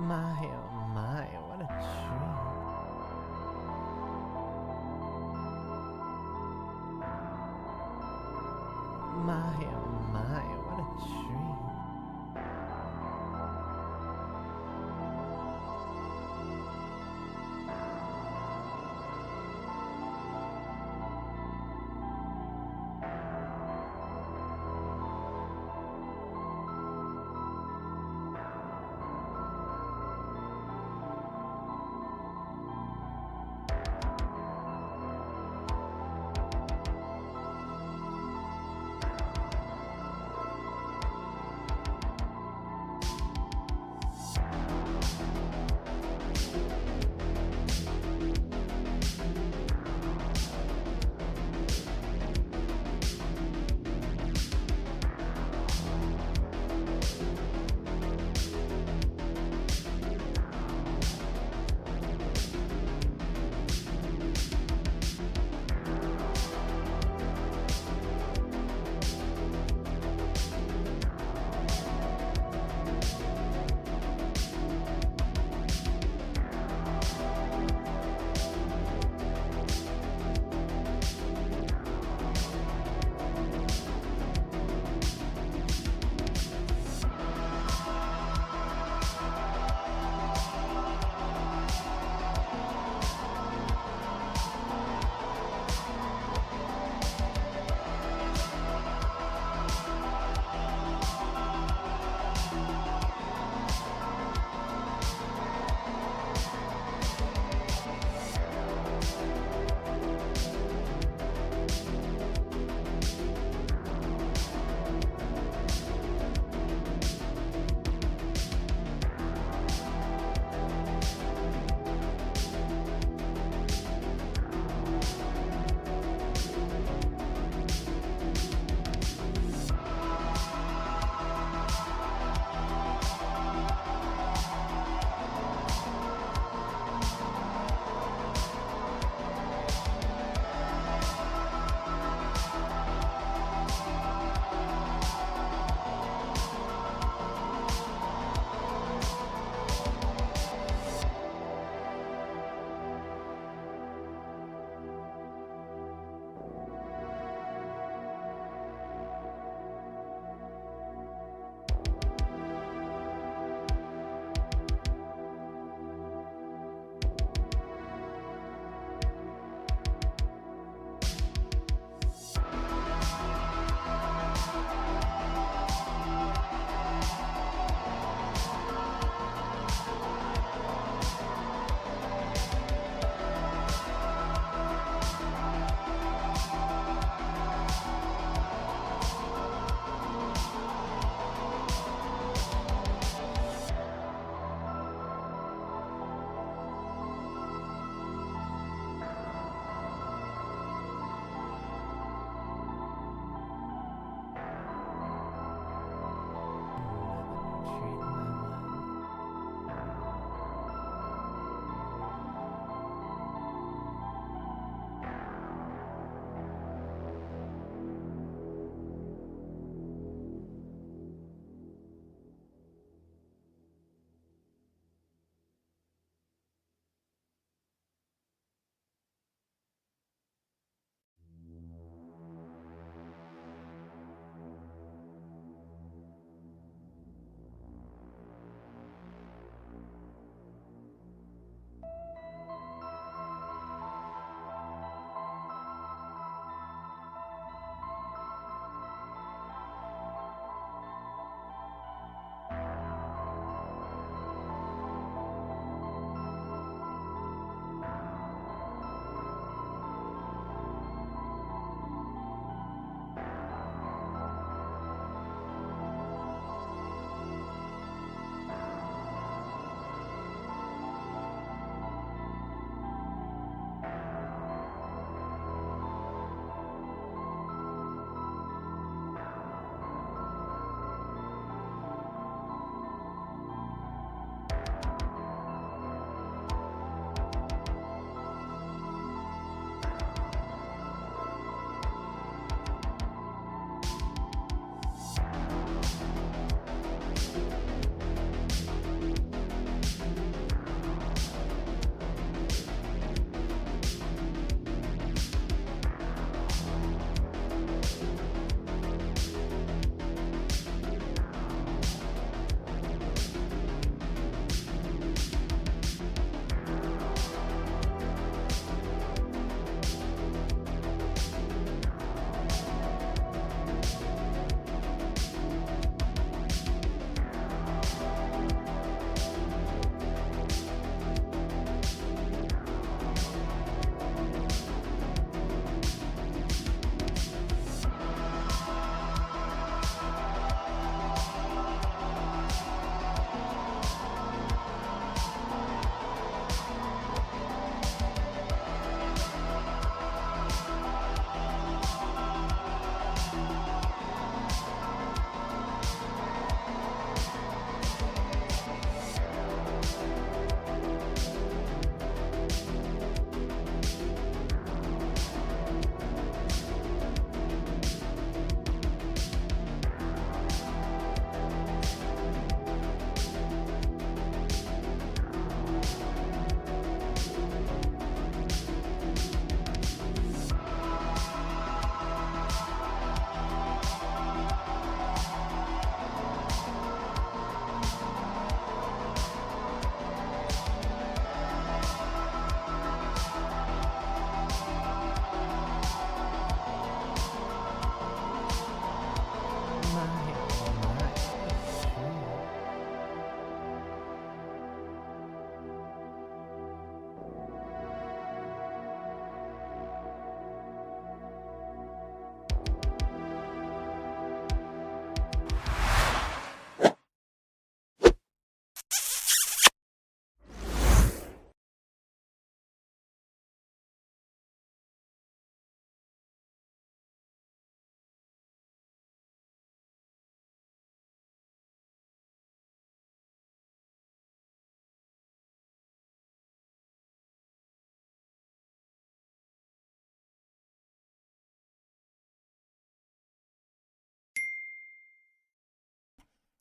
My, oh my, what a treat. My, oh my, what a treat.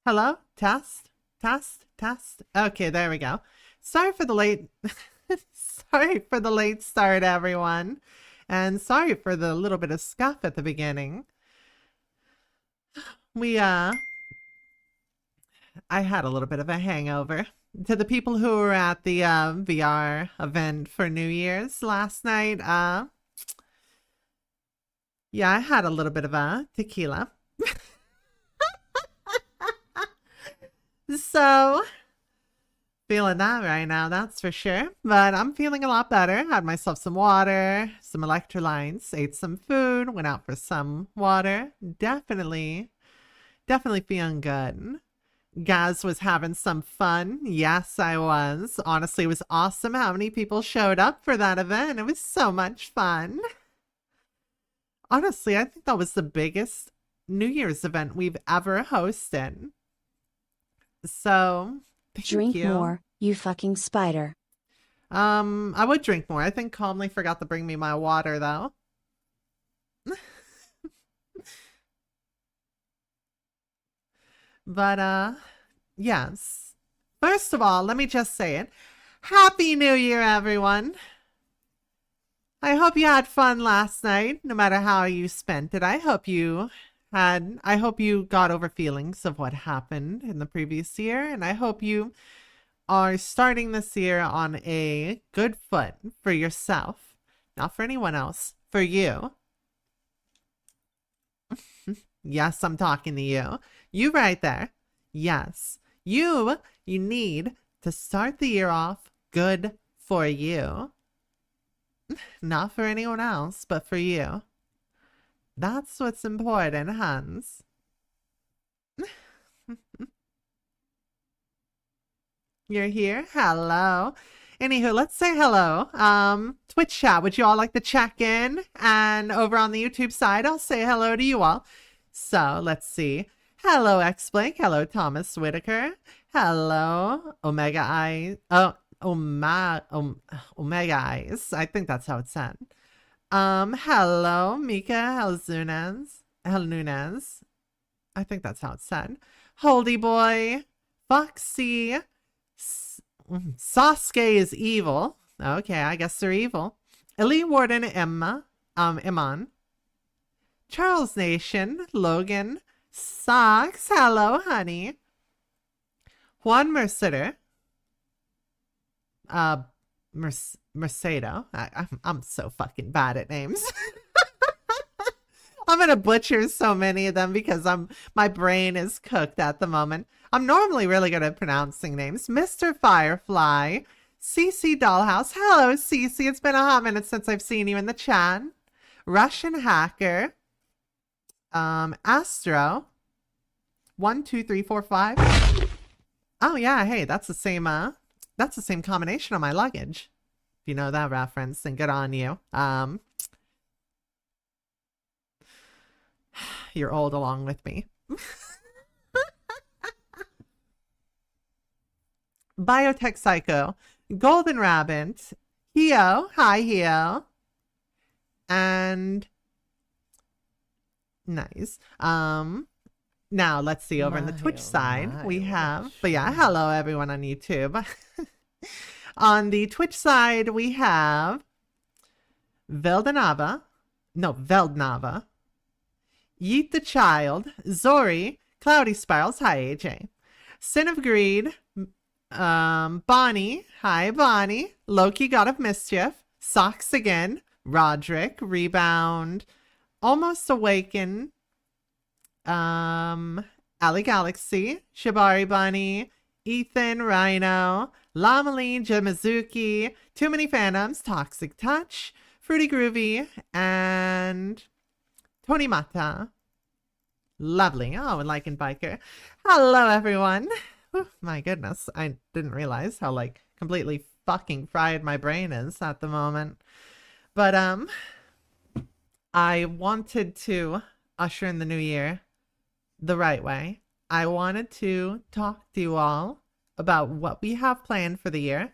Hello? Test? Test? Test? Okay, there we go. Sorry for the late sorry for the late start, everyone. And sorry for the little bit of scuff at the beginning. I had a little bit of a hangover. To the people who were at the VR event for New Year's last night, yeah, I had a little bit of a tequila. So, feeling that right now, that's for sure. But I'm feeling a lot better. Had myself some water, some electrolytes, ate some food, went out for some water. Definitely feeling good. Gaz was having some fun. Yes, I was. Honestly, it was awesome how many people showed up for that event. It was so much fun. Honestly, I think that was the biggest New Year's event we've ever hosted. So, Drink more, you fucking spider. I would drink more. I think Calmly forgot to bring me my water, though. But, yes. First of all, let me just say it. Happy New Year, everyone. I hope you had fun last night, no matter how you spent it. I hope you got over feelings of what happened in the previous year, and I hope you are starting this year on a good foot for yourself. Not for anyone else, for you. Yes, I'm talking to you. You right there. Yes. You need to start the year off good for you. Not for anyone else, but for you. That's what's important, Hans. You're here? Hello. Anywho, let's say hello. Twitch chat, would you all like to check in? And over on the YouTube side, I'll say hello to you all. So, let's see. Hello, X-Blake. Hello, Thomas Whitaker. Hello, Omega Eyes. Oh, Omega Eyes. I think that's how it's said. Hello, Mika Helzunez. Helnunez. I think that's how it's said. Holdy Boy. Foxy. Sasuke is evil. Okay, I guess they're evil. Elite Warden Iman. Charles Nation. Logan. Socks. Hello, honey. Juan Merceder. Mercedo. I'm so fucking bad at names. I'm gonna butcher so many of them because my brain is cooked at the moment. I'm normally really good at pronouncing names. Mr. Firefly, CC Dollhouse. Hello, CC. It's been a hot minute since I've seen you in the chat. Russian Hacker. Astro. 1, 2, 3, 4, 5. Oh yeah, hey, that's the same combination on my luggage. If you know that reference, then good on you. You're old along with me. Biotech Psycho, Golden Rabbit, Hio, hi Hio, and nice. Now let's see over on the Twitch side we have, but yeah, hello everyone on YouTube. On the Twitch side we have Veldnava, Yeet the Child, Zori, Cloudy Spirals, hi AJ, Sin of Greed, Bonnie, hi Bonnie, Loki God of Mischief, Socks Again, Roderick, Rebound, Almost Awaken, Ali Galaxy, Shibari Bunny, Ethan, Rhino, Lamaline, Jimizuki, Too Many Phantoms, Toxic Touch, Fruity Groovy, and Tony Mata. Lovely. Oh, and Lycan Biker. Hello, everyone. Whew, my goodness. I didn't realize how, completely fucking fried my brain is at the moment. But, I wanted to usher in the new year the right way. I wanted to talk to you all about what we have planned for the year.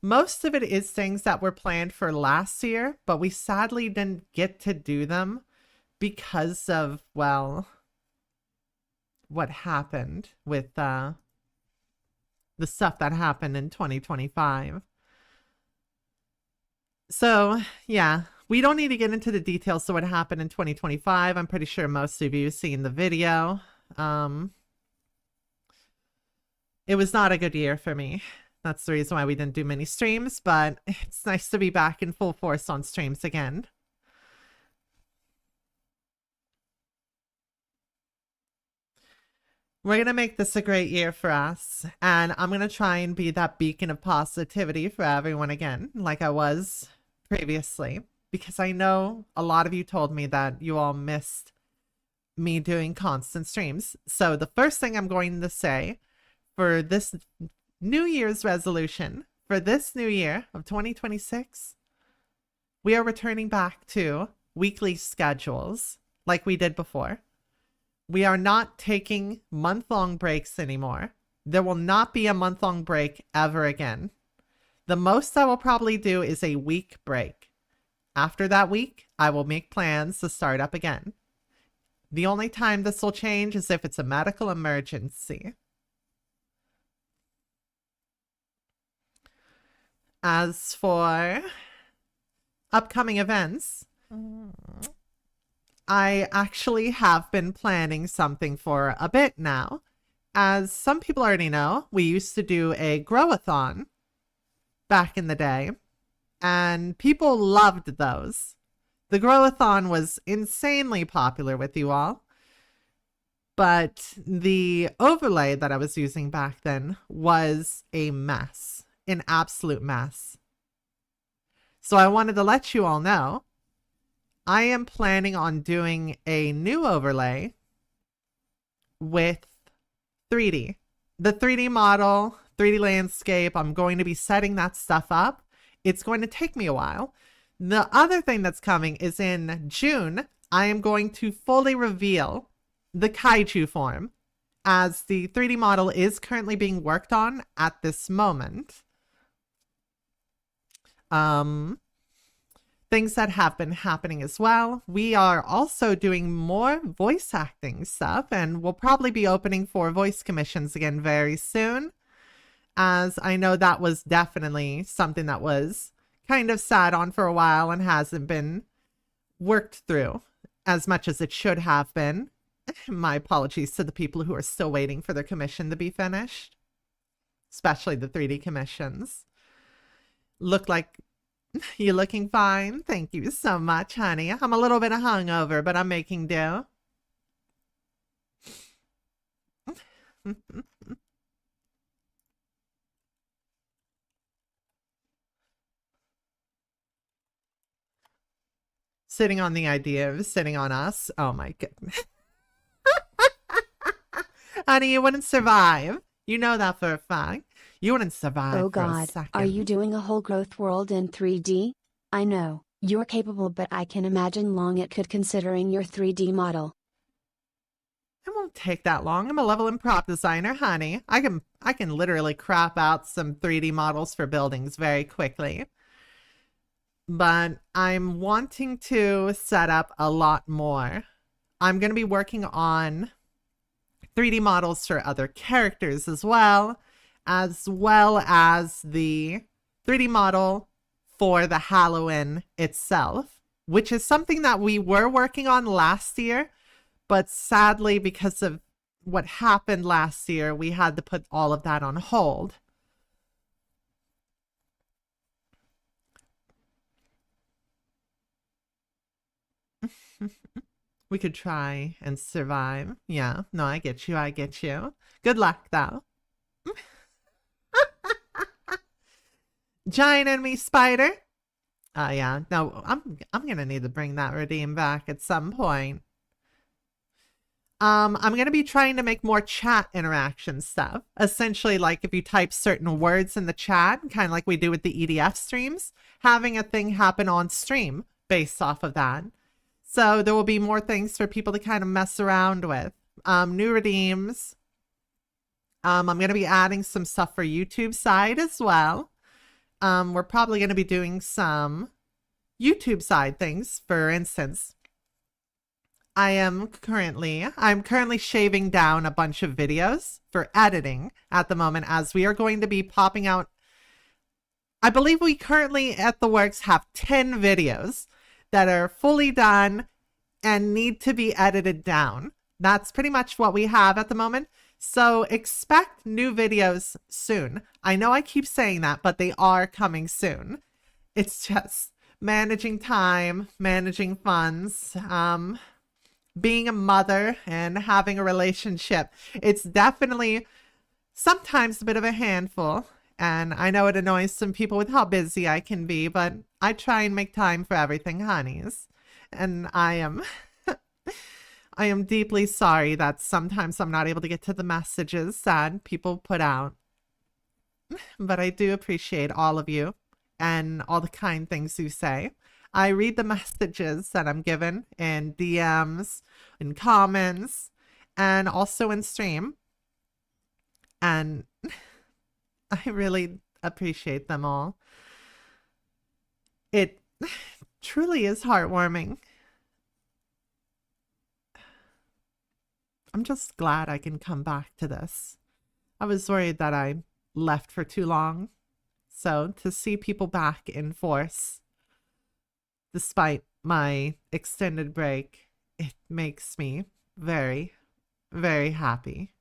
Most of it is things that were planned for last year, but we sadly didn't get to do them because of, well, what happened with the stuff that happened in 2025. So, yeah, we don't need to get into the details of what happened in 2025. I'm pretty sure most of you have seen the video. It was not a good year for me. That's the reason why we didn't do many streams, but it's nice to be back in full force on streams again. We're going to make this a great year for us, and I'm going to try and be that beacon of positivity for everyone again, like I was previously, because I know a lot of you told me that you all missed me doing constant streams. So the first thing I'm going to say for this New Year's resolution, for this new year of 2026, we are returning back to weekly schedules like we did before. We are not taking month-long breaks anymore. There will not be a month-long break ever again. The most I will probably do is a week break. After that week, I will make plans to start up again. The only time this will change is if it's a medical emergency. As for upcoming events, I actually have been planning something for a bit now. As some people already know, we used to do a grow-a-thon back in the day, and people loved those. The grow-a-thon was insanely popular with you all, but the overlay that I was using back then was a mess, an absolute mess. So I wanted to let you all know I am planning on doing a new overlay with 3D. The 3D model, 3D landscape, I'm going to be setting that stuff up. It's going to take me a while. The other thing that's coming is in June, I am going to fully reveal the kaiju form, as the 3D model is currently being worked on at this moment. Things that have been happening as well. We are also doing more voice acting stuff, and we'll probably be opening for voice commissions again very soon, as I know that was definitely something that was kind of sat on for a while and hasn't been worked through as much as it should have been. My apologies to the people who are still waiting for their commission to be finished, especially the 3D commissions. Look like you're looking fine. Thank you so much, honey. I'm a little bit hungover, but I'm making do. Sitting on the idea of sitting on us. Oh my goodness. Honey, you wouldn't survive. You know that for a fact. You wouldn't survive. Oh for a God, second. are you doing a whole growth world in 3D? I know, you're capable, but I can imagine long it could considering your 3D model. It won't take that long. I'm a level and prop designer, honey. I can literally crop out some 3D models for buildings very quickly. But I'm wanting to set up a lot more. I'm going to be working on 3D models for other characters as well as the 3D model for the Halloween itself, which is something that we were working on last year, but sadly, because of what happened last year, we had to put all of that on hold. We could try and survive. Yeah, no, I get you. I get you. Good luck, though. Giant enemy spider. Yeah. No, I'm gonna need to bring that redeem back at some point. I'm gonna be trying to make more chat interaction stuff. Essentially, like if you type certain words in the chat, kind of like we do with the EDF streams, having a thing happen on stream based off of that. So there will be more things for people to kind of mess around with. New redeems. I'm going to be adding some stuff for YouTube side as well. We're probably going to be doing some YouTube side things. For instance, I'm currently shaving down a bunch of videos for editing at the moment, as we are going to be popping out. I believe we currently at the works have 10 videos that are fully done and need to be edited down. That's pretty much what we have at the moment. So expect new videos soon. I know I keep saying that, but they are coming soon. It's just managing time, managing funds, being a mother and having a relationship. It's definitely sometimes a bit of a handful. And I know it annoys some people with how busy I can be, but I try and make time for everything, honeys. And I am I am deeply sorry that sometimes I'm not able to get to the messages that people put out. But I do appreciate all of you and all the kind things you say. I read the messages that I'm given in DMs, in comments, and also in stream. And I really appreciate them all. It truly is heartwarming. I'm just glad I can come back to this. I was worried that I left for too long. So to see people back in force, despite my extended break, it makes me very, very happy.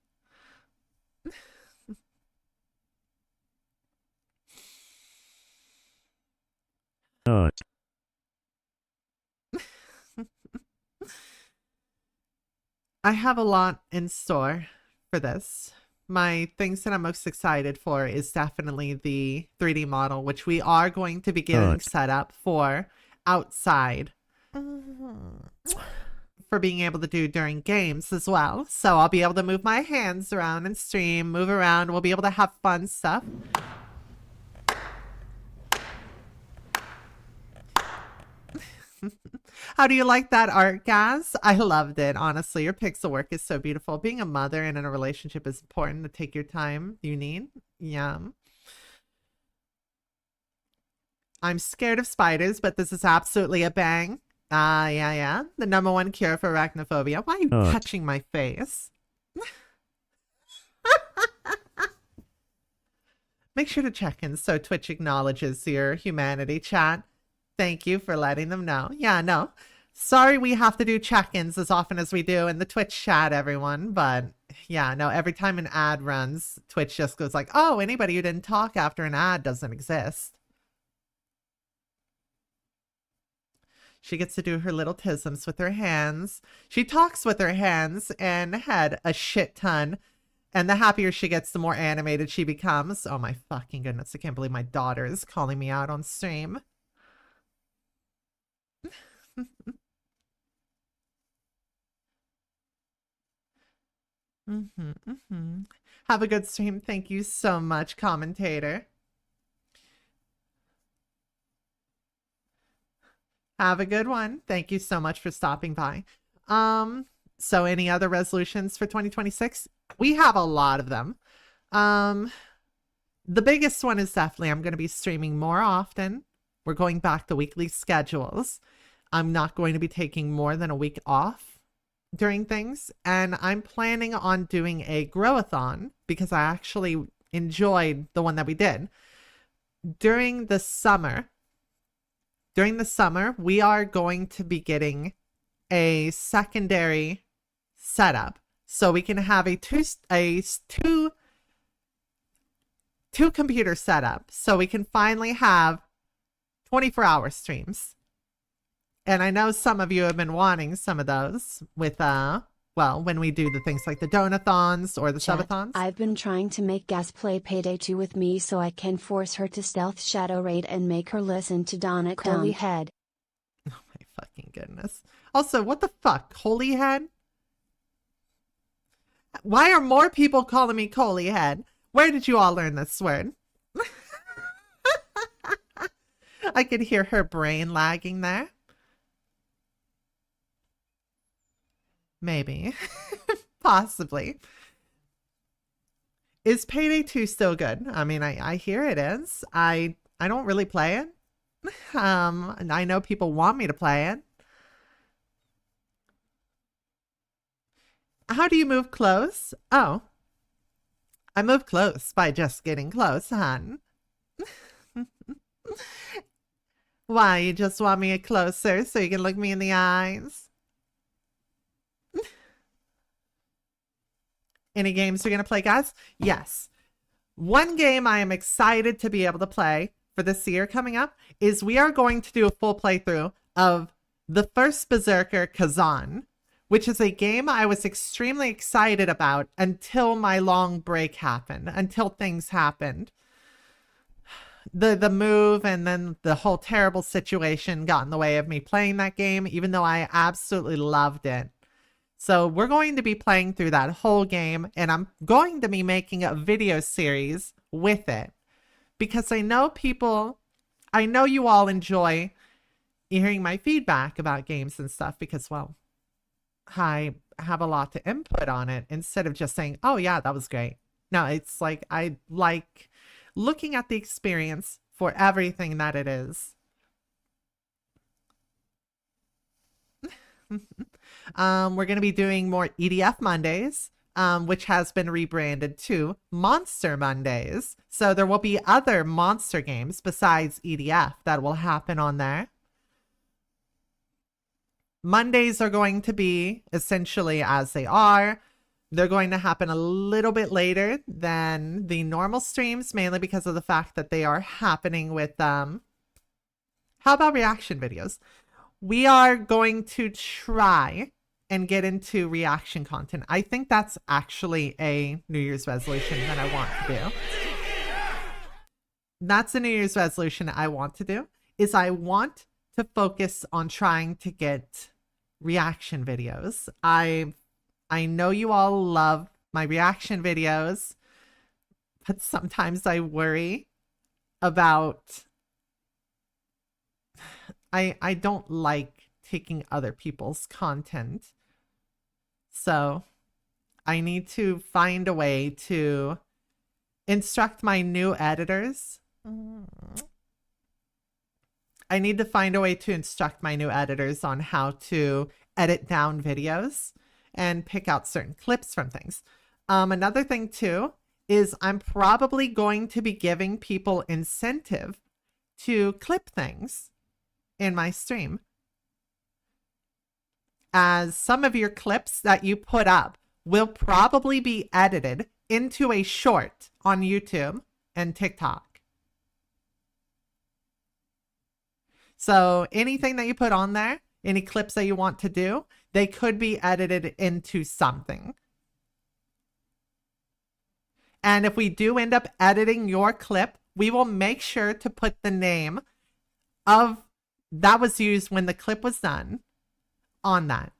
I have a lot in store for this. My things that I'm most excited for is definitely the 3D model, which we are going to be getting set up for outside for being able to do during games as well. So I'll be able to move my hands around and stream, move around. We'll be able to have fun stuff. How do you like that art, Gaz? I loved it. Honestly, your pixel work is so beautiful. Being a mother and in a relationship is important to take your time you need. Yeah. I'm scared of spiders, but this is absolutely a bang. Yeah. The #1 cure for arachnophobia. Why are you touching my face? Make sure to check in so Twitch acknowledges your humanity, chat. Thank you for letting them know. Yeah, no. Sorry we have to do check-ins as often as we do in the Twitch chat, everyone. But yeah, no, every time an ad runs, Twitch just goes like, oh, anybody who didn't talk after an ad doesn't exist. She gets to do her little tisms with her hands. She talks with her hands and head a shit ton. And the happier she gets, the more animated she becomes. Oh my fucking goodness. I can't believe my daughter is calling me out on stream. Have a good stream. Thank you so much, commentator. Have a good one. Thank you so much for stopping by. So any other resolutions for 2026? We have a lot of them. The biggest one is definitely I'm going to be streaming more often. We're going back to weekly schedules. I'm not going to be taking more than a week off during things. And I'm planning on doing a grow-a-thon because I actually enjoyed the one that we did. During the summer, we are going to be getting a secondary setup so we can have a two computer setup so we can finally have 24-hour streams. And I know some of you have been wanting some of those with well, when we do the things like the donathons or the subathons. I've been trying to make Gas play Payday 2 with me so I can force her to stealth shadow raid and make her listen to Donna Holyhead. Oh my fucking goodness. Also, what the fuck? Holyhead? Why are more people calling me Holyhead? Where did you all learn this word? I could hear her brain lagging there. Maybe. Possibly. Is Payday 2 still good? I mean, I hear it is. I don't really play it. And I know people want me to play it. How do you move close? Oh, I move close by just getting close, hon. Why, you just want me closer so you can look me in the eyes? Any games you're going to play, guys? Yes. One game I am excited to be able to play for this year coming up is we are going to do a full playthrough of the first Berserker Kazan, which is a game I was extremely excited about until my long break happened, until things happened. The move and then the whole terrible situation got in the way of me playing that game, even though I absolutely loved it. So we're going to be playing through that whole game, and I'm going to be making a video series with it because I know you all enjoy hearing my feedback about games and stuff because, well, I have a lot to input on it instead of just saying, oh yeah, that was great. No, it's like I like looking at the experience for everything that it is. We're going to be doing more EDF Mondays, which has been rebranded to Monster Mondays. So there will be other monster games besides EDF that will happen on there. Mondays are going to be essentially as they are. They're going to happen a little bit later than the normal streams, mainly because of the fact that they are happening with, how about reaction videos? We are going to try and get into reaction content. I think that's actually a New Year's resolution that I want to do. That's a New Year's resolution I want to do, is I want to focus on trying to get reaction videos. I know you all love my reaction videos, but sometimes I worry about I don't like taking other people's content. So I need to find a way to instruct my new editors. I need to find a way to instruct my new editors on how to edit down videos and pick out certain clips from things. Another thing too is I'm probably going to be giving people incentive to clip things in my stream, as some of your clips that you put up will probably be edited into a short on YouTube and TikTok. So anything that you put on there, any clips that you want to do, they could be edited into something. And if we do end up editing your clip, we will make sure to put the name of that was used when the clip was done on that.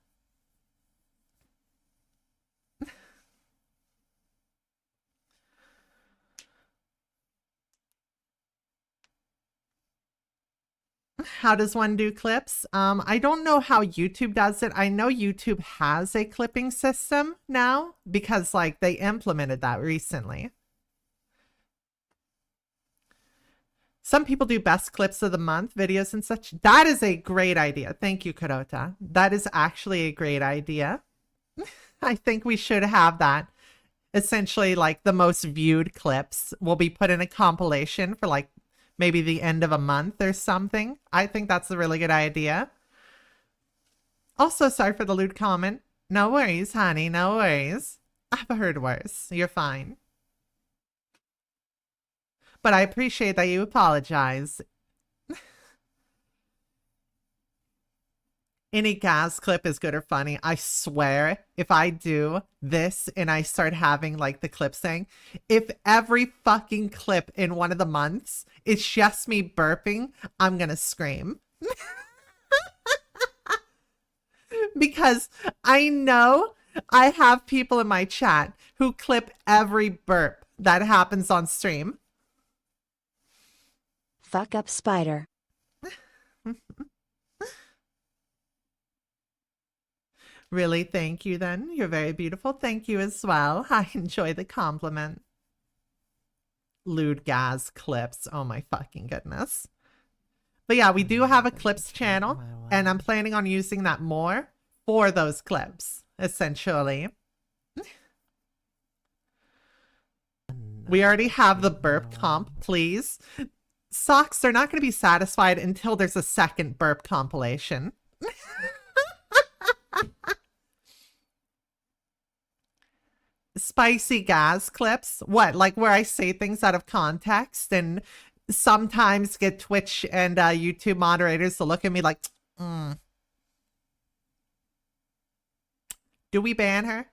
How does one do clips? I don't know how YouTube does it. I know YouTube has a clipping system now because like they implemented that recently. Some people do best clips of the month videos and such. That is a great idea. Thank you, Karota. That is actually a great idea. I think we should have that. Essentially, like the most viewed clips will be put in a compilation for like maybe the end of a month or something. I think that's a really good idea. Also, sorry for the lewd comment. No worries, honey. No worries. I've heard worse. You're fine. But I appreciate that you apologize. Any gas clip is good or funny. I swear, if I do this and I start having like the clip saying, if every fucking clip in one of the months is just me burping, I'm gonna scream. Because I know I have people in my chat who clip every burp that happens on stream. Fuck up, spider. Really? Thank you then. You're very beautiful. Thank you as well. I enjoy the compliment. Lewd gas clips. Oh my fucking goodness. But yeah, we do have a clips channel and I'm planning on using that more for those clips, essentially. We already have the burp comp, please. Socks are not going to be satisfied until there's a second burp compilation. Spicy gas clips? What, like where I say things out of context and sometimes get Twitch and YouTube moderators to look at me like, do we ban her?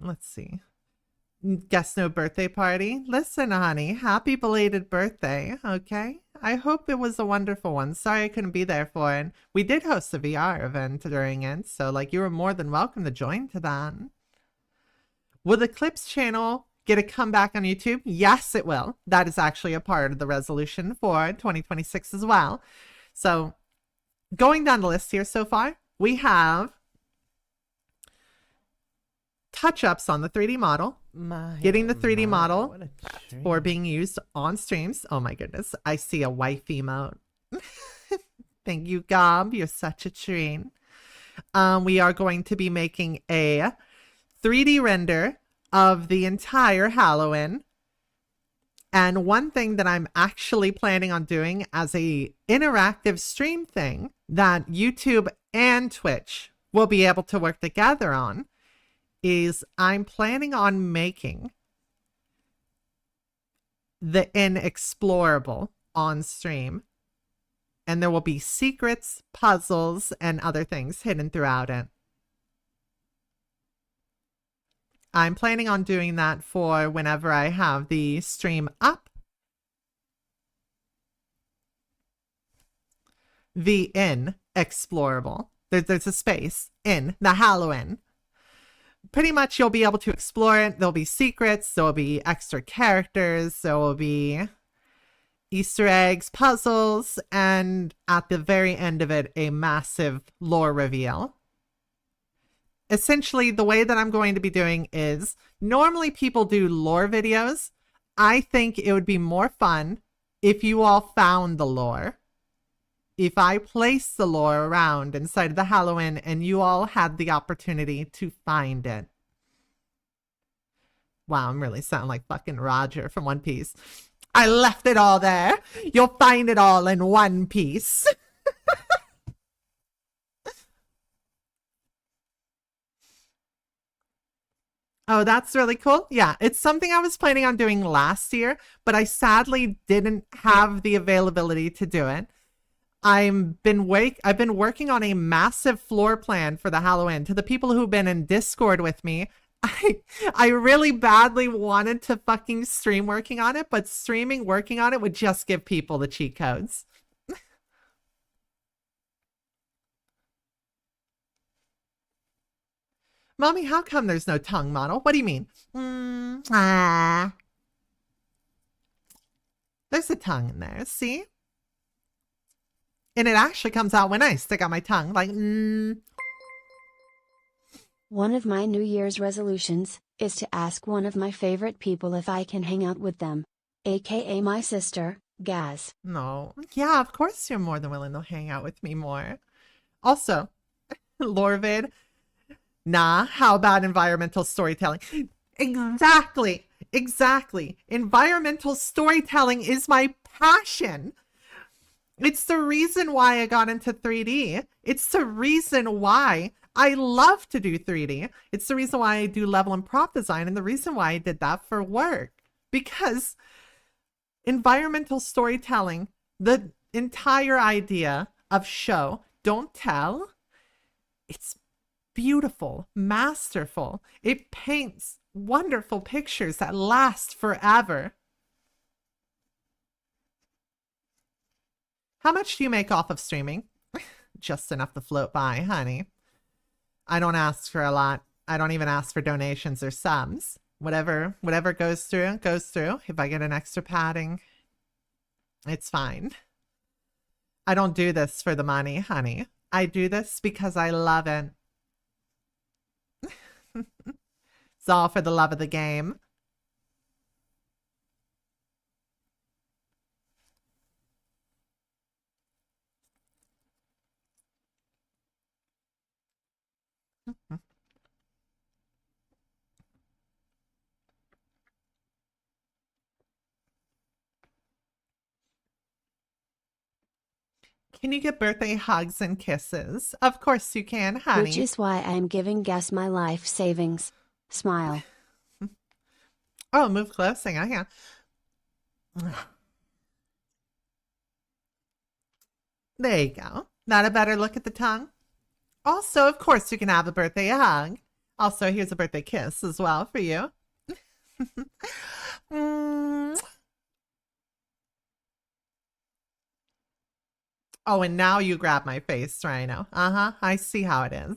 Let's see. Guess no birthday party? Listen, honey, happy belated birthday, okay? I hope it was a wonderful one. Sorry I couldn't be there for it. We did host a VR event during it, so like you were more than welcome to join to that. Will the Clips channel get a comeback on YouTube? Yes, it will. That is actually a part of the resolution for 2026 as well. So going down the list here so far, we have touch-ups on the 3D model, getting the 3D model for being used on streams. Oh my goodness, I see a wife emote. Thank you, Gob. You're such a treat. We are going to be making a 3D render of the entire Halloween. And one thing that I'm actually planning on doing as a interactive stream thing that YouTube and Twitch will be able to work together on is I'm planning on making the inexplorable on stream. And there will be secrets, puzzles, and other things hidden throughout it. I'm planning on doing that for whenever I have the stream up. The inexplorable. There's a space in the Halloween. Pretty much you'll be able to explore it. There'll be secrets, there'll be extra characters, there will be Easter eggs, puzzles, and at the very end of it, a massive lore reveal. Essentially, the way that I'm going to be doing is, normally people do lore videos. I think it would be more fun if you all found the lore. If I placed the lore around inside of the Halloween and you all had the opportunity to find it. Wow, I'm really sounding like fucking Roger from One Piece. I left it all there. You'll find it all in one piece. Oh, that's really cool. Yeah, it's something I was planning on doing last year, but I sadly didn't have the availability to do it. I've been working on a massive floor plan for the Halloween. To the people who've been in Discord with me, I really badly wanted to fucking stream working on it, but streaming working on it would just give people the cheat codes. Mommy, how come there's no tongue model? What do you mean? There's a tongue in there, see? And it actually comes out when I stick out my tongue, like, One of my New Year's resolutions is to ask one of my favorite people if I can hang out with them. AKA my sister, Gaz. No. Yeah, of course you're more than willing to hang out with me more. Also, Lorvid, nah, how about environmental storytelling? Exactly. Environmental storytelling is my passion. It's the reason why I got into 3D. It's the reason why I love to do 3D. It's the reason why I do level and prop design, and the reason why I did that for work. Because environmental storytelling, the entire idea of show, don't tell, it's beautiful, masterful. It paints wonderful pictures that last forever. How much do you make off of streaming? Just enough to float by, honey. I don't ask for a lot. I don't even ask for donations or subs. Whatever goes through, goes through. If I get an extra padding, it's fine. I don't do this for the money, honey. I do this because I love it. It's all for the love of the game. Can you get birthday hugs and kisses? Of course you can, honey. Which is why I am giving Gus my life savings. Smile. Oh, move closer. Yeah. There you go. Not a better look at the tongue? Also, of course, you can have a birthday hug. Also, here's a birthday kiss as well for you. Mm. Oh, and now you grab my face, Rhino. Uh-huh. I see how it is.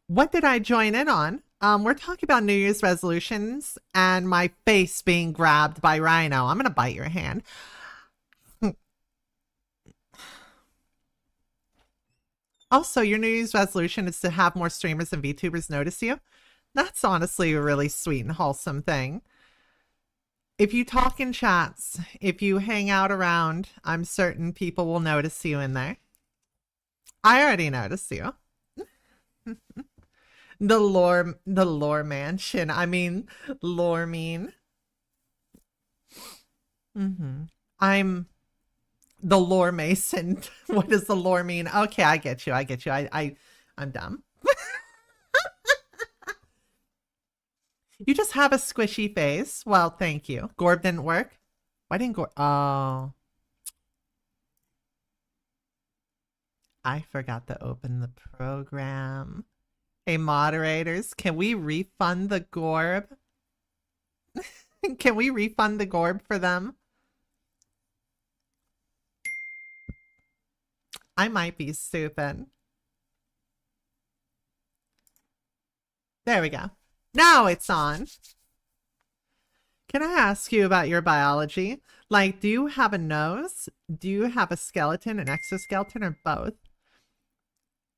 What did I join in on? We're talking about New Year's resolutions and my face being grabbed by Rhino. I'm going to bite your hand. Also, your New Year's resolution is to have more streamers and VTubers notice you. That's honestly a really sweet and wholesome thing. If you talk in chats, if you hang out around, I'm certain people will notice you in there. I already noticed you. The lore mansion. I mean, lore mean. I'm the lore mason. What does the lore mean? Okay, I get you. I'm dumb. You just have a squishy face. Well, thank you. Gorb didn't work. Why didn't Gorb? Oh. I forgot to open the program. Hey, moderators, can we refund the Gorb? Can we refund the Gorb for them? I might be stupid. There we go. Now it's on. Can I ask you about your biology? Like, do you have a nose? Do you have a skeleton, an exoskeleton, or both?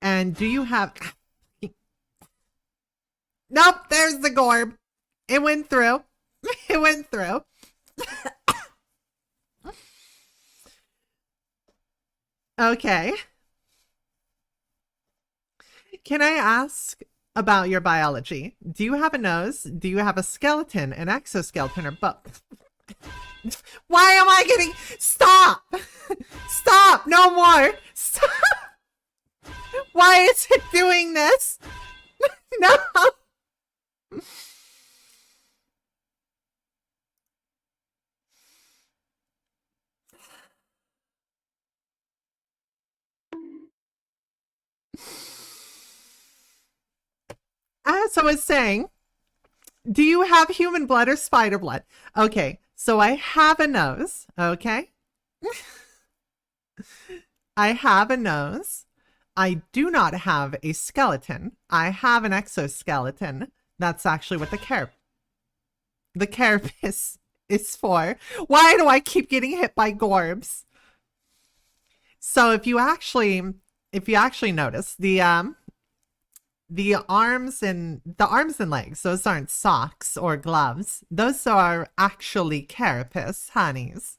And do you have... Nope, there's the Gorb. It went through. It went through. Okay. Can I ask about your biology? Do you have a nose? Do you have a skeleton, an exoskeleton, or both? Why am I getting... Stop! Stop! No more! Stop! Why is it doing this? No! As I was saying, do you have human blood or spider blood? Okay, so I have a nose, okay? I have a nose. I do not have a skeleton. I have an exoskeleton. That's actually what the carapace is for. Why do I keep getting hit by Gorbs? So if you actually notice the arms and legs, those aren't socks or gloves. Those are actually carapace, honeys.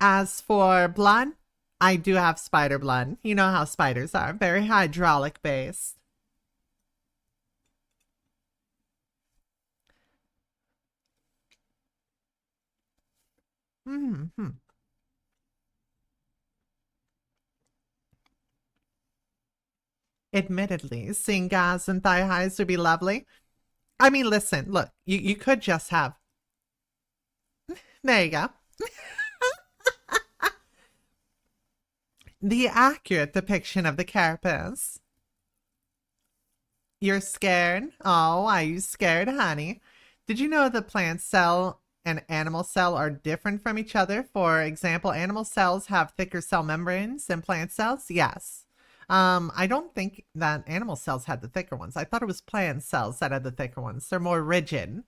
As for blood, I do have spider blood. You know how spiders are, very hydraulic based. Admittedly, seeing gas and thigh highs would be lovely. I mean, listen, look, you could just have... There you go. The accurate depiction of the carapace. You're scared? Oh, are you scared, honey? Did you know the plant cell and animal cell are different from each other? For example, animal cells have thicker cell membranes than plant cells? Yes. I don't think that animal cells had the thicker ones. I thought it was plant cells that had the thicker ones. They're more rigid.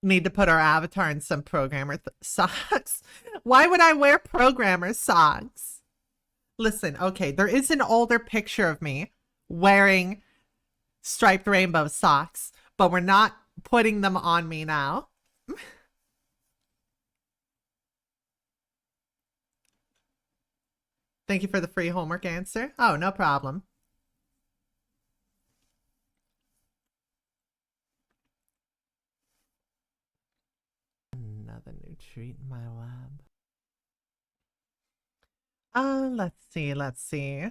Need to put our avatar in some programmer socks. Why would I wear programmer socks? Listen, okay, there is an older picture of me wearing striped rainbow socks, but we're not putting them on me now. Thank you for the free homework answer. Oh, no problem. Another new treat in my lab. Let's see, let's see.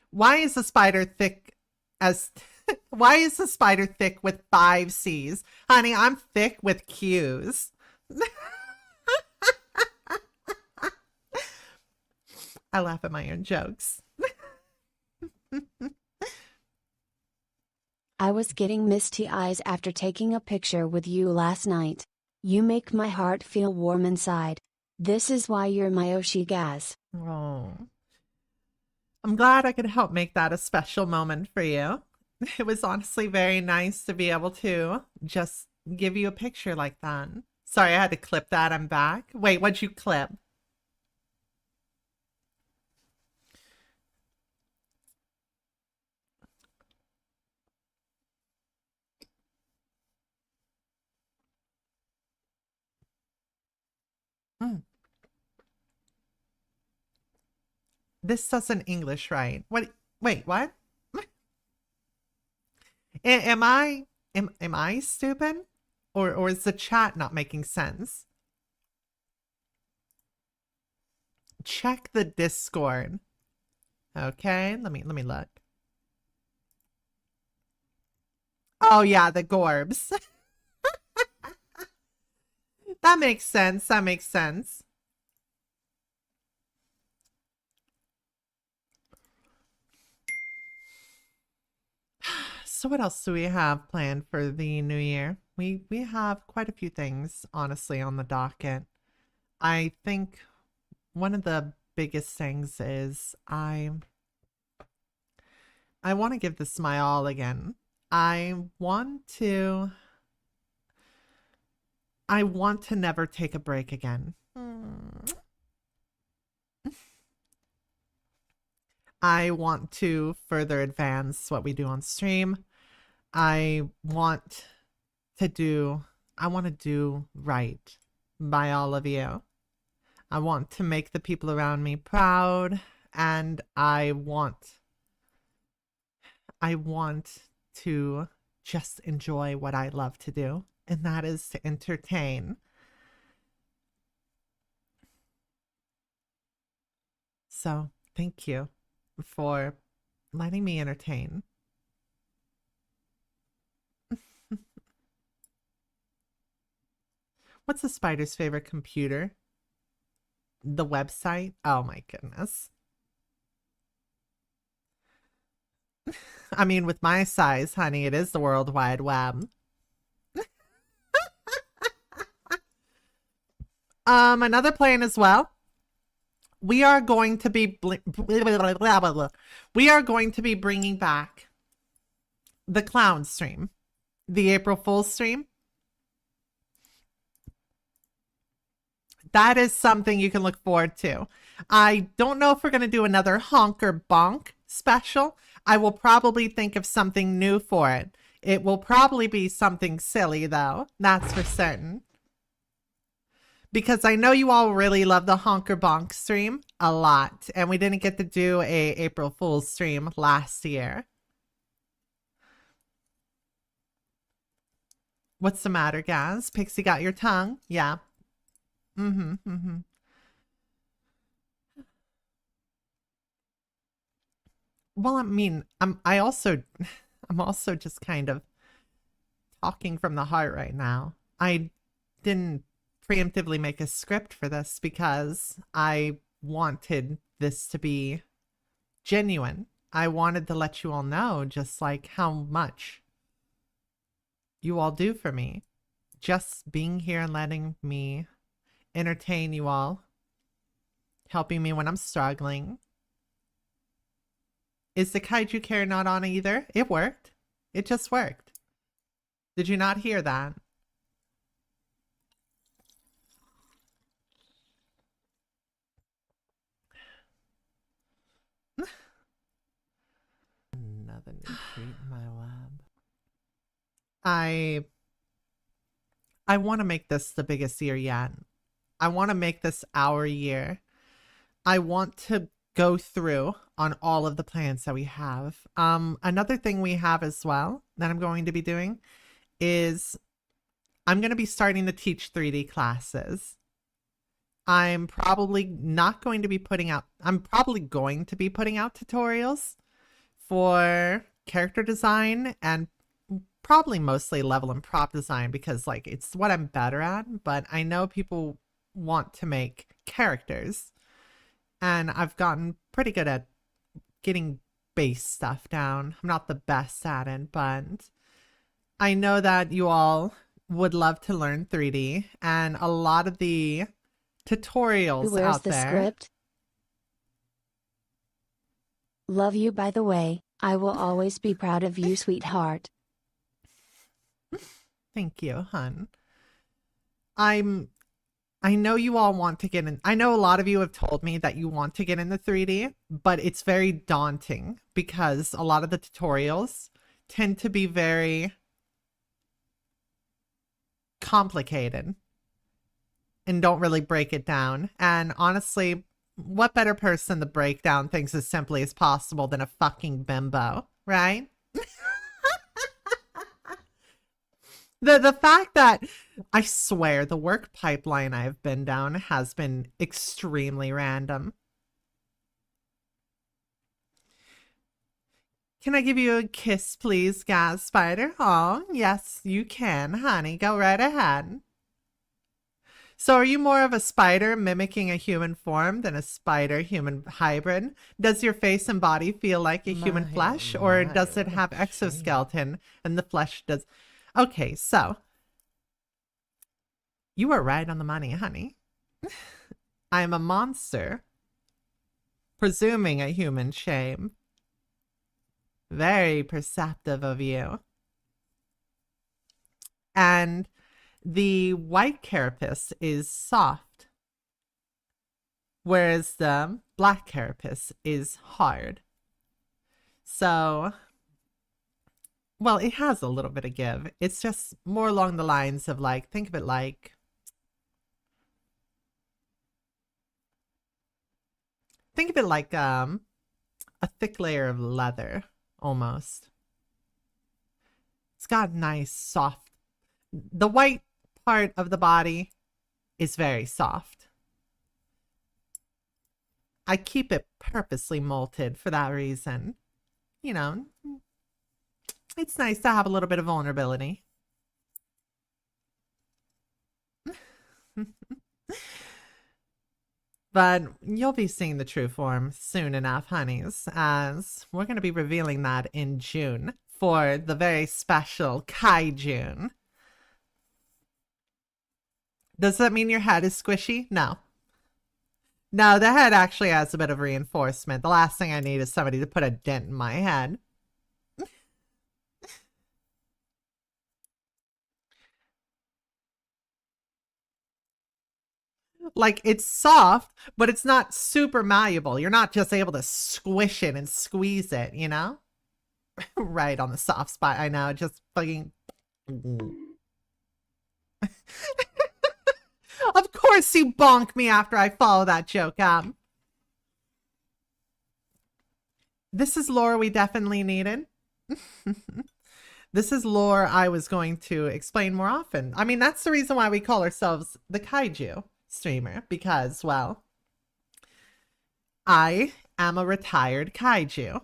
Why is the spider thick as why is the spider thick with 5 C's? Honey, I'm thick with Q's. I laugh at my own jokes. I was getting misty eyes after taking a picture with you last night. You make my heart feel warm inside. This is why you're my Oshigaz. Oh. I'm glad I could help make that a special moment for you. It was honestly very nice to be able to just give you a picture like that. Sorry, I had to clip that. I'm back. Wait, what'd you clip? Hmm. This doesn't English right. What? Wait, what? Am I stupid? Or is the chat not making sense? Check the Discord. Okay, let me look. Oh yeah, the Gorbs. That makes sense. That makes sense. So what else do we have planned for the new year? We have quite a few things, honestly, on the docket. I think one of the biggest things is I want to give this my all again. I want to never take a break again. I want to further advance what we do on stream. I want to do right by all of you. I want to make the people around me proud, and I want to just enjoy what I love to do, and that is to entertain. So, thank you for letting me entertain. What's the spider's favorite computer? The website? Oh my goodness. I mean, with my size, honey, it is the World Wide Web. Another plan as well. We are going to be we are going to be bringing back the clown stream, the April Fool's stream. That is something you can look forward to. I don't know if we're going to do another honk or bonk special. I will probably think of something new for it. It will probably be something silly, though. That's for certain. Because I know you all really love the honk or bonk stream a lot. And we didn't get to do a April Fool's stream last year. What's the matter, Gaz? Pixie got your tongue? Yeah. Mm-hmm. Well, I mean, I'm also just kind of talking from the heart right now. I didn't preemptively make a script for this because I wanted this to be genuine. I wanted to let you all know just like how much you all do for me. Just being here and letting me entertain you all, helping me when I'm struggling. Is the kaiju care not on either? It worked. It just worked. Did you not hear that? Another new treat in my lab. I want to make this the biggest year yet. I want to make this our year. I want to go through on all of the plans that we have. Another thing we have as well that I'm going to be doing is I'm going to be starting to teach 3D classes. I'm probably going to be putting out tutorials for character design and probably mostly level and prop design because like it's what I'm better at, but I know people want to make characters and I've gotten pretty good at getting base stuff down. I'm not the best at it, but I know that you all would love to learn 3D and a lot of the tutorials Where's out the there. script? Love you, by the way. I will always be proud of you, sweetheart. Thank you, hun. I know you all want to get in. I know a lot of you have told me that you want to get into 3D, but it's very daunting because a lot of the tutorials tend to be very complicated and don't really break it down. And honestly, what better person to break down things as simply as possible than a fucking bimbo, right? The fact that I swear the work pipeline I've been down has been extremely random. Can I give you a kiss, please, Gas Spider? Oh, yes, you can, honey. Go right ahead. So are you more of a spider mimicking a human form than a spider-human hybrid? Does your face and body feel like a human flesh, or does it have exoskeleton and the flesh does... Okay, so you are right on the money, honey. I am a monster, presuming a human shape. Very perceptive of you. And the white carapace is soft, whereas the black carapace is hard. So... well, it has a little bit of give. It's just more along the lines of like, think of it like... think of it like a thick layer of leather, almost. It's got nice, soft... the white part of the body is very soft. I keep it purposely molted for that reason. You know... it's nice to have a little bit of vulnerability. But you'll be seeing the true form soon enough, honeys, as we're going to be revealing that in June for the very special Kai June. Does that mean your head is squishy? No. No, the head actually has a bit of reinforcement. The last thing I need is somebody to put a dent in my head. Like, it's soft, but it's not super malleable. You're not just able to squish it and squeeze it, you know? Right on the soft spot. I know, just fucking... Of course you bonk me after I follow that joke up. This is lore we definitely needed. This is lore I was going to explain more often. I mean, that's the reason why we call ourselves the Kaiju streamer, because, well, I am a retired kaiju.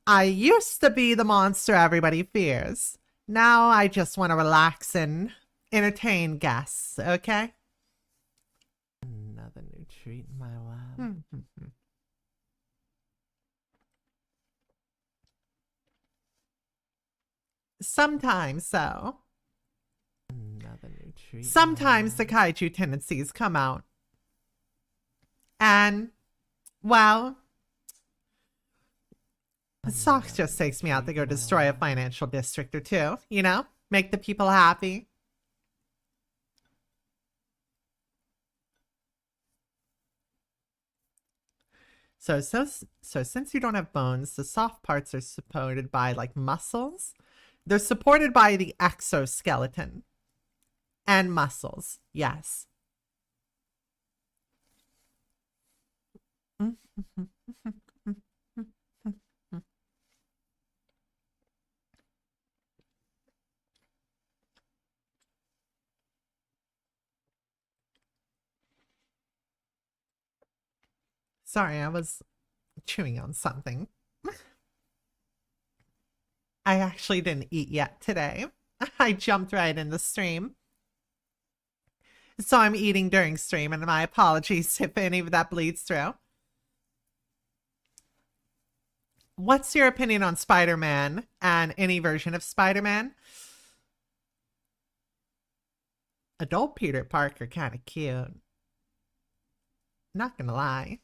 I used to be the monster everybody fears. Now I just want to relax and entertain guests, okay? Another new treat in my lab. Sometimes so. Sometimes the kaiju tendencies come out. And, well, Socks just takes me out to go destroy a financial district or two, you know? Make the people happy. So since you don't have bones, the soft parts are supported by like muscles. They're supported by the exoskeleton and muscles. Yes. Sorry, I was chewing on something. I actually didn't eat yet today. I jumped right in the stream. So I'm eating during stream, and my apologies if any of that bleeds through. What's your opinion on Spider-Man and any version of Spider-Man? Adult Peter Parker kind of cute. Not gonna lie.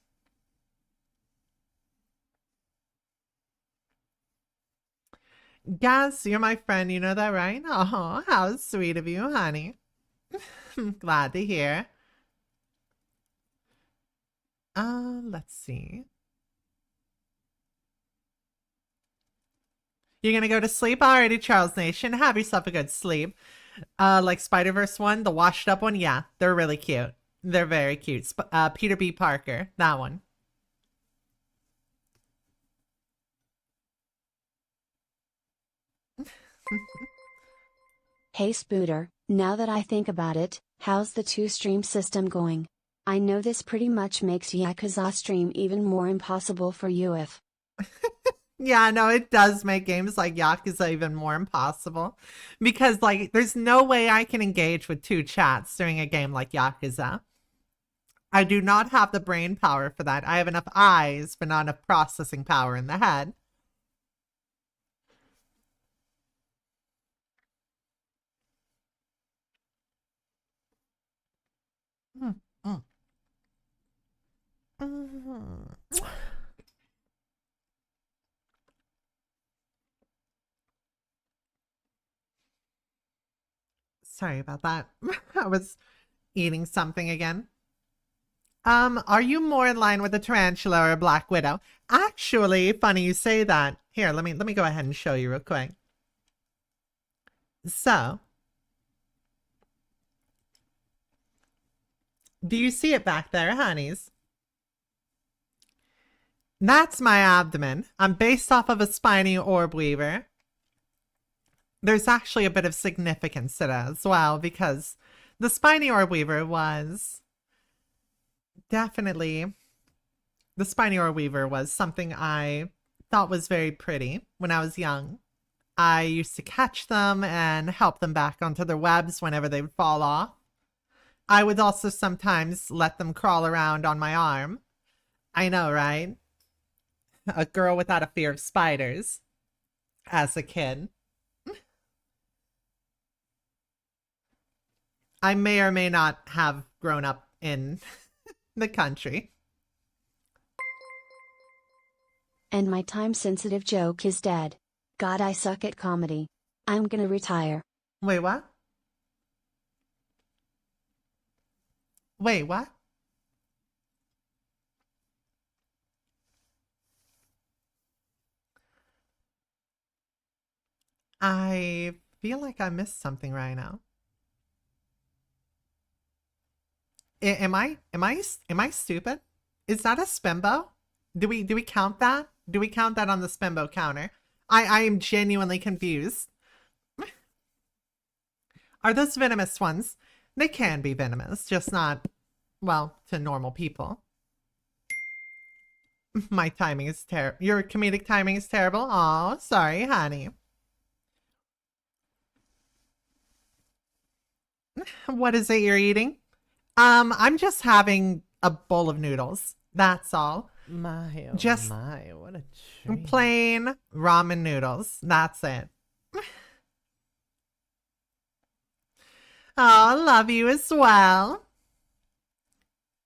Yes, you're my friend, you know that, right? Oh, how sweet of you, honey. Glad to hear. Let's see. You're gonna go to sleep already, Charles Nation. Have yourself a good sleep. Like Spider-Verse one, the washed up one, yeah, they're really cute. They're very cute. Peter B. Parker, that one. Hey Spooter, now that I think about it, how's the two-stream system going? I know this pretty much makes Yakuza stream even more impossible for you if. Yeah, no, it does make games like Yakuza even more impossible. Because, like, there's no way I can engage with two chats during a game like Yakuza. I do not have the brain power for that. I have enough eyes, but not enough processing power in the head. Mm, mm. Mm. Sorry about that. I was eating something again. Are you more in line with a tarantula or a black widow? Actually, funny you say that. Here, let me go ahead and show you real quick. So, do you see it back there, honeys? That's my abdomen. I'm based off of a spiny orb weaver. There's actually a bit of significance to that as well, because the spiny orb weaver was definitely the spiny orb weaver was something I thought was very pretty when I was young. I used to catch them and help them back onto their webs whenever they would fall off. I would also sometimes let them crawl around on my arm. I know, right? A girl without a fear of spiders as a kid. I may or may not have grown up in the country. And my time-sensitive joke is dead. God, I suck at comedy. I'm gonna retire. Wait, what? Wait, what? I feel like I missed something right now. Am I stupid? Is that a spimbo? Do we count that? Do we count that on the spimbo counter? I am genuinely confused. Are those venomous ones? They can be venomous, just not, well, to normal people. My timing is terrible. Your comedic timing is terrible. Oh, sorry, honey. What is it you're eating? I'm just having a bowl of noodles. That's all. My, oh Just my, what a treat. plain ramen noodles. That's it. Oh, love you as well.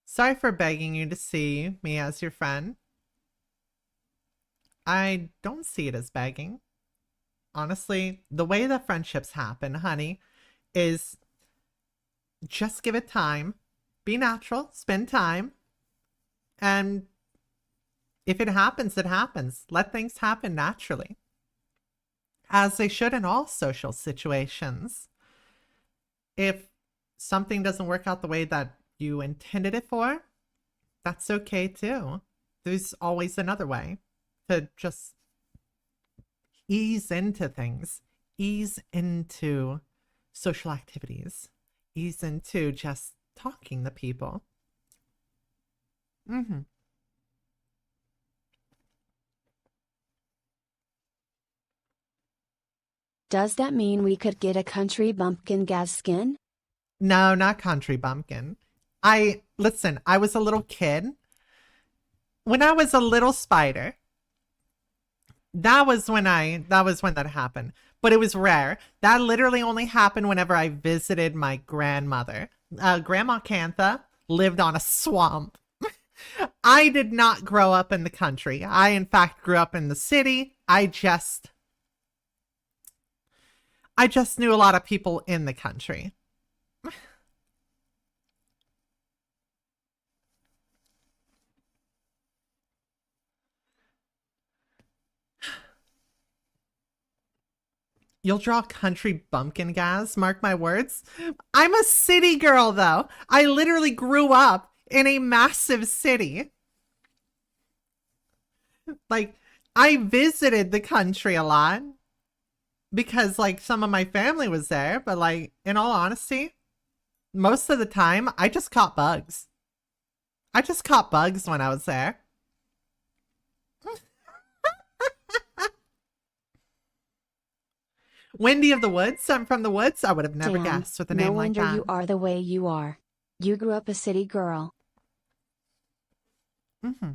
Sorry for begging you to see me as your friend. I don't see it as begging. Honestly, the way that friendships happen, honey, is just give it time. Be natural, spend time, and if it happens, it happens. Let things happen naturally, as they should in all social situations. If something doesn't work out the way that you intended it for, that's okay too. there's always another way to just ease into things, ease into social activities, ease into just talking to people. Mm-hmm. Does that mean we could get a country bumpkin gas skin? No, not country bumpkin. Listen, I was a little kid. When I was a little spider, that was when that happened. But it was rare. That literally only happened whenever I visited my grandmother. Grandma Acantha lived on a swamp. I did not grow up in the country. I, in fact, grew up in the city. I just knew a lot of people in the country. You'll draw country bumpkin, Gaz, mark my words. I'm a city girl, though. I literally grew up in a massive city. Like, I visited the country a lot because, like, some of my family was there. But, like, in all honesty, most of the time, I just caught bugs. I just caught bugs when I was there. Wendy of the Woods. I'm from the woods. I would have never Damn, guessed with a name like that. No wonder you are the way you are. You grew up a city girl. Mm-hmm.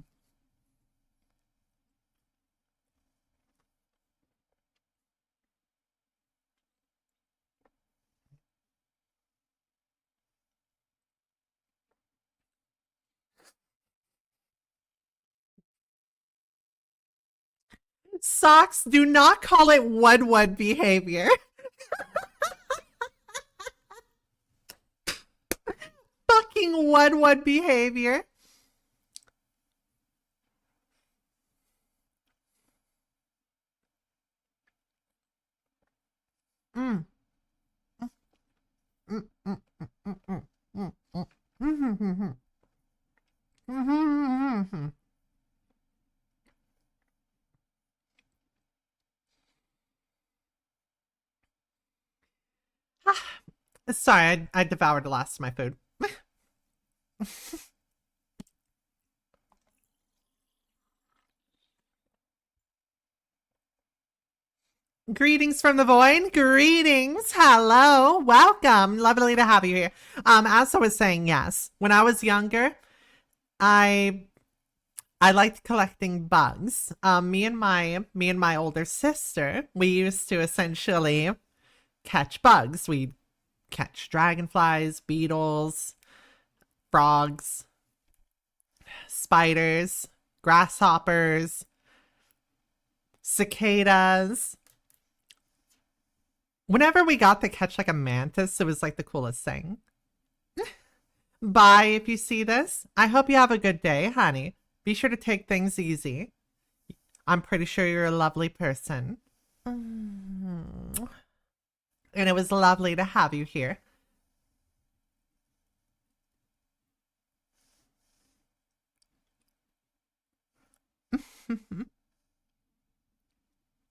Socks, do not call it Woodwood behavior. Fucking Woodwood behavior. Mm. Mm, mm, mm, mm, mm, mm, mm. Mm-hmm. Mm-hmm. Sorry, I devoured the last of my food. Greetings from the void. Greetings. Hello. Welcome. Lovely to have you here. As I was saying, yes. When I was younger, I liked collecting bugs. Me and my older sister, we used to essentially catch bugs. We'd catch dragonflies, beetles, frogs, spiders, grasshoppers, cicadas. Whenever we got to catch like a mantis, it was like the coolest thing. Bye if you see this. I hope you have a good day, honey. Be sure to take things easy. I'm pretty sure you're a lovely person. And it was lovely to have you here.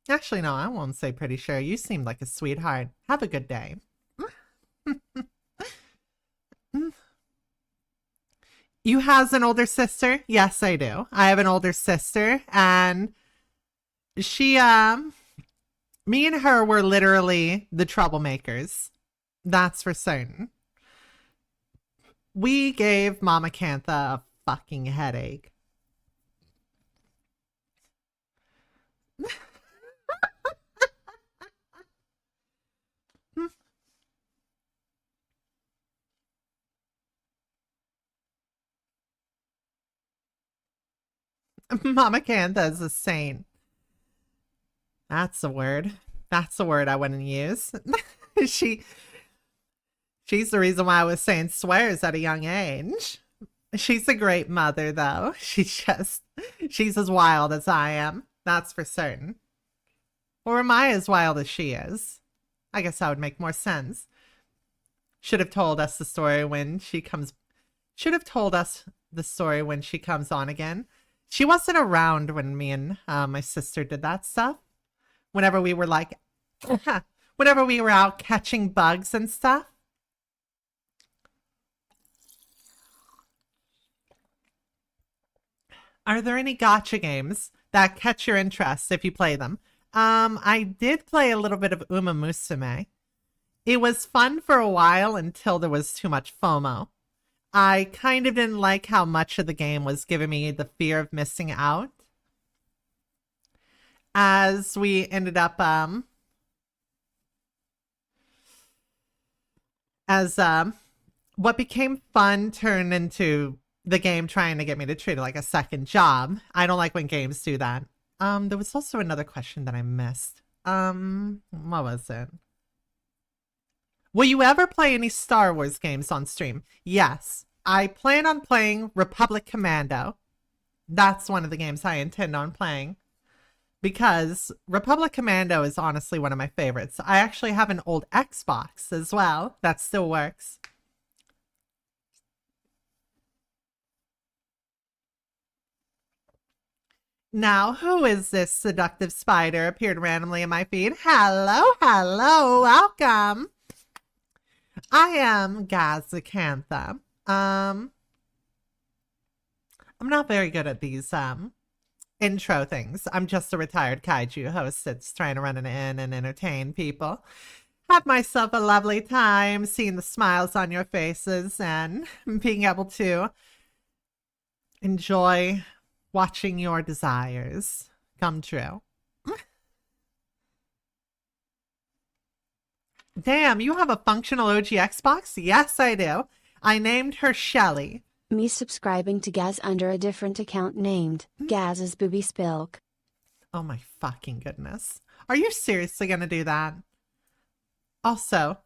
Actually, no, I won't say pretty sure. You seem like a sweetheart. Have a good day. You has an older sister? Yes, I do. I have an older sister, and she, me and her were literally the troublemakers. That's for certain. We gave Mama Acantha a fucking headache. Mama Acantha is a saint. That's a word. That's a word I wouldn't use. She's the reason why I was saying swears at a young age. She's a great mother, though. She's as wild as I am. That's for certain. Or am I as wild as she is? I guess that would make more sense. Should have told us the story when she comes. Should have told us the story when she comes on again. She wasn't around when me and my sister did that stuff. Whenever we were like, whenever we were out catching bugs and stuff. Are there any gotcha games that catch your interest if you play them? I did play a little bit of Uma Musume. It was fun for a while until there was too much FOMO. I kind of didn't like how much of the game was giving me the fear of missing out. As we ended up, what became fun turned into the game trying to get me to treat it like a second job. I don't like when games do that. There was also another question that I missed. What was it? Will you ever play any Star Wars games on stream? Yes. I plan on playing Republic Commando. That's one of the games I intend on playing. Because Republic Commando is honestly one of my favorites. I actually have an old Xbox as well that still works. Now, who is this seductive spider appeared randomly in my feed? Hello, hello, welcome. I am Acantha. I'm not very good at these intro things. I'm just a retired kaiju host that's trying to run an inn and entertain people. Have myself a lovely time seeing the smiles on your faces and being able to enjoy watching your desires come true. Damn, you have a functional OG Xbox? Yes, I do. I named her Shelly. Me subscribing to Gaz under a different account named Gaz's Booby Spilk. Oh my fucking goodness. Are you seriously gonna do that? Also,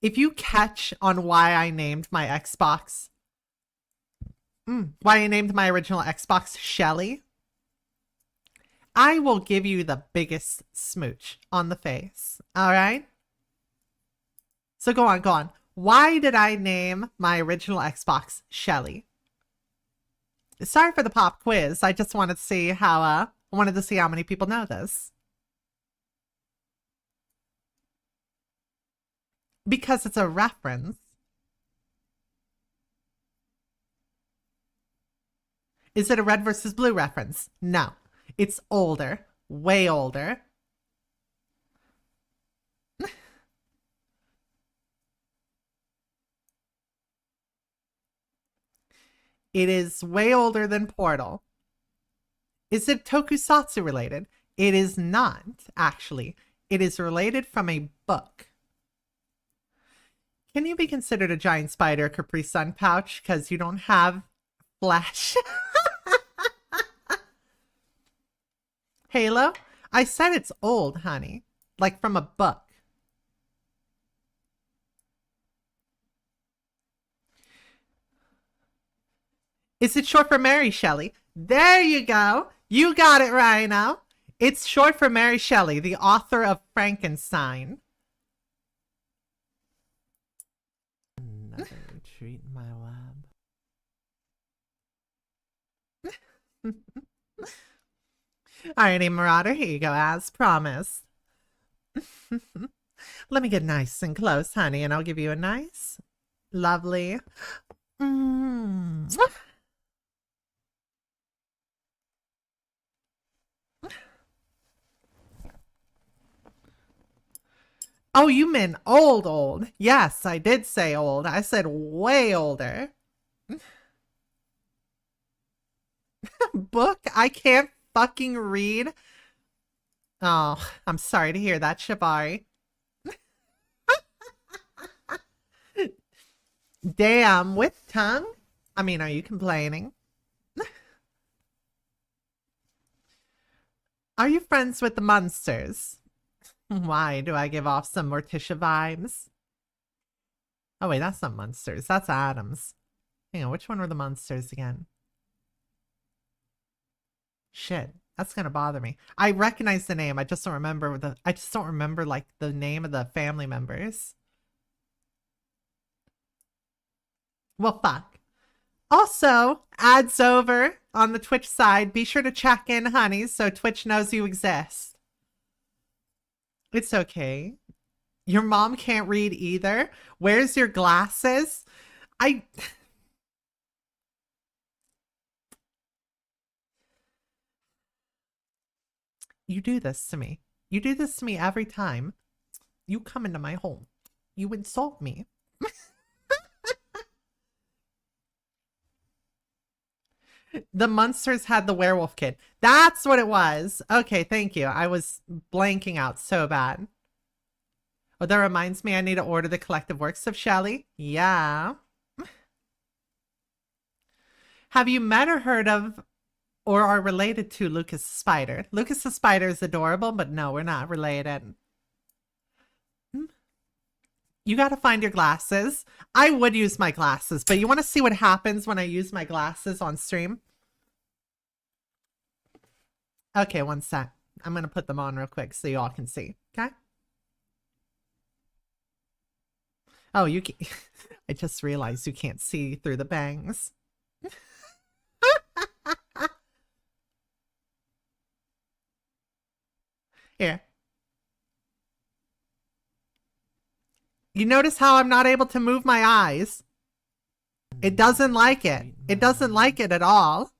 if you catch on why I named my Xbox, why I named my original Xbox Shelly, I will give you the biggest smooch on the face. All right? So go on, go on. Why did I name my original Xbox Shelly? Sorry for the pop quiz. I just wanted to see how many people know this. Because it's a reference. Is it a red versus blue reference? No. It's older. Way older. It is way older than Portal. Is it tokusatsu related? It is not, actually. It is related from a book. Can you be considered a giant spider Capri Sun pouch because you don't have flesh? Halo? I said it's old, honey. Like from a book. Is it short for Mary Shelley? There you go. You got it, Rhino. It's short for Mary Shelley, the author of Frankenstein. Another retreat in my lab. Alrighty, Marauder, here you go, as promised. Let me get nice and close, honey, and I'll give you a nice, lovely... Oh, you meant old. Yes, I did say old. I said way older. Book? I can't fucking read. Oh, I'm sorry to hear that, Shibari. Damn, with tongue? I mean, are you complaining? Are you friends with the monsters? Why do I give off some Morticia vibes? Oh wait, that's not monsters. That's Adams. Hang on, which one were the monsters again? Shit, that's gonna bother me. I recognize the name. I just don't remember like the name of the family members. Well, fuck. Also, ads over on the Twitch side. Be sure to check in, honey, so Twitch knows you exist. It's okay. Your mom can't read either. Where's your glasses? You do this to me. You do this to me every time. You come into my home. You insult me. The Munsters had the werewolf kid. That's what it was. Okay, thank you. I was blanking out so bad. Oh, that reminds me I need to order the collective works of Shelley. Yeah. Have you met or heard of or are related to Lucas the Spider? Lucas the Spider is adorable, but no, we're not related. You got to find your glasses. I would use my glasses, but you want to see what happens when I use my glasses on stream? Okay, one sec. I'm going to put them on real quick so you all can see. Okay? Oh, you can I just realized you can't see through the bangs. Here. You notice how I'm not able to move my eyes? It doesn't like it. It doesn't like it at all.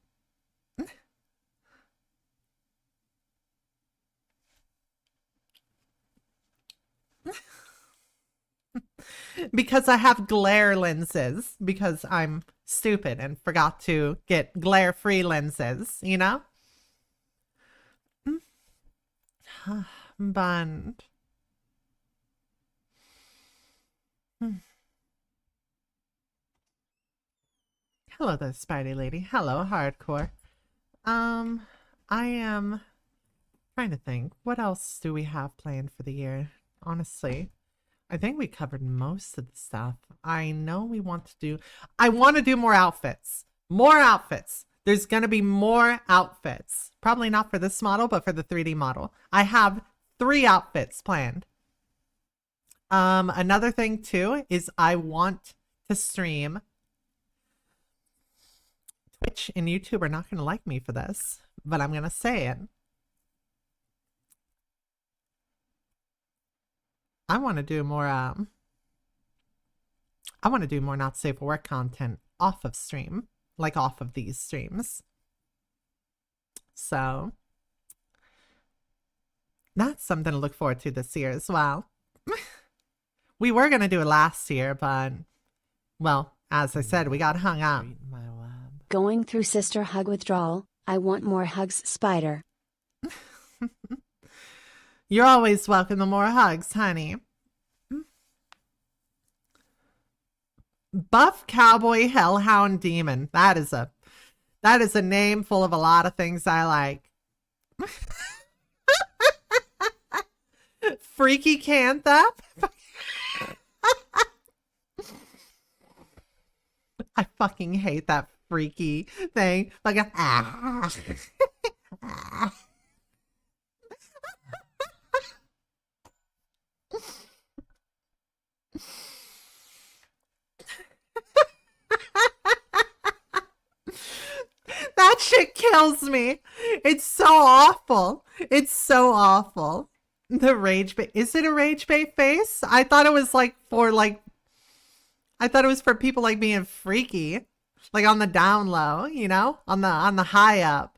Because I have glare lenses. Because I'm stupid and forgot to get glare-free lenses, you know? Bond. Hello there, Spidey lady. Hello, hardcore. I am trying to think. What else do we have planned for the year? Honestly, I think we covered most of the stuff. I know we want to do... I want to do more outfits. More outfits. There's going to be more outfits. Probably not for this model, but for the 3D model. I have 3 outfits planned. Another thing, too, is I want to stream... Twitch and YouTube are not going to like me for this, but I'm going to say it. I want to do more, I want to do more not safe for work content off of stream, like off of these streams. So, that's something to look forward to this year as well. We were going to do it last year, but, well, as I said, we got hung up. Going through sister hug withdrawal, I want more hugs, Spider. You're always welcome to more hugs, honey. Buff Cowboy Hellhound Demon. That is a name full of a lot of things I like. Freaky Acantha. I fucking hate that freaky thing. Like that shit kills me. It's so awful. It's so awful. The rage bait. Is it a rage bait face? I thought it was like for like... I thought it was for people like being freaky. Like on the down low, you know? On the high up.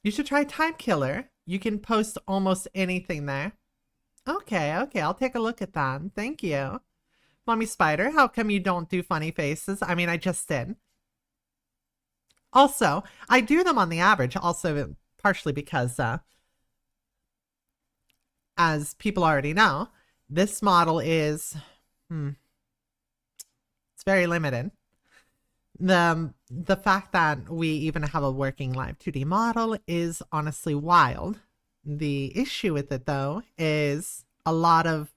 You should try Time Killer. You can post almost anything there. Okay, I'll take a look at that. Thank you. Mommy Spider, how come you don't do funny faces? I mean, I just did. Also, I do them on the average, also partially because, as people already know, this model is, it's very limited. The fact that we even have a working live 2D model is honestly wild. The issue with it, though, is a lot of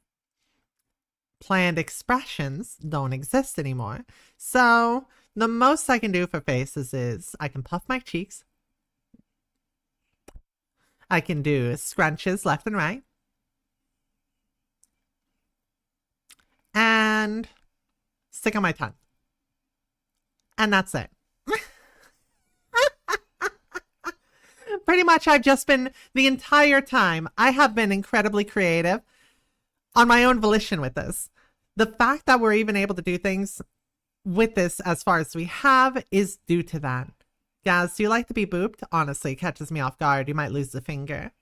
planned expressions don't exist anymore. So the most I can do for faces is I can puff my cheeks. I can do scrunches left and right. and stick on my tongue. And that's it. Pretty much I've just been, the entire time, I have been incredibly creative on my own volition with this. The fact that we're even able to do things with this as far as we have is due to that. Gaz, do you like to be booped? Honestly, it catches me off guard. You might lose the finger.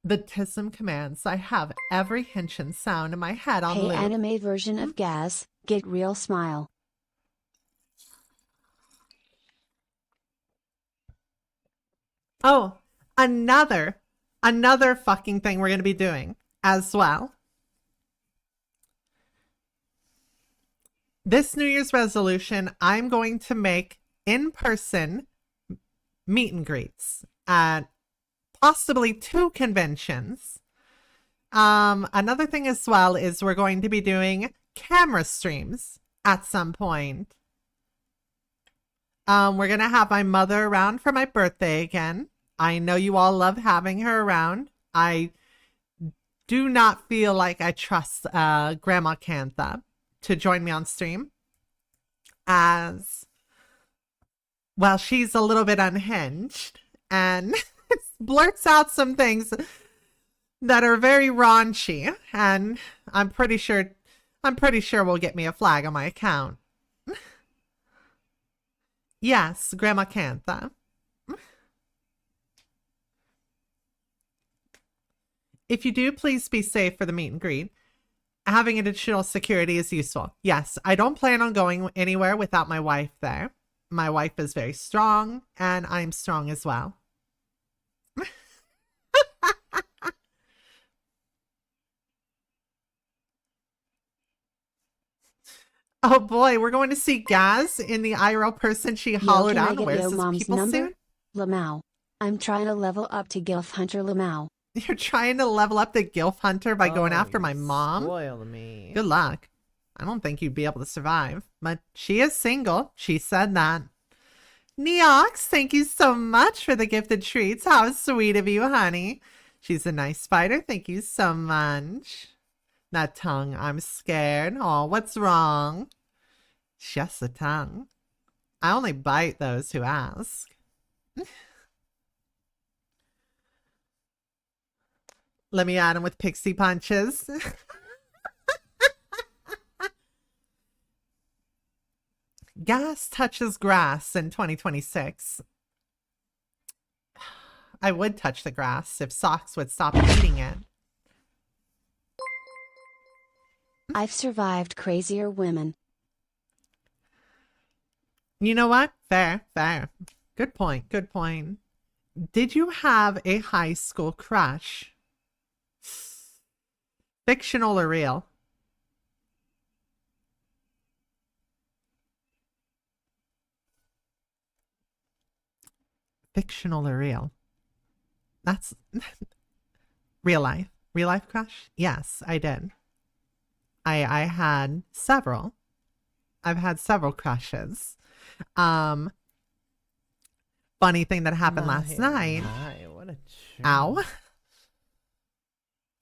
The TISM commands. I have every Henshin sound in my head on Hey, loop. anime version of Gaz, get real smile. Oh, another fucking thing we're going to be doing as well. This New Year's resolution, I'm going to make in-person meet and greets at possibly 2 conventions. Another thing as well is we're going to be doing camera streams at some point. We're going to have my mother around for my birthday again. I know you all love having her around. I do not feel like I trust Grandma Acantha to join me on stream, as well, she's a little bit unhinged and blurts out some things that are very raunchy, and I'm pretty sure will get me a flag on my account. Yes, Grandma Acantha. If you do, please be safe for the meet and greet. Having additional security is useful. Yes, I don't plan on going anywhere without my wife there. My wife is very strong, and I'm strong as well. Oh boy, we're going to see Gaz in the IRL person she hollowed out. Where's his people suit? Lamau. I'm trying to level up to Gilf Hunter Lamau. You're trying to level up the Gilf Hunter by going after my mom? Spoiled me. Good luck. I don't think you'd be able to survive. But she is single. She said that. Neox, thank you so much for the gifted treats. How sweet of you, honey. She's a nice fighter. Thank you so much. That tongue, I'm scared. Oh, what's wrong? Just the tongue. I only bite those who ask. Let me add him with pixie punches. Gas touches grass in 2026. I would touch the grass if socks would stop eating it. I've survived crazier women. You know what? Fair, fair. Good point, good point. Did you have a high school crush? Fictional or real? Fictional or real? That's real life. Real life crush? Yes, I did. I had several. I've had several crushes. Funny thing that happened last night. What a Ow.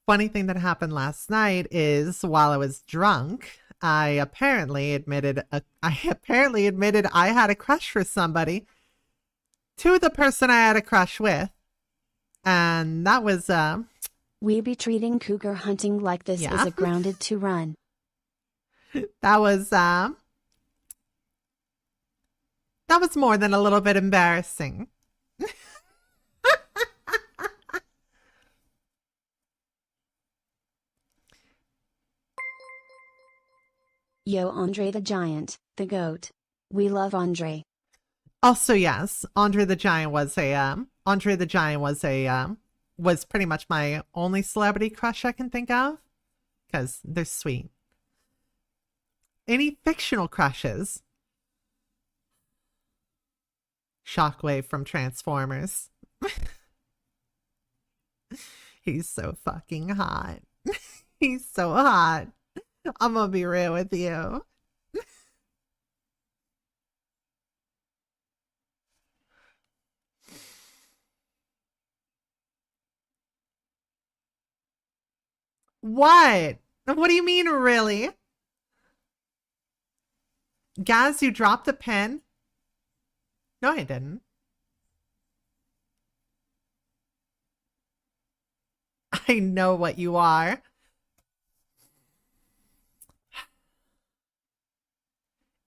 Funny thing that happened last night is while I was drunk, I apparently admitted I had a crush for somebody to the person I had a crush with. And that was We be treating cougar hunting like this is a grounded to run. that was more than a little bit embarrassing. Yo, Andre the Giant, the GOAT. We love Andre. Also, yes, Andre the Giant was pretty much my only celebrity crush I can think of, because they're sweet. Any fictional crushes? Shockwave from Transformers. He's so fucking hot. He's so hot. I'm gonna be real with you. What? What do you mean, really? Gaz, you dropped the pen? No, I didn't. I know what you are.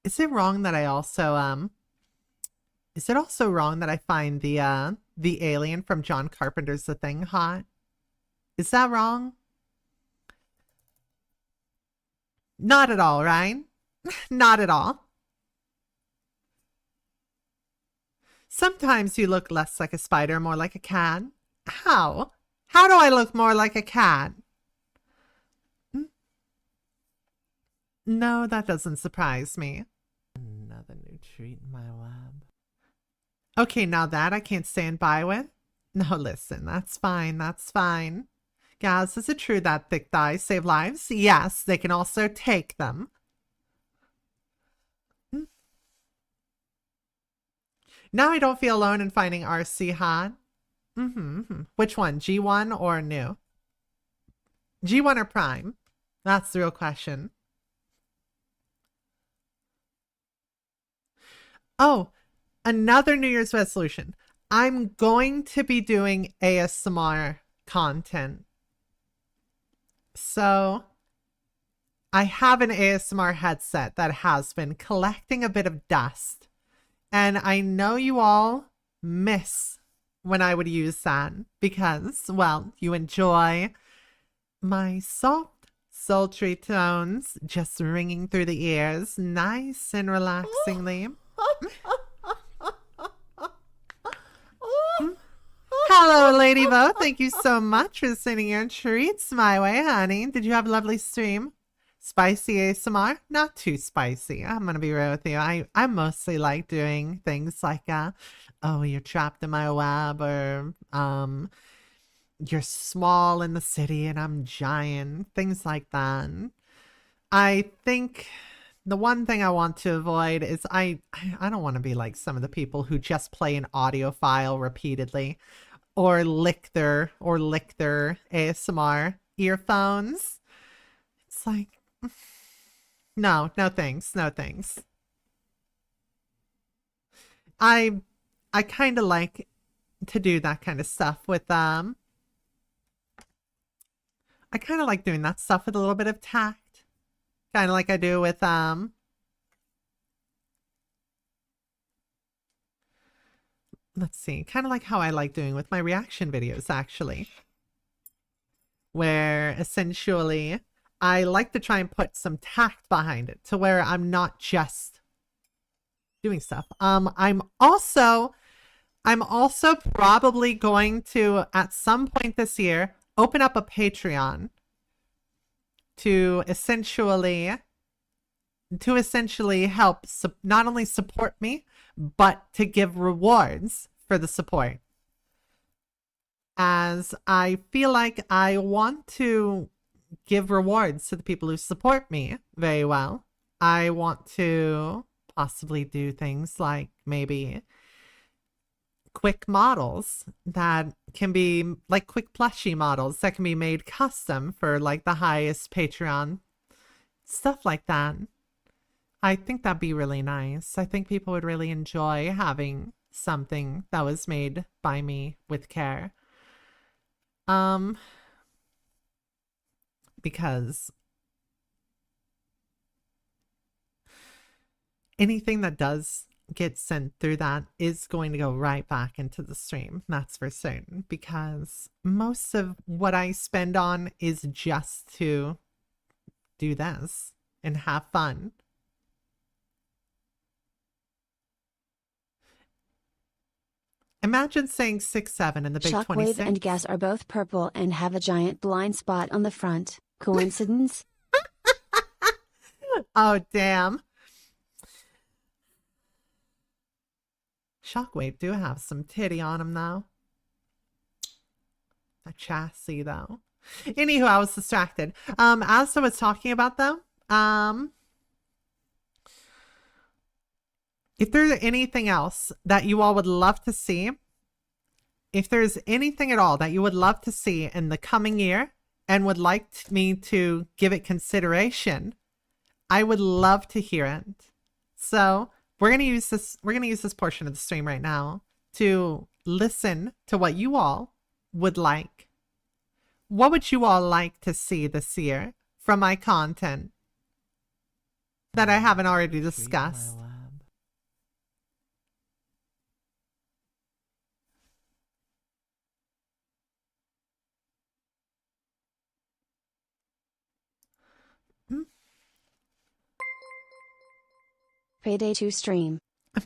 Is it wrong that I also, is it also wrong that I find the alien from John Carpenter's The Thing hot? Is that wrong? Not at all, right? Not at all. Sometimes you look less like a spider, more like a cat. How? How do I look more like a cat? No, that doesn't surprise me. Another new treat in my lab. Okay, now that I can't stand by with. No, listen, that's fine, that's fine. Gaz, is it true that thick thighs save lives? Yes, they can also take them. Now I don't feel alone in finding RC hot. Which one, G1 or new? G1 or Prime? That's the real question. Oh, another New Year's resolution. I'm going to be doing ASMR content. So I have an ASMR headset that has been collecting a bit of dust. And I know you all miss when I would use that because, well, you enjoy my soft, sultry tones just ringing through the ears, nice and relaxingly. Hello, Lady Bo. Thank you so much for sending your treats my way, honey. Did you have a lovely stream? Spicy ASMR? Not too spicy. I'm going to be real with you. I mostly like doing things like, oh, you're trapped in my web, or you're small in the city and I'm giant. Things like that. I think the one thing I want to avoid is I don't want to be like some of the people who just play an audio file repeatedly or lick their ASMR earphones. It's like, no thanks. I kind of like to do that kind of stuff with I kind of like doing that stuff with a little bit of tact. Kind of like I do with let's see, kind of like how I like doing with my reaction videos, actually. Where essentially I like to try and put some tact behind it to where I'm not just doing stuff. I'm also probably going to, at some point this year, open up a Patreon to essentially help not only support me, but to give rewards for the support. As I feel like I want to give rewards to the people who support me very well. I want to possibly do things like maybe quick models that can be like quick plushie models that can be made custom for like the highest Patreon. Stuff like that. I think that'd be really nice. I think people would really enjoy having something that was made by me with care. Because anything that does get sent through that is going to go right back into the stream. That's for certain, because most of what I spend on is just to do this and have fun. Imagine saying 6'7" in the big Shockwave 26. and Gas are both purple and have a giant blind spot on the front. Coincidence? Oh, damn. Shockwave do have some titty on him, though. A chassis, though. Anywho, I was distracted. As I was talking about, though, if there's anything else that you all would love to see, if there's anything at all that you would love to see in the coming year, and would like me to give it consideration, I would love to hear it. So we're gonna use this portion of the stream right now to listen to what you all would like. What would you all like to see this year from my content that I haven't already discussed? Treat my lab. Payday 2 stream.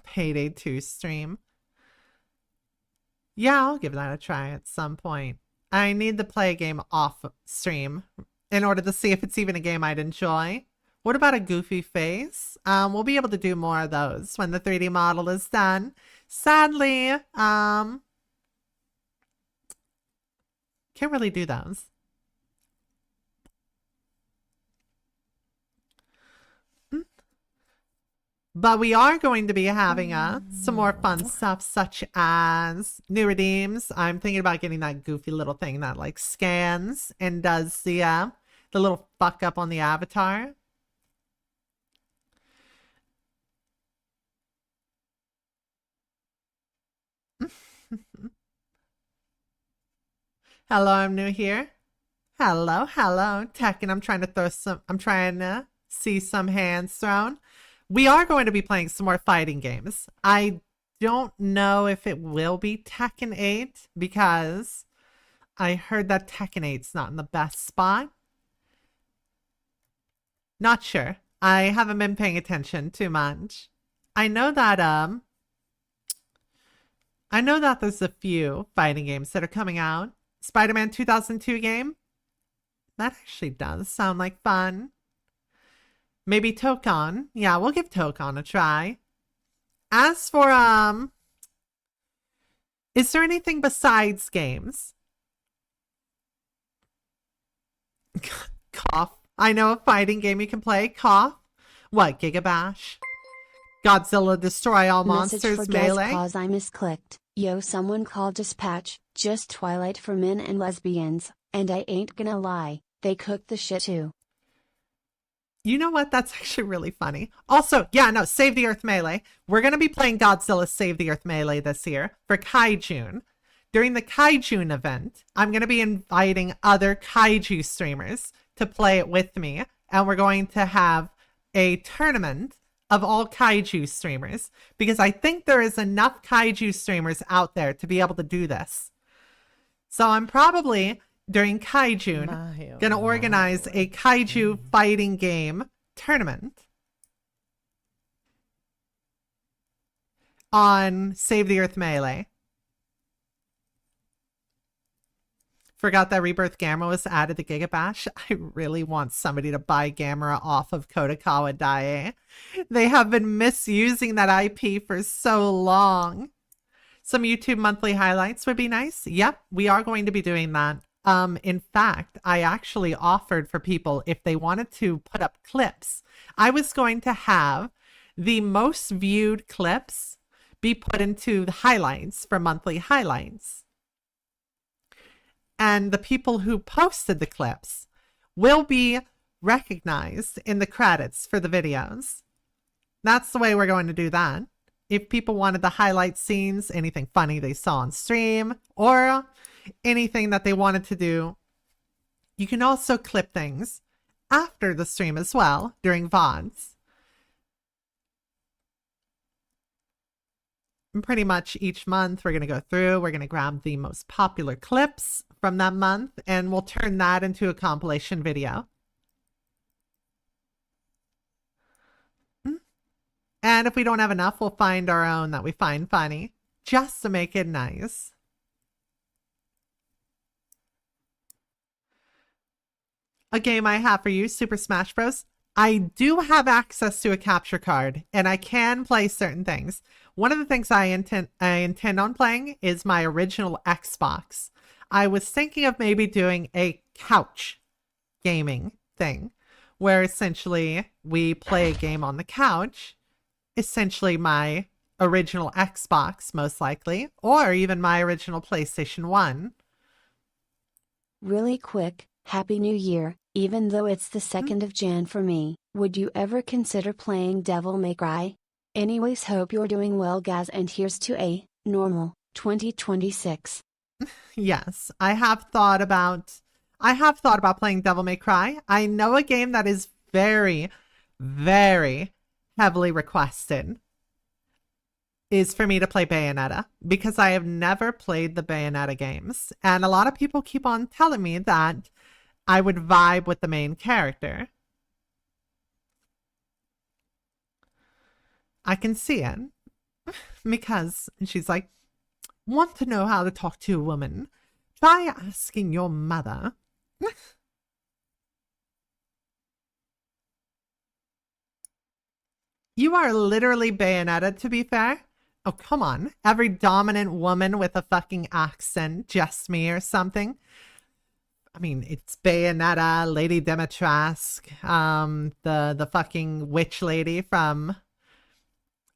Payday 2 stream. Yeah, I'll give that a try at some point. I need to play a game off stream in order to see if it's even a game I'd enjoy. What about a goofy face? We'll be able to do more of those when the 3D model is done. Sadly, can't really do those. But we are going to be having some more fun stuff, such as new redeems. I'm thinking about getting that goofy little thing that like scans and does the little fuck up on the avatar. Hello, I'm new here. Hello, hello, Tekken. I'm trying to see some hands thrown. We are going to be playing some more fighting games. I don't know if it will be Tekken 8 because I heard that Tekken 8's not in the best spot. Not sure. I haven't been paying attention too much. I know that there's a few fighting games that are coming out. Spider-Man 2002 game. That actually does sound like fun. Maybe Tokon. Yeah, we'll give Tokon a try. As for, is there anything besides games? Cough. I know a fighting game you can play. Cough. What, Gigabash? Godzilla Destroy All Message Monsters for guest Melee? cause I misclicked. Yo, someone called dispatch. Just Twilight for men and lesbians, and I ain't gonna lie, they cooked the shit too. You know what? That's actually really funny. Also, yeah, no, Save the Earth Melee. We're going to be playing Godzilla Save the Earth Melee this year for Kaijun. During the Kaijun event, I'm going to be inviting other Kaiju streamers to play it with me. And we're going to have a tournament of all Kaiju streamers because I think there is enough Kaiju streamers out there to be able to do this. So I'm probably, during Kaijun, gonna organize a Kaiju fighting game tournament on Save the Earth Melee. Forgot that Rebirth Gamera was added to Gigabash. I really want somebody to buy Gamera off of Kodakawa Dae. They have been misusing that IP for so long. Some YouTube monthly highlights would be nice. Yep, we are going to be doing that. In fact, I actually offered for people if they wanted to put up clips. I was going to have the most viewed clips be put into the highlights for monthly highlights. And the people who posted the clips will be recognized in the credits for the videos. That's the way we're going to do that. If people wanted the highlight scenes, anything funny they saw on stream, or anything that they wanted to do, you can also clip things after the stream as well, during VODs. And pretty much each month we're going to go through, we're going to grab the most popular clips from that month, and we'll turn that into a compilation video. And if we don't have enough, we'll find our own that we find funny, just to make it nice. A game I have for you, Super Smash Bros. I do have access to a capture card, and I can play certain things. One of the things I intend on playing is my original Xbox. I was thinking of maybe doing a couch gaming thing, where essentially we play a game on the couch, essentially my original Xbox, most likely, or even my original PlayStation 1. Really quick, Happy New Year. Even though it's the 2nd of Jan for me, would you ever consider playing Devil May Cry? Anyways, hope you're doing well, guys, and here's to a normal 2026. Yes, I have thought about playing Devil May Cry. I know a game that is very, very heavily requested is for me to play Bayonetta, because I have never played the Bayonetta games. And a lot of people keep on telling me that I would vibe with the main character. I can see it. Because she's like, want to know how to talk to a woman? Try asking your mother. You are literally Bayonetta, to be fair. Oh, come on. Every dominant woman with a fucking accent, just me or something. I mean, it's Bayonetta, Lady Dimitrescu, the fucking witch lady from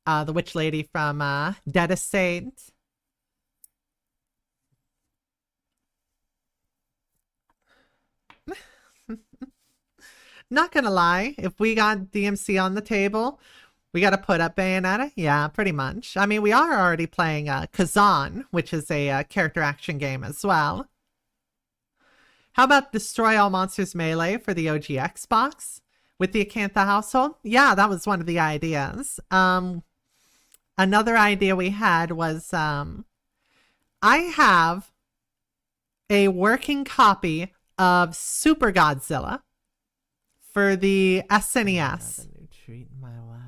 Dead Estate. Not gonna lie, if we got DMC on the table, we got to put up Bayonetta? Yeah, pretty much. I mean, we are already playing Kazan, which is a character action game as well. How about Destroy All Monsters Melee for the OG Xbox with the Acantha household? Yeah, that was one of the ideas. Another idea we had was I have a working copy of Super Godzilla for the SNES. Another new treat in my lab.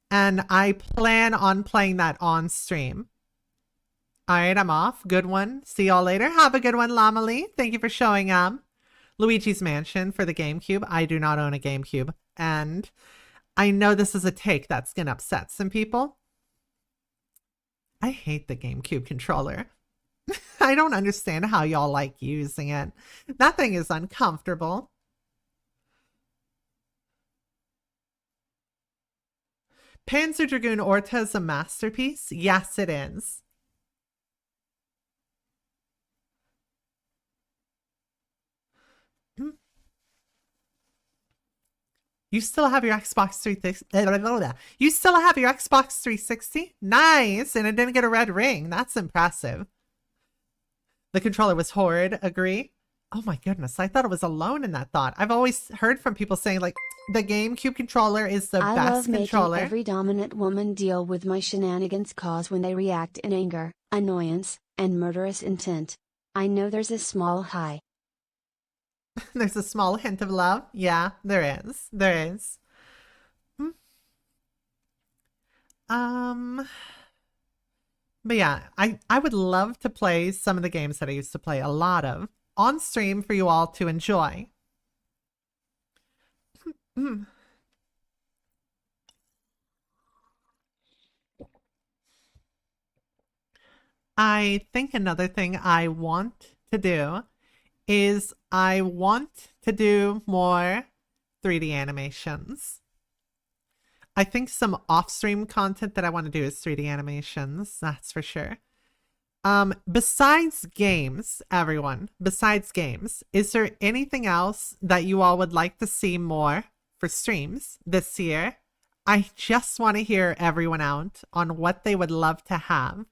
And I plan on playing that on stream. All right, I'm off. Good one. See y'all later. Have a good one, Lamali. Thank you for showing up. Luigi's Mansion for the GameCube. I do not own a GameCube. And I know this is a take that's going to upset some people. I hate the GameCube controller. I don't understand how y'all like using it. That thing is uncomfortable. Panzer Dragoon Orta is a masterpiece? Yes, it is. You still have your Xbox 360? You still have your Xbox 360? Nice! And it didn't get a red ring. That's impressive. The controller was horrid. Agree? Oh my goodness. I thought I was alone in that thought. I've always heard from people saying, like, the GameCube controller is the best controller. I love making every dominant woman deal with my shenanigans, cause when they react in anger, annoyance, and murderous intent, I know there's a small high. There's a small hint of love. Yeah, there is. There is. But yeah, I would love to play some of the games that I used to play a lot of on stream for you all to enjoy. I think another thing I want to do is I want to do more 3D animations. I think some off-stream content that I want to do is 3D animations, that's for sure. Besides games, everyone, besides games, is there anything else that you all would like to see more for streams this year? I just want to hear everyone out on what they would love to have.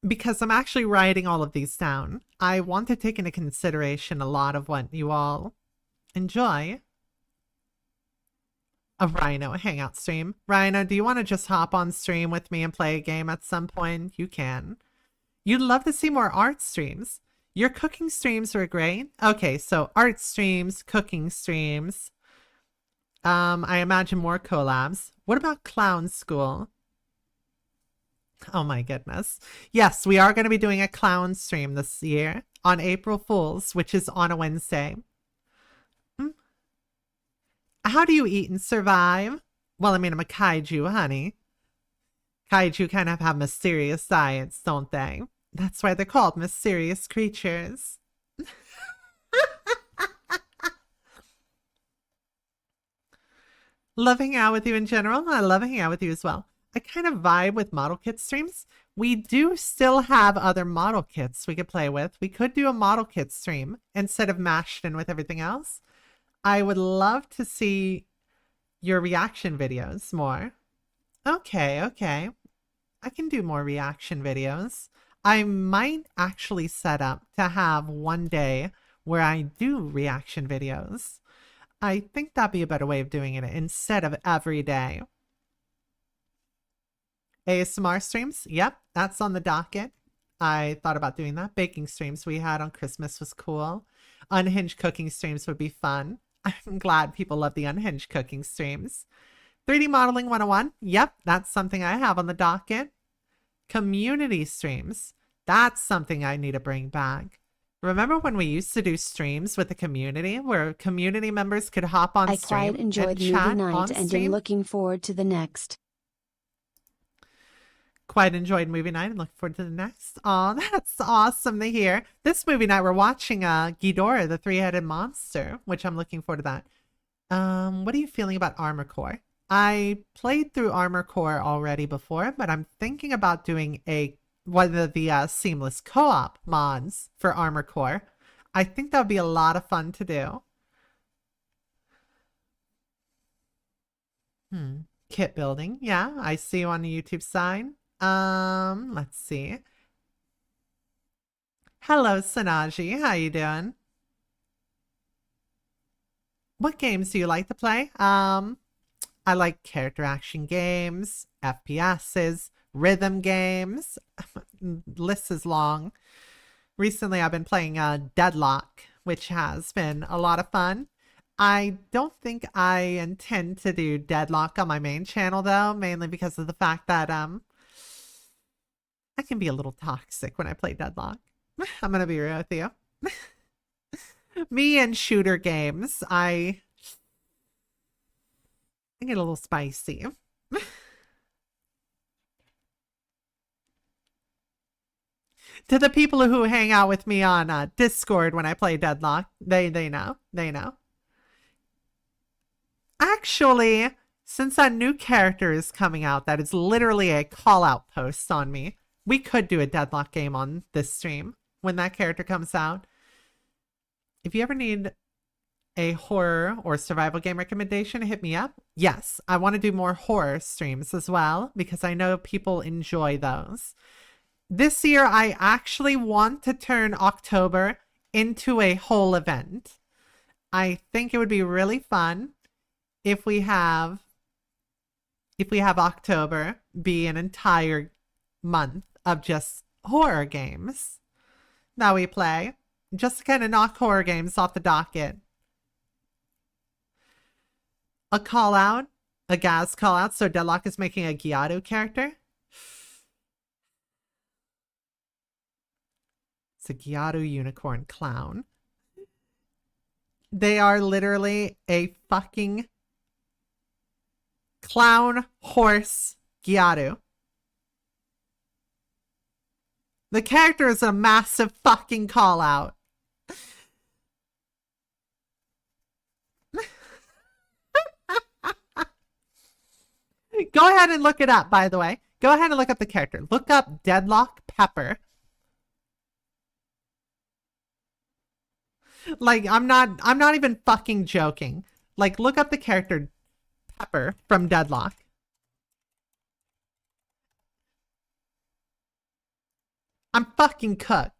Because I'm actually writing all of these down. I want to take into consideration a lot of what you all enjoy. A Rhino hangout stream. Rhino, do you want to just hop on stream with me and play a game at some point? You can. You'd love to see more art streams. Your cooking streams were great. Okay, so art streams, cooking streams. I imagine more collabs. What about Clown School? Oh my goodness. Yes, we are going to be doing a clown stream this year on April Fool's, which is on a Wednesday. How do you eat and survive? Well, I mean, I'm a kaiju, honey. Kaiju kind of have mysterious diets, don't they? That's why they're called mysterious creatures. Love hanging out with you in general. I love hanging out with you as well. I kind of vibe with model kit streams. We do still have other model kits we could play with. We could do a model kit stream instead of mashed in with everything else. I would love to see your reaction videos more. Okay, okay. I can do more reaction videos. I might actually set up to have one day where I do reaction videos. I think that'd be a better way of doing it instead of every day. ASMR streams, yep, that's on the docket. I thought about doing that. Baking streams we had on Christmas was cool. Unhinged cooking streams would be fun. I'm glad people love the unhinged cooking streams. 3D modeling 101, yep, that's something I have on the docket. Community streams, that's something I need to bring back. Remember when we used to do streams with the community where community members could hop on stream I quite enjoyed and chat movie night on and stream? am looking forward to the next. Quite enjoyed movie night and looking forward to the next. Oh, that's awesome to hear. This movie night we're watching Ghidorah, the three-headed monster, which I'm looking forward to that. What are you feeling about Armor Core? I played through Armor Core already before, but I'm thinking about doing one of the seamless co-op mods for Armor Core. I think that would be a lot of fun to do. Kit building. Yeah, I see you on the YouTube side. Let's see. Hello, Sanaji. How you doing? What games do you like to play? I like character action games, FPSs, rhythm games. List is long. Recently, I've been playing Deadlock, which has been a lot of fun. I don't think I intend to do Deadlock on my main channel, though, mainly because of the fact that I can be a little toxic when I play Deadlock. I'm gonna be real with you. Me and shooter games, I get a little spicy. To the people who hang out with me on Discord when I play Deadlock, they know. They know. Actually, since a new character is coming out that is literally a call-out post on me, we could do a Deadlock game on this stream when that character comes out. If you ever need a horror or survival game recommendation, hit me up. Yes, I want to do more horror streams as well because I know people enjoy those. This year, I actually want to turn October into a whole event. I think it would be really fun if we have October be an entire month of just horror games that we play, just to kind of knock horror games off the docket. A call out, a Gaz call out. So Deadlock is making a Gyado character. It's a Gyado unicorn clown. They are literally a fucking clown horse Gyado. The character is a massive fucking call out. Go ahead and look it up, by the way. Go ahead and look up the character. Look up Deadlock Pepper. Like, I'm not even fucking joking. Like, look up the character Pepper from Deadlock. I'm fucking cooked.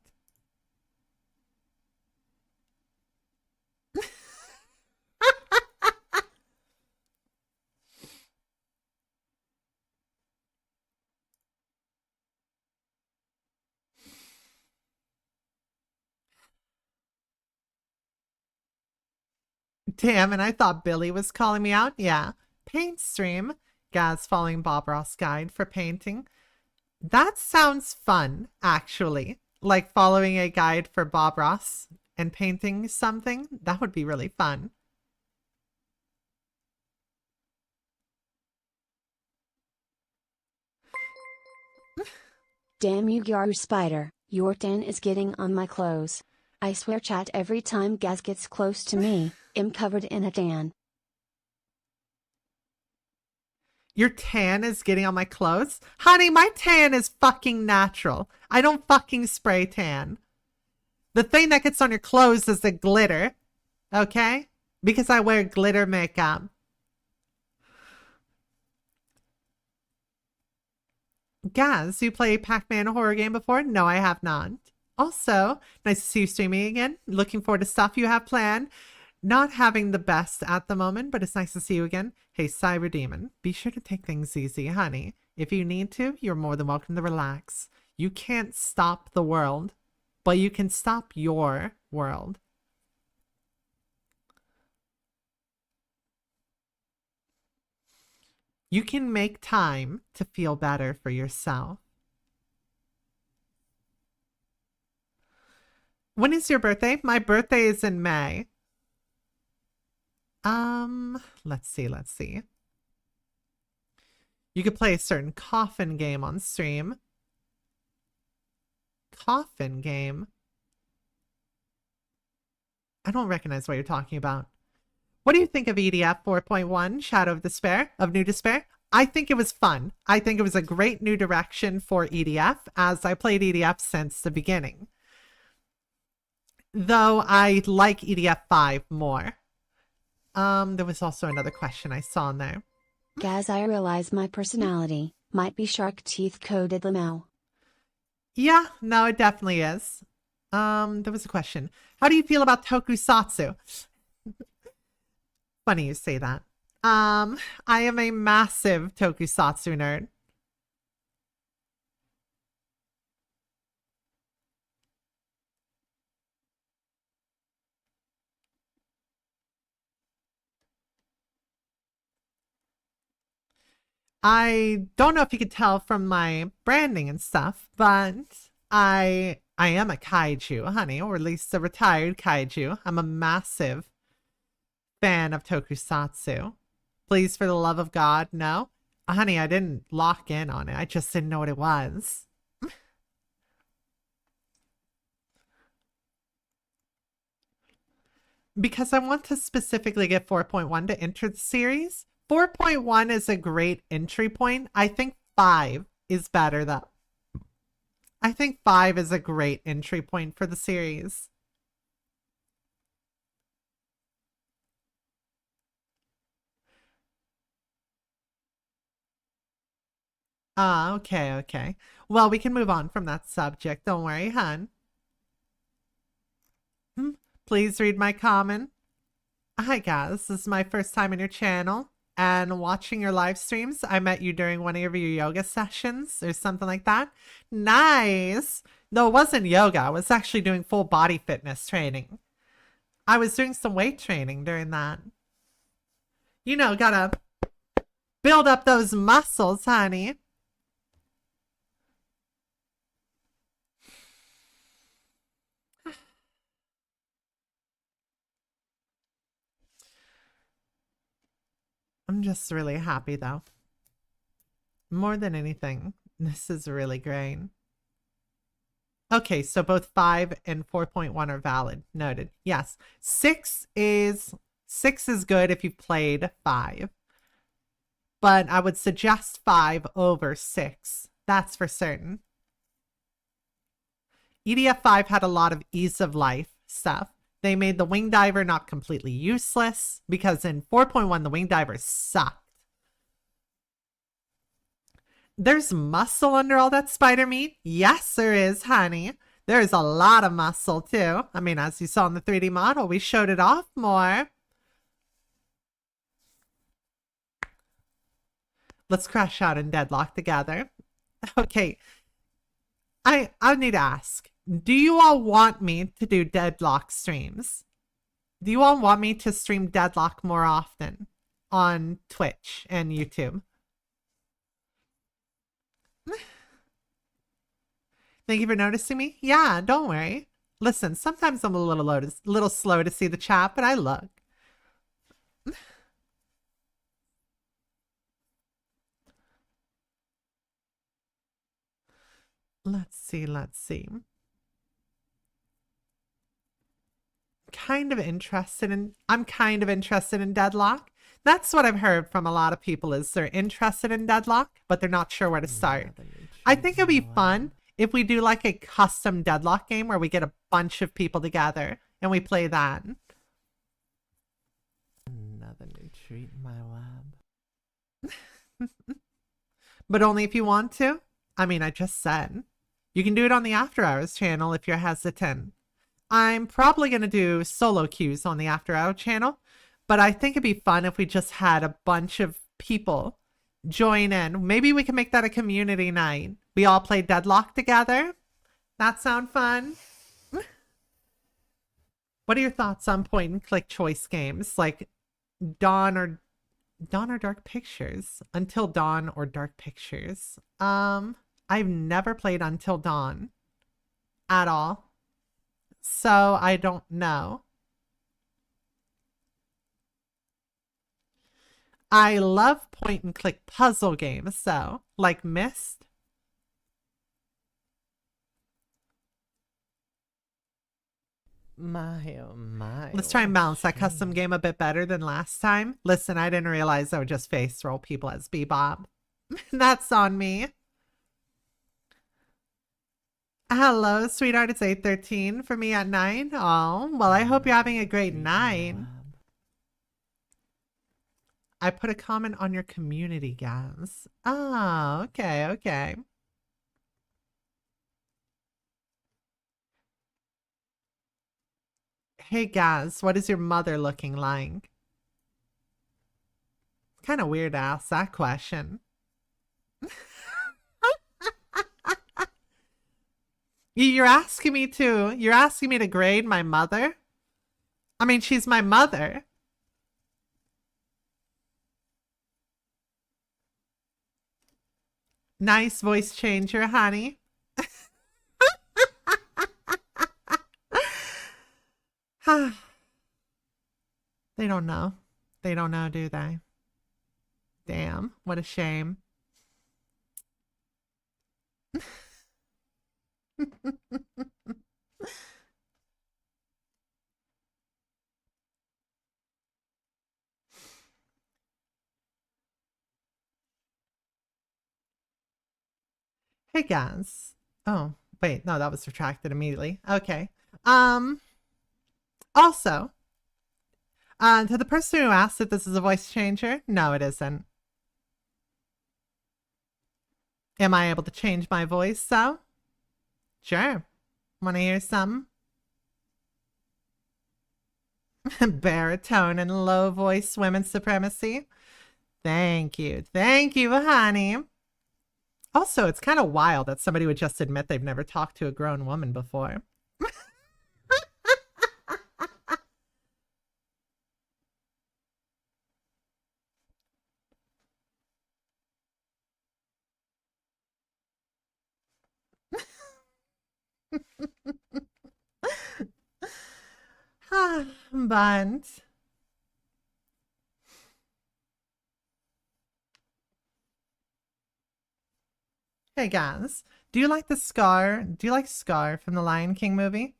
Damn, and I thought Billy was calling me out. Yeah. Paint stream. Gaz following Bob Ross guide for painting. That sounds fun, actually. Like following a guide for Bob Ross and painting something. That would be really fun. Damn you, Gyaru Spider, your tan is getting on my clothes. I swear, chat, every time Gaz gets close to me, I'm covered in a tan. Your tan is getting on my clothes? Honey, my tan is fucking natural. I don't fucking spray tan. The thing that gets on your clothes is the glitter. Okay? Because I wear glitter makeup. Gaz, you played Pac-Man a horror game before? No, I have not. Also, nice to see you streaming again. Looking forward to stuff you have planned. Not having the best at the moment, but it's nice to see you again. Hey, Cyber Demon, be sure to take things easy, honey. If you need to, you're more than welcome to relax. You can't stop the world, but you can stop your world. You can make time to feel better for yourself. When is your birthday? My birthday is in May. Let's see. You could play a certain coffin game on stream. Coffin game? I don't recognize what you're talking about. What do you think of EDF 4.1, Shadow of Despair, of New Despair? I think it was fun. I think it was a great new direction for EDF, as I played EDF since the beginning. Though I like EDF 5 more. There was also another question I saw in there. Gaz, I realize my personality might be shark teeth coated Lamau. Yeah, no, it definitely is. There was a question. How do you feel about tokusatsu? Funny you say that. I am a massive tokusatsu nerd. I don't know if you could tell from my branding and stuff, but I am a kaiju, honey, or at least a retired kaiju. I'm a massive fan of tokusatsu. Please, for the love of God, no. Honey, I didn't lock in on it. I just didn't know what it was. Because I want to specifically get 4.1 to enter the series. 4.1 is a great entry point. I think 5 is better though. I think 5 is a great entry point for the series. Ah, okay. Well, we can move on from that subject. Don't worry, hun. Please read my comment. Hi, guys. This is my first time in your channel and watching your live streams. I met you during one of your yoga sessions or something like that. Nice. No, it wasn't yoga. I was actually doing full body fitness training. I was doing some weight training during that. You know, gotta build up those muscles, honey. I'm just really happy though. More than anything, this is really great. Okay, so both 5 and 4.1 are valid. Noted. Yes. 6 is good if you've played 5. But I would suggest 5 over 6. That's for certain. EDF 5 had a lot of ease of life stuff. They made the wing diver not completely useless because in 4.1 the wing diver sucked. There's muscle under all that spider meat? Yes, there is, honey. There's a lot of muscle too. I mean, as you saw in the 3D model, we showed it off more. Let's crash out and deadlock together. Okay. I need to ask. Do you all want me to do deadlock streams? Do you all want me to stream deadlock more often on Twitch and YouTube? Thank you for noticing me. Yeah, don't worry. Listen, sometimes I'm a little slow to see the chat, but I look. Let's see. I'm kind of interested in deadlock. That's what I've heard from a lot of people is they're interested in Deadlock, but they're not sure where to start. Another new I treat think in it'd be my fun lab. if we do like a custom Deadlock game where we get a bunch of people together and we play that. Another new treat in my lab. But only if you want to. I mean, I just said. You can do it on the After Hours channel if you're hesitant. I'm probably going to do solo queues on the After Hours channel, but I think it'd be fun if we just had a bunch of people join in. Maybe we can make that a community night. We all play Deadlock together. That sound fun? What are your thoughts on point and click choice games like Dawn or Dark Pictures? Until Dawn or Dark Pictures. I've never played Until Dawn at all. So I don't know. I love point and click puzzle games, so like Myst. My, oh my. Let's try and what a balance that custom shame. game a bit better than last time. Listen, I didn't realize I would just face roll people as Bebop. That's on me. Hello, sweetheart. It's 8:13 for me at 9. Oh, well, I hope you're having a great Treat in my night. lab. I put a comment on your community, guys. Oh, okay, okay. Hey, guys, what is your mother looking like? Kind of weird to ask that question. You're asking me to grade my mother? I mean, she's my mother. Nice voice changer, honey. They don't know. They don't know, do they? Damn, what a shame. Hey guys. Oh, wait, no, that was retracted immediately. Okay. Also, to the person who asked if this is a voice changer, no, it isn't. Am I able to change my voice though? Sure. Want to hear something? Baritone and low voice women supremacy. Thank you. Thank you, honey. Also, it's kind of wild that somebody would just admit they've never talked to a grown woman before. But hey guys, do you like Scar? Do you like Scar from the Lion King movie?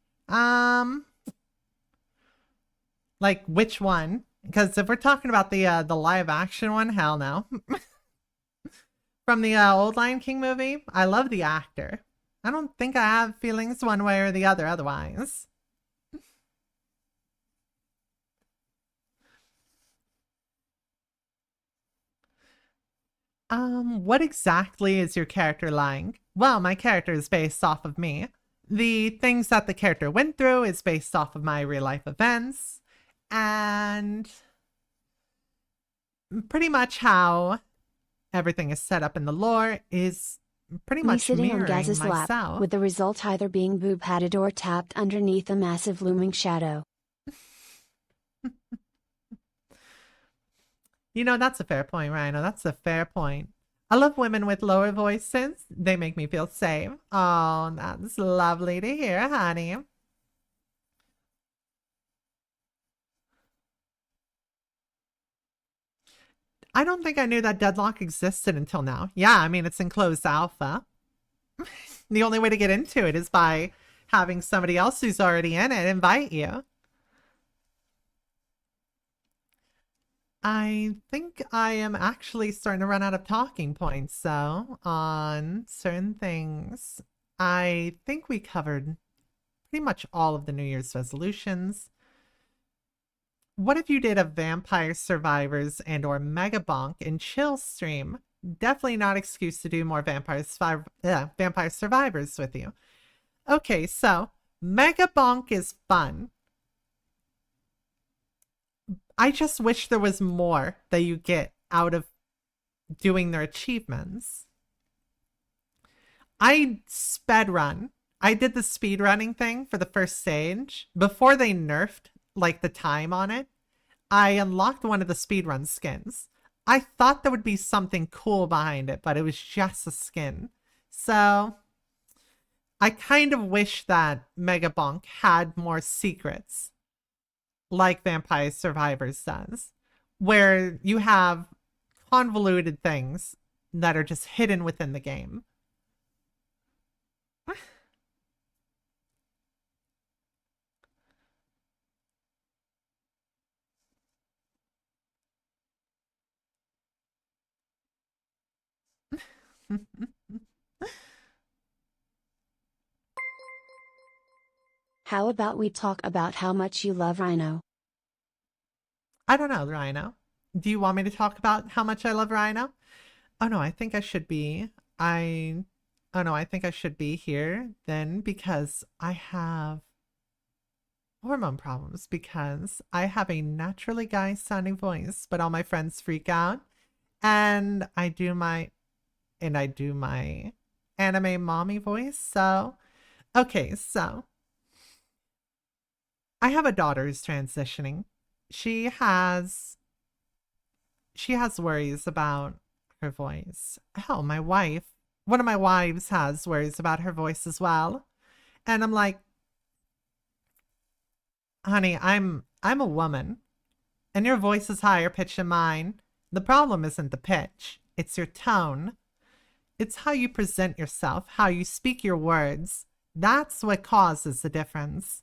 Like which one? Because if we're talking about the live action one, hell no. From the old Lion King movie, I love the actor. I don't think I have feelings one way or the other otherwise. What exactly is your character like? Well, my character is based off of me. The things that the character went through is based off of my real life events. And pretty much how everything is set up in the lore is pretty Me much sitting on mirroring Gaz's lap, myself. with the result either being boob padded or tapped underneath a massive looming shadow. You know, that's a fair point, Rhino. That's a fair point. I love women with lower voices. They make me feel safe. Oh, that's lovely to hear, honey. I don't think I knew that Deadlock existed until now. Yeah, I mean, it's in closed alpha. The only way to get into it is by having somebody else who's already in it invite you. I think I am actually starting to run out of talking points, though, on certain things. I think we covered pretty much all of the New Year's resolutions. What if you did a Vampire Survivors and or Mega Bonk and Chill stream? Definitely not excuse to do more Vampire Survivors with you. Okay, so Mega Bonk is fun. I just wish there was more that you get out of doing their achievements. I sped run. I did the speed running thing for the first stage before they nerfed like the time on it. I unlocked one of the speedrun skins. I thought there would be something cool behind it, but it was just a skin. So I kind of wish that Mega Bonk had more secrets like Vampire Survivors does, where you have convoluted things that are just hidden within the game. How about we talk about how much you love Rhino? I don't know, Rhino. Do you want me to talk about how much I love Rhino? Oh no, I think I should be. Oh no, I think I should be here then because I have hormone problems because I have a naturally guy sounding voice, but all my friends freak out. And I do my anime mommy voice. So, okay, so I have a daughter who's transitioning. She has worries about her voice. Hell, one of my wives has worries about her voice as well. And I'm like, honey, I'm a woman and your voice is higher pitched than mine. The problem isn't the pitch, it's your tone. It's how you present yourself, how you speak your words. That's what causes the difference.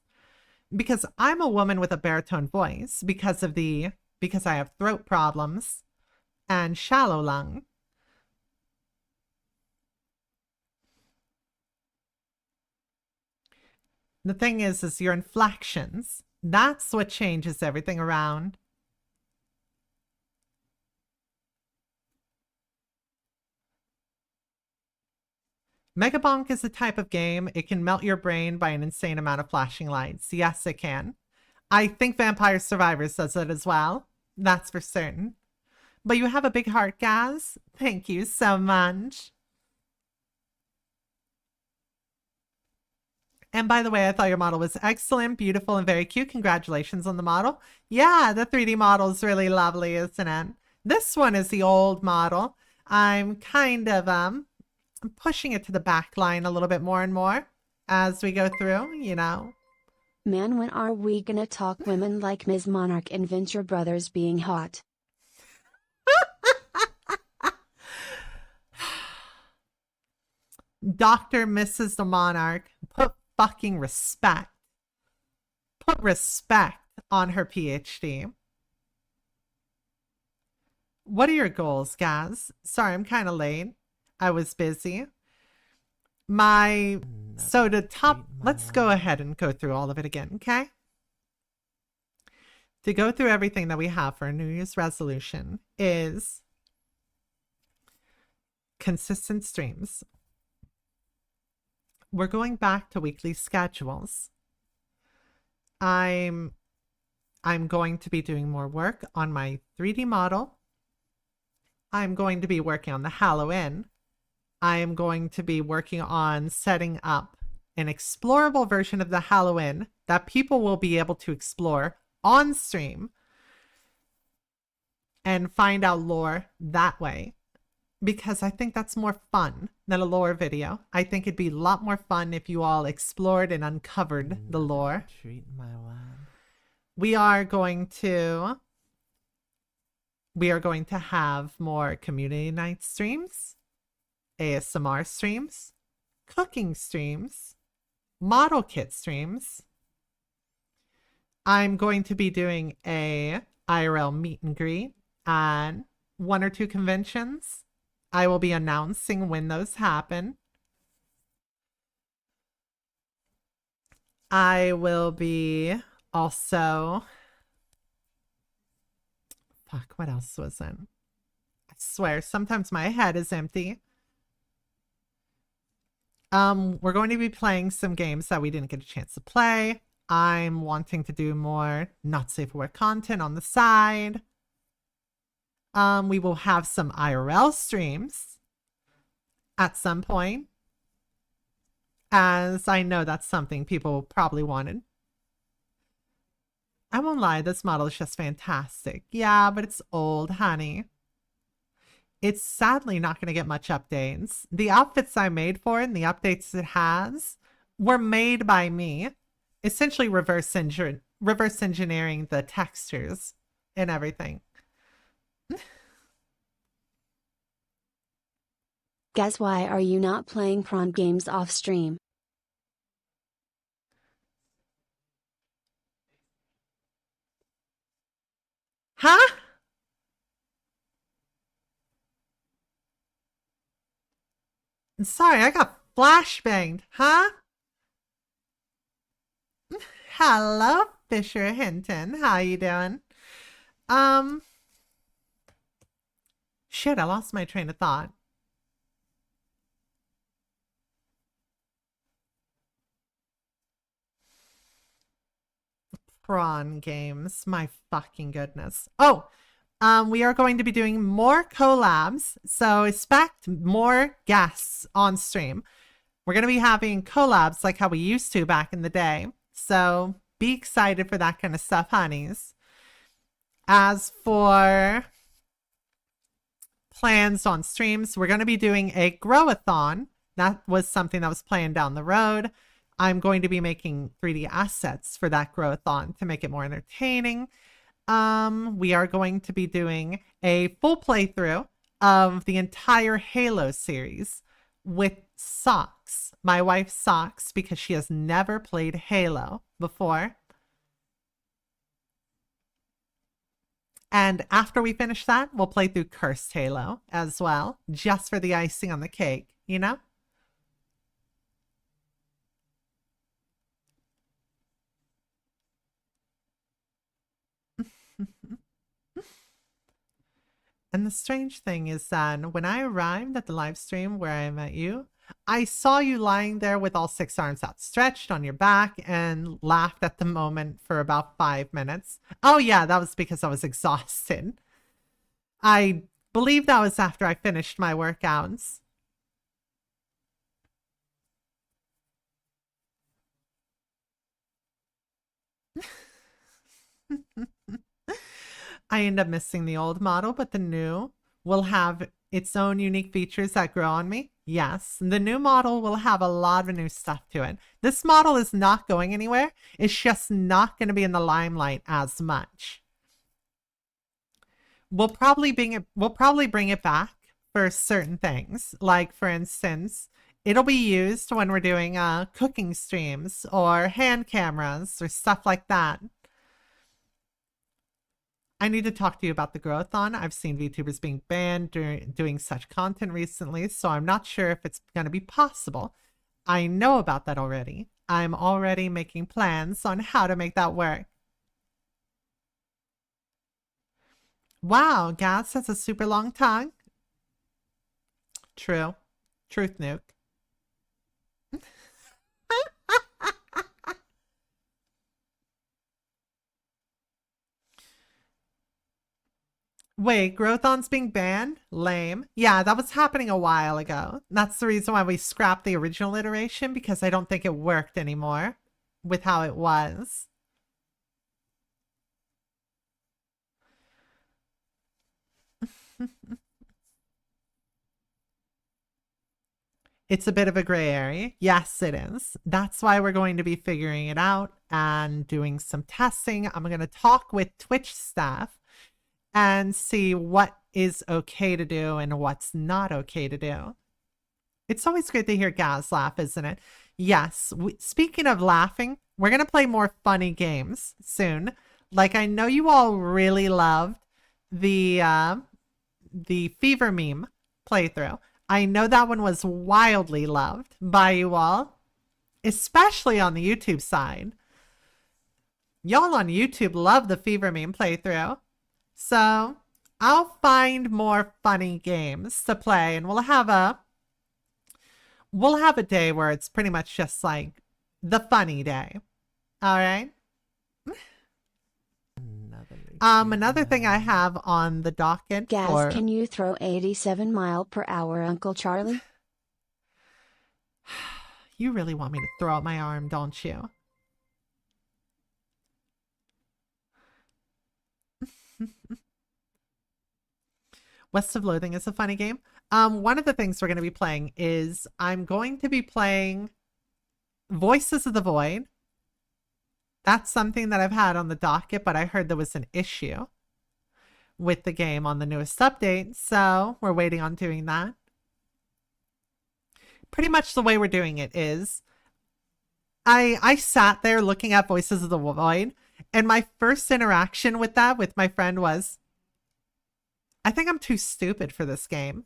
Because I'm a woman with a baritone voice because I have throat problems and shallow lung. The thing is your inflections. That's what changes everything around. Megabonk is a type of game. It can melt your brain by an insane amount of flashing lights. Yes, it can. I think Vampire Survivors does it as well. That's for certain. But you have a big heart, Gaz. Thank you so much. And by the way, I thought your model was excellent, beautiful, and very cute. Congratulations on the model. Yeah, the 3D model is really lovely, isn't it? This one is the old model. I'm kind of pushing it to the back line a little bit more and more as we go through, you know. Man, when are we gonna talk women like Ms. Monarch and Venture Brothers being hot? Dr. Mrs. the Monarch, put fucking respect. Put respect on her PhD. What are your goals, Gaz? Sorry, I'm kind of late. I was busy. Let's go ahead and go through all of it again, okay? To go through everything that we have for a New Year's resolution is consistent streams. We're going back to weekly schedules. I'm going to be doing more work on my 3D model. I'm going to be working on the Halloween. I am going to be working on setting up an explorable version of the Halloween that people will be able to explore on stream and find out lore that way. Because I think that's more fun than a lore video. I think it'd be a lot more fun if you all explored and uncovered the lore. Treat my lab. We are going to have more community night streams, ASMR streams, cooking streams, model kit streams. I'm going to be doing a IRL meet and greet at 1 or 2 conventions. I will be announcing when those happen. I will be also... Fuck, what else was it? I swear, sometimes my head is empty. We're going to be playing some games that we didn't get a chance to play. I'm wanting to do more not safe for work content on the side. We will have some IRL streams at some point, as I know that's something people probably wanted. I won't lie, this model is just fantastic. Yeah, but it's old, honey. It's sadly not going to get much updates. The outfits I made for it and the updates it has were made by me, essentially reverse engineering the textures and everything. Guess why are you not playing prawn games off stream? Huh? Sorry, I got flashbanged, huh? Hello, Fisher Hinton. How you doing? Shit, I lost my train of thought. Prawn games, my fucking goodness. Oh, we are going to be doing more collabs, so expect more guests on stream. We're going to be having collabs like how we used to back in the day, so be excited for that kind of stuff, honeys. As for plans on streams, we're going to be doing a grow-a-thon. That was something that was planned down the road. I'm going to be making 3D assets for that grow-a-thon to make it more entertaining. We are going to be doing a full playthrough of the entire Halo series with socks. My wife's socks, because she has never played Halo before. And after we finish that, we'll play through Cursed Halo as well, just for the icing on the cake, you know? And the strange thing is that when I arrived at the live stream where I met you, I saw you lying there with all 6 arms outstretched on your back and laughed at the moment for about 5 minutes. Oh yeah, that was because I was exhausted. I believe that was after I finished my workouts. I end up missing the old model, but the new will have its own unique features that grow on me. Yes, the new model will have a lot of new stuff to it. This model is not going anywhere. It's just not going to be in the limelight as much. We'll probably bring it back for certain things. Like, for instance, it'll be used when we're doing cooking streams or hand cameras or stuff like that. I need to talk to you about the Grow-a-thon. I've seen VTubers being banned doing such content recently, so I'm not sure if it's going to be possible. I know about that already. I'm already making plans on how to make that work. Wow, Gas has a super long tongue. True. Truth nuke. Wait, Growthon's being banned? Lame. Yeah, that was happening a while ago. That's the reason why we scrapped the original iteration, because I don't think it worked anymore with how it was. It's a bit of a gray area. Yes, it is. That's why we're going to be figuring it out and doing some testing. I'm going to talk with Twitch staff and see what is okay to do and what's not okay to do. It's always great to hear Gaz laugh, isn't it? Yes. Speaking of laughing, we're going to play more funny games soon. Like, I know you all really loved the fever meme playthrough. I know that one was wildly loved by you all, especially on the YouTube side. Y'all on YouTube love the fever meme playthrough. So I'll find more funny games to play, and we'll have a day where it's pretty much just like the funny day. All right. Another thing I have on the docket. Gaz, can you throw 87 mile per hour, Uncle Charlie? You really want me to throw out my arm, don't you? West of Loathing is a funny game. One of the things we're going to be playing is I'm going to be playing Voices of the Void. That's something that I've had on the docket, but I heard there was an issue with the game on the newest update, so we're waiting on doing that. Pretty much the way we're doing it is I sat there looking at Voices of the Void, and my first interaction with that with my friend was, I think I'm too stupid for this game.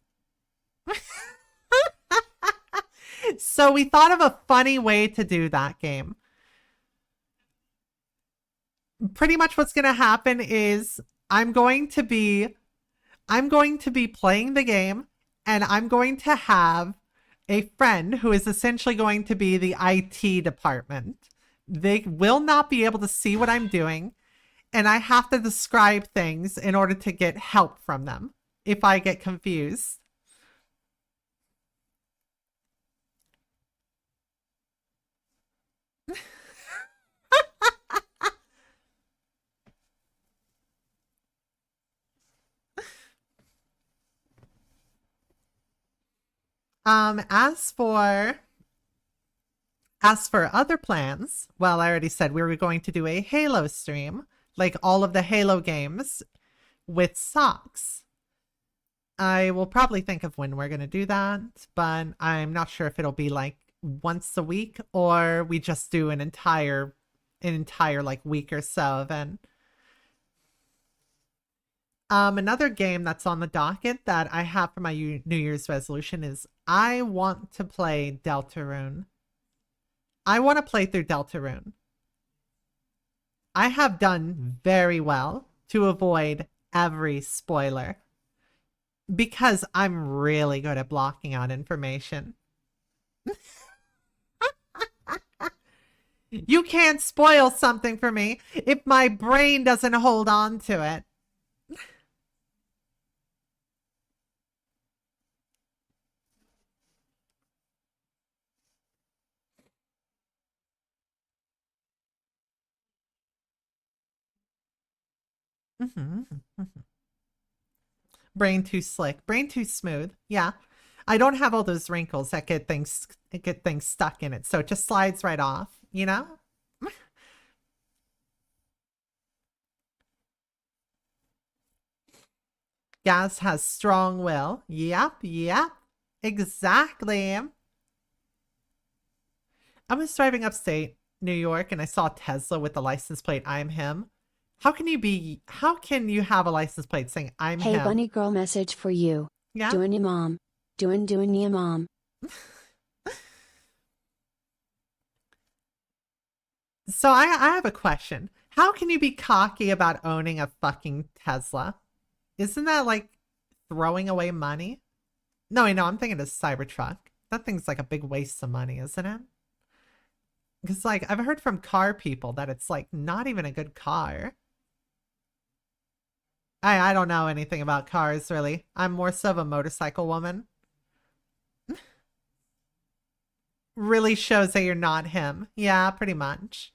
So we thought of a funny way to do that game. Pretty much what's going to happen is I'm going to be playing the game, and I'm going to have a friend who is essentially going to be the IT department. They will not be able to see what I'm doing, and I have to describe things in order to get help from them if I get confused. As for other plans, well, I already said we were going to do a Halo stream, like all of the Halo games with socks. I will probably think of when we're going to do that, but I'm not sure if it'll be like once a week or we just do an entire like week or so of it. Another game that's on the docket that I have for my New Year's resolution is I want to play Deltarune. I want to play through Deltarune. I have done very well to avoid every spoiler because I'm really good at blocking out information. You can't spoil something for me if my brain doesn't hold on to it. Brain too slick, brain too smooth. Yeah, I don't have all those wrinkles that get things stuck in it, so it just slides right off, you know. Gaz has strong will. Yep, exactly. I was driving upstate New York and I saw Tesla with the license plate I'm him. How can you have a license plate saying I'm him? Hey bunny girl, message for you. Yeah? Doing your mom. Doing your mom. So I have a question. How can you be cocky about owning a fucking Tesla? Isn't that like throwing away money? No, I know, I'm thinking of Cybertruck. That thing's like a big waste of money, isn't it? Because like I've heard from car people that it's like not even a good car. I don't know anything about cars, really. I'm more so of a motorcycle woman. Really shows that you're not him. Yeah, pretty much.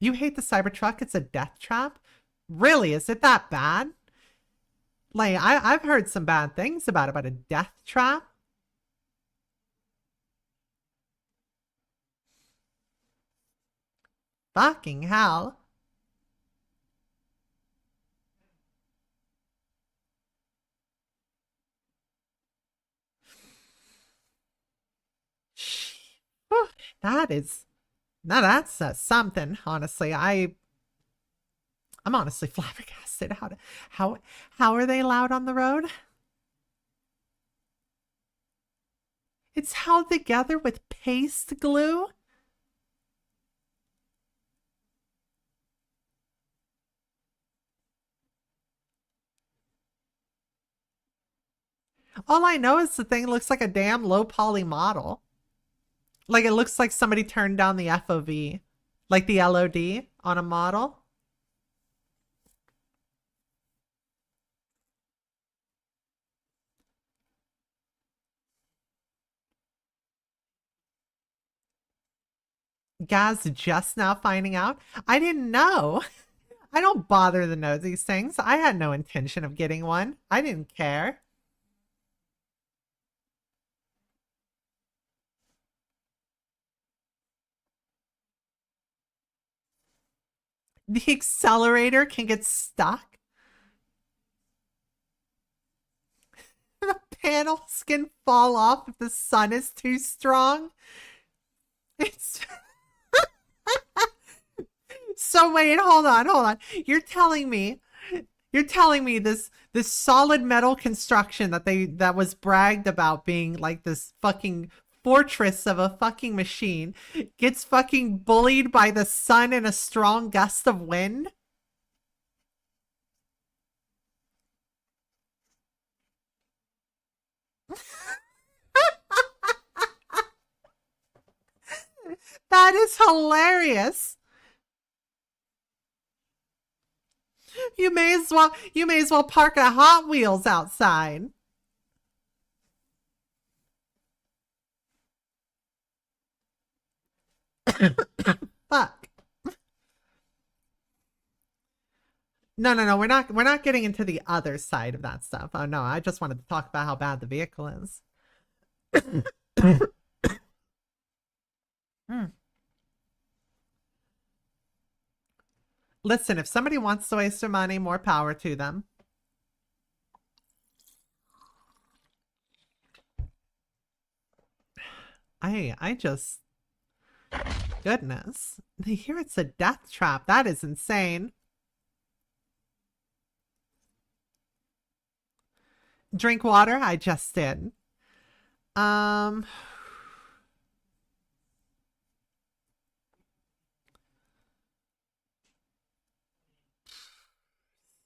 You hate the Cybertruck? It's a death trap? Really? Is it that bad? Like, I've heard some bad things about it, but a death trap? Fucking hell. That is, now that's something, honestly. I'm honestly flabbergasted. How are they allowed on the road? It's held together with paste glue? All I know is the thing looks like a damn low poly model. Like it looks like somebody turned down the FOV, like the LOD on a model. Gaz just now finding out. I didn't know. I don't bother to know these things. I had no intention of getting one. I didn't care. The accelerator can get stuck. The panels can fall off if the sun is too strong. It's so wait, hold on. You're telling me this solid metal construction that was bragged about being like this fucking fortress of a fucking machine gets fucking bullied by the sun and a strong gust of wind? That is hilarious. You may as well park a Hot Wheels outside. Fuck. No. We're not getting into the other side of that stuff. Oh no, I just wanted to talk about how bad the vehicle is. Listen, if somebody wants to waste their money, more power to them. I just... Goodness. Here it's a death trap. That is insane. Drink water? I just did.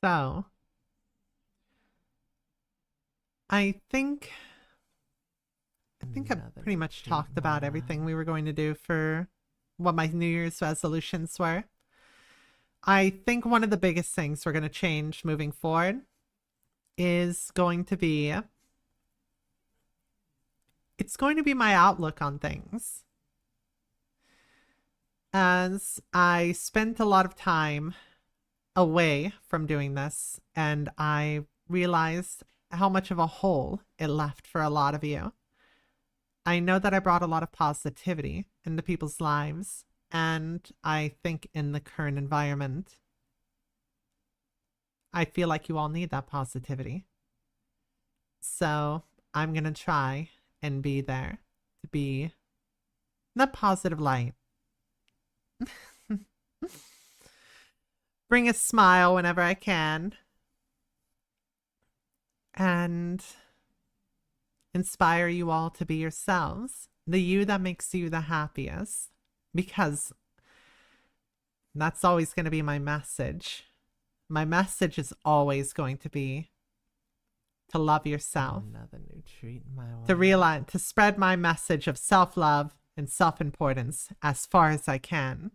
So, I think I've pretty much talked about everything we were going to do for what my New Year's resolutions were. I think one of the biggest things we're going to change moving forward is going to be, it's going to be my outlook on things. As I spent a lot of time away from doing this, and I realized how much of a hole it left for a lot of you. I know that I brought a lot of positivity into people's lives, and I think in the current environment, I feel like you all need that positivity. So I'm going to try and be there to be the positive light. Bring a smile whenever I can. And inspire you all to be yourselves. The you that makes you the happiest. Because that's always going to be my message. My message is always going to be to love yourself. Another new treat in my life. To realize, to spread my message of self-love and self-importance as far as I can.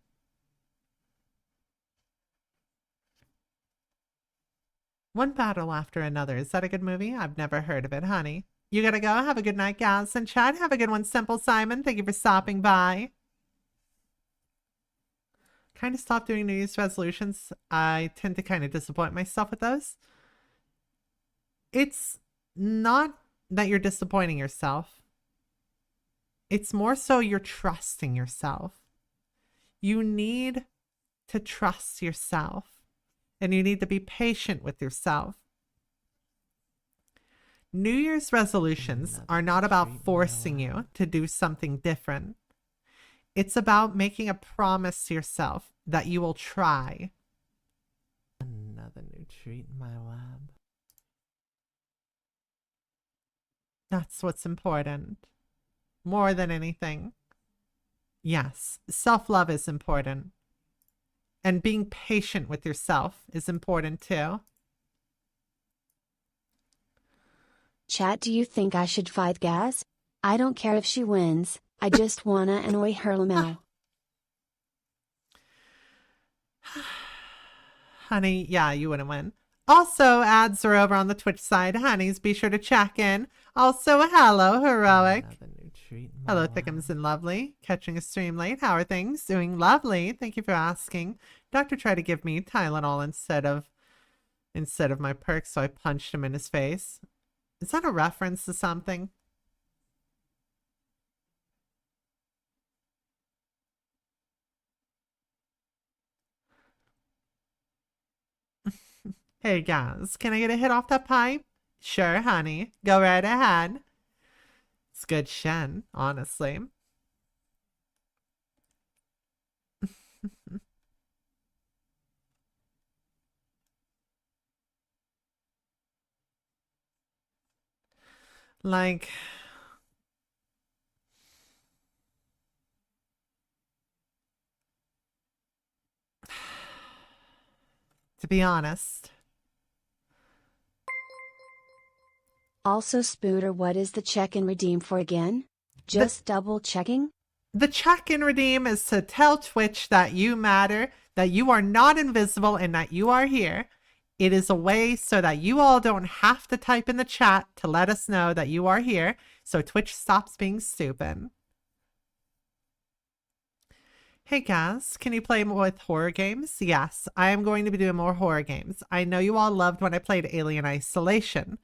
One battle after another. Is that a good movie? I've never heard of it, honey. You gotta go. Have a good night, Gaz and Chad. Have a good one, Simple Simon. Thank you for stopping by. Kind of stopped doing New Year's resolutions. I tend to kind of disappoint myself with those. It's not that you're disappointing yourself. It's more so you're trusting yourself. You need to trust yourself. And you need to be patient with yourself. New Year's resolutions are not about forcing you to do something different. It's about making a promise to yourself that you will try. treat my lab. That's what's important. More than anything. Yes, self-love is important. And being patient with yourself is important too. Chat, do you think I should fight Gaz? I don't care if she wins, I just wanna annoy her lmao. Honey, yeah, you wouldn't win. Also, ads are over on the Twitch side. Honeys, be sure to check in. Also, hello, Heroic. Another new treat in my Hello, lab. Thickums and Lovely. Catching a stream late. How are things? Doing lovely. Thank you for asking. Doctor tried to give me Tylenol instead of my perks, so I punched him in his face. Is that a reference to something? Hey guys, can I get a hit off that pipe? Sure, honey. Go right ahead. It's good shen, honestly. Like, to be honest, Also, Spooter, what is the check and redeem for again? Just double checking? the check and redeem is to tell Twitch that you matter, that you are not invisible, and that you are here. It is a way so that you all don't have to type in the chat to let us know that you are here, so Twitch stops being stupid. Hey guys, can you play more with horror games? Yes, I am going to be doing more horror games. I know you all loved when I played Alien Isolation.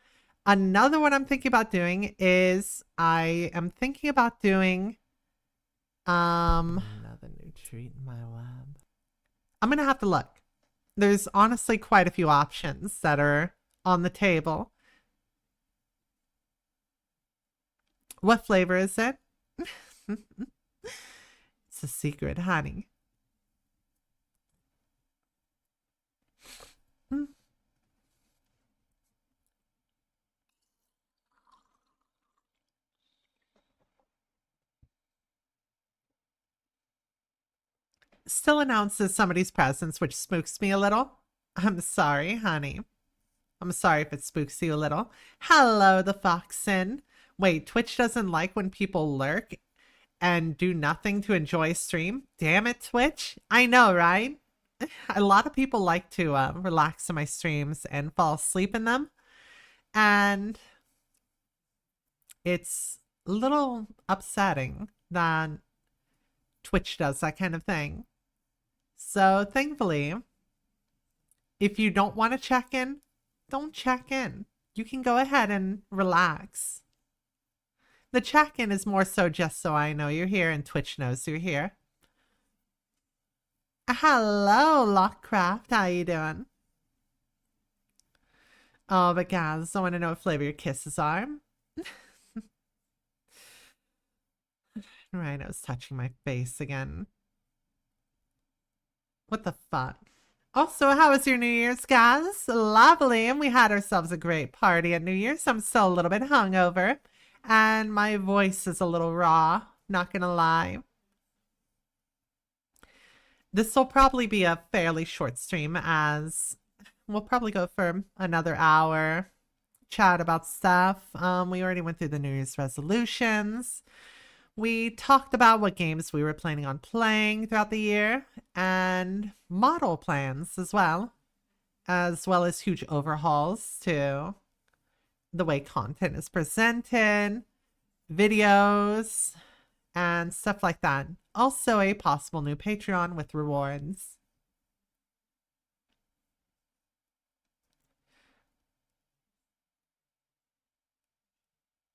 Another one I'm thinking about doing is I am thinking about doing Another new treat in my lab. I'm gonna have to look. There's honestly quite a few options that are on the table. What flavor is it? It's a secret, honey. Still announces somebody's presence, which spooks me a little. I'm sorry, honey. I'm sorry if it spooks you a little. Hello, the Foxin. Wait, Twitch doesn't like when people lurk and do nothing to enjoy a stream? Damn it, Twitch. I know, right? A lot of people like to relax in my streams and fall asleep in them. And it's a little upsetting that Twitch does that kind of thing. So thankfully, if you don't want to check in, don't check in. You can go ahead and relax. The check-in is more so just so I know you're here and Twitch knows you're here. Hello, Lockcraft. How you doing? Oh, but guys, I want to know what flavor your kisses are. Rhino's touching my face again. What the fuck? Also, how was your New Year's, guys? Lovely, and we had ourselves a great party at New Year's. I'm still a little bit hungover, and my voice is a little raw, not gonna lie. This will probably be a fairly short stream, as we'll probably go for another hour, chat about stuff. We already went through the New Year's resolutions. We talked about what games we were planning on playing throughout the year and model plans as well as huge overhauls to the way content is presented, videos, and stuff like that. Also, a possible new Patreon with rewards.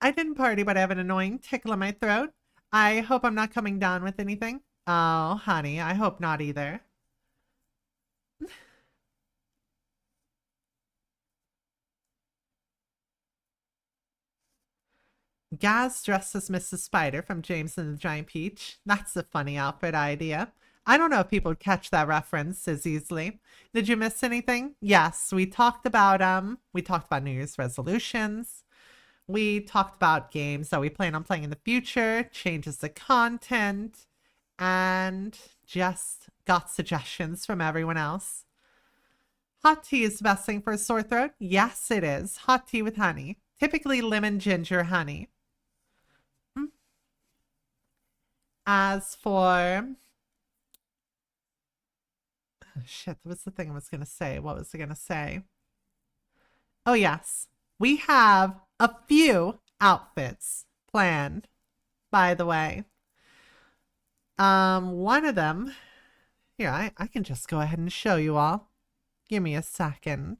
I didn't party, but I have an annoying tickle in my throat. I hope I'm not coming down with anything. Oh, honey, I hope not either. Gaz dressed as Mrs. Spider from James and the Giant Peach. That's a funny outfit idea. I don't know if people would catch that reference as easily. Did you miss anything? Yes, we talked about New Year's resolutions. We talked about games that we plan on playing in the future, changes to content, and just got suggestions from everyone else. Hot tea is the best thing for a sore throat? Yes, it is. Hot tea with honey. Typically lemon, ginger, honey. As for... Oh, shit, what's the thing I was going to say? What was I going to say? Oh, yes. We have a few outfits planned, by the way. One of them... Here, I can just go ahead and show you all. Give me a second.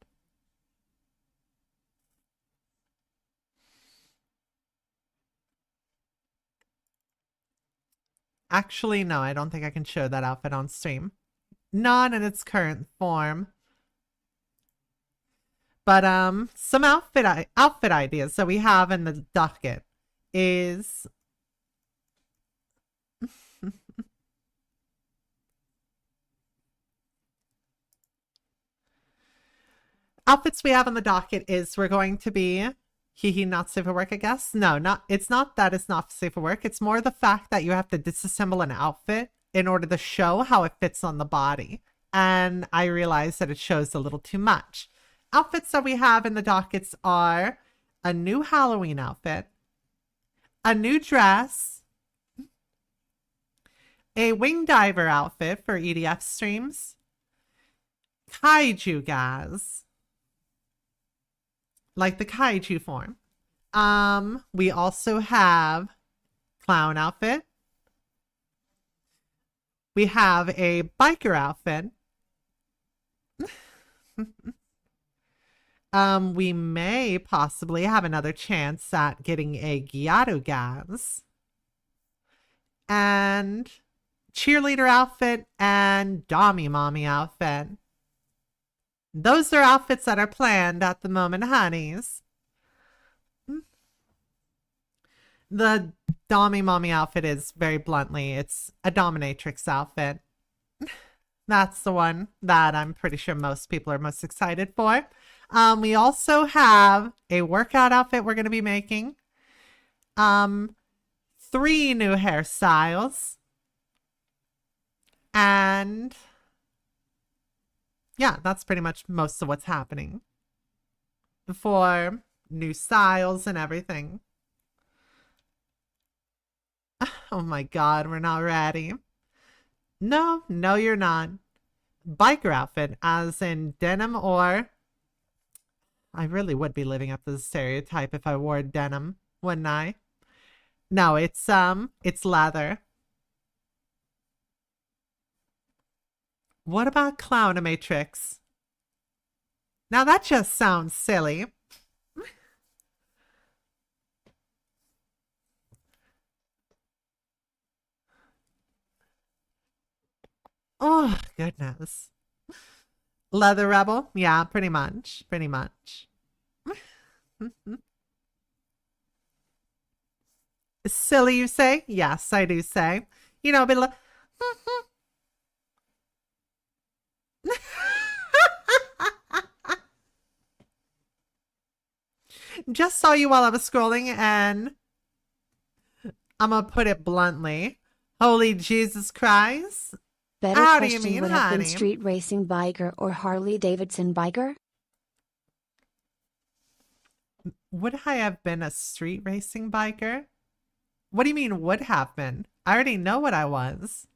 Actually, no, I don't think I can show that outfit on stream. Not in its current form. But some outfit ideas that we have in the docket is outfits we have on the docket is we're going to be not safe for work, I guess. No, it's not that it's not safe for work. It's more the fact that you have to disassemble an outfit in order to show how it fits on the body. And I realize that it shows a little too much. Outfits that we have in the dockets are a new Halloween outfit, a new dress, a wing diver outfit for EDF streams, kaiju gas, like the kaiju form. We also have clown outfit. We have a biker outfit. We may possibly have another chance at getting a Gyaru gas. And cheerleader outfit and Dommy Mommy outfit. Those are outfits that are planned at the moment, honeys. The Dommy Mommy outfit is very bluntly, it's a dominatrix outfit. That's the one that I'm pretty sure most people are most excited for. We also have a workout outfit we're going to be making. 3 new hairstyles. And yeah, that's pretty much most of what's happening. For new styles and everything. Oh my god, we're not ready. No, you're not. Biker outfit, as in denim or... I really would be living up to the stereotype if I wore denim, wouldn't I? No, it's leather. What about Clownimatrix? Now that just sounds silly. Oh, goodness. Leather Rebel? Yeah, pretty much. Pretty much. Silly, you say? Yes, I do say. You know, but just saw you while I was scrolling, and I'm gonna put it bluntly. Holy Jesus Christ. Better How do you question mean, would have been honey? street racing biker or Harley Davidson biker? Would I have been a street racing biker? What do you mean would have been? I already know what I was.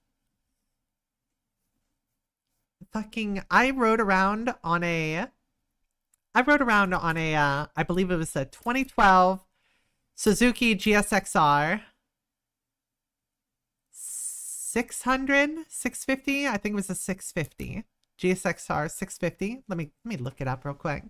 I rode around on a I believe it was a 2012 Suzuki GSXR 650. I think it was a 650. GSXR 650. Let me look it up real quick.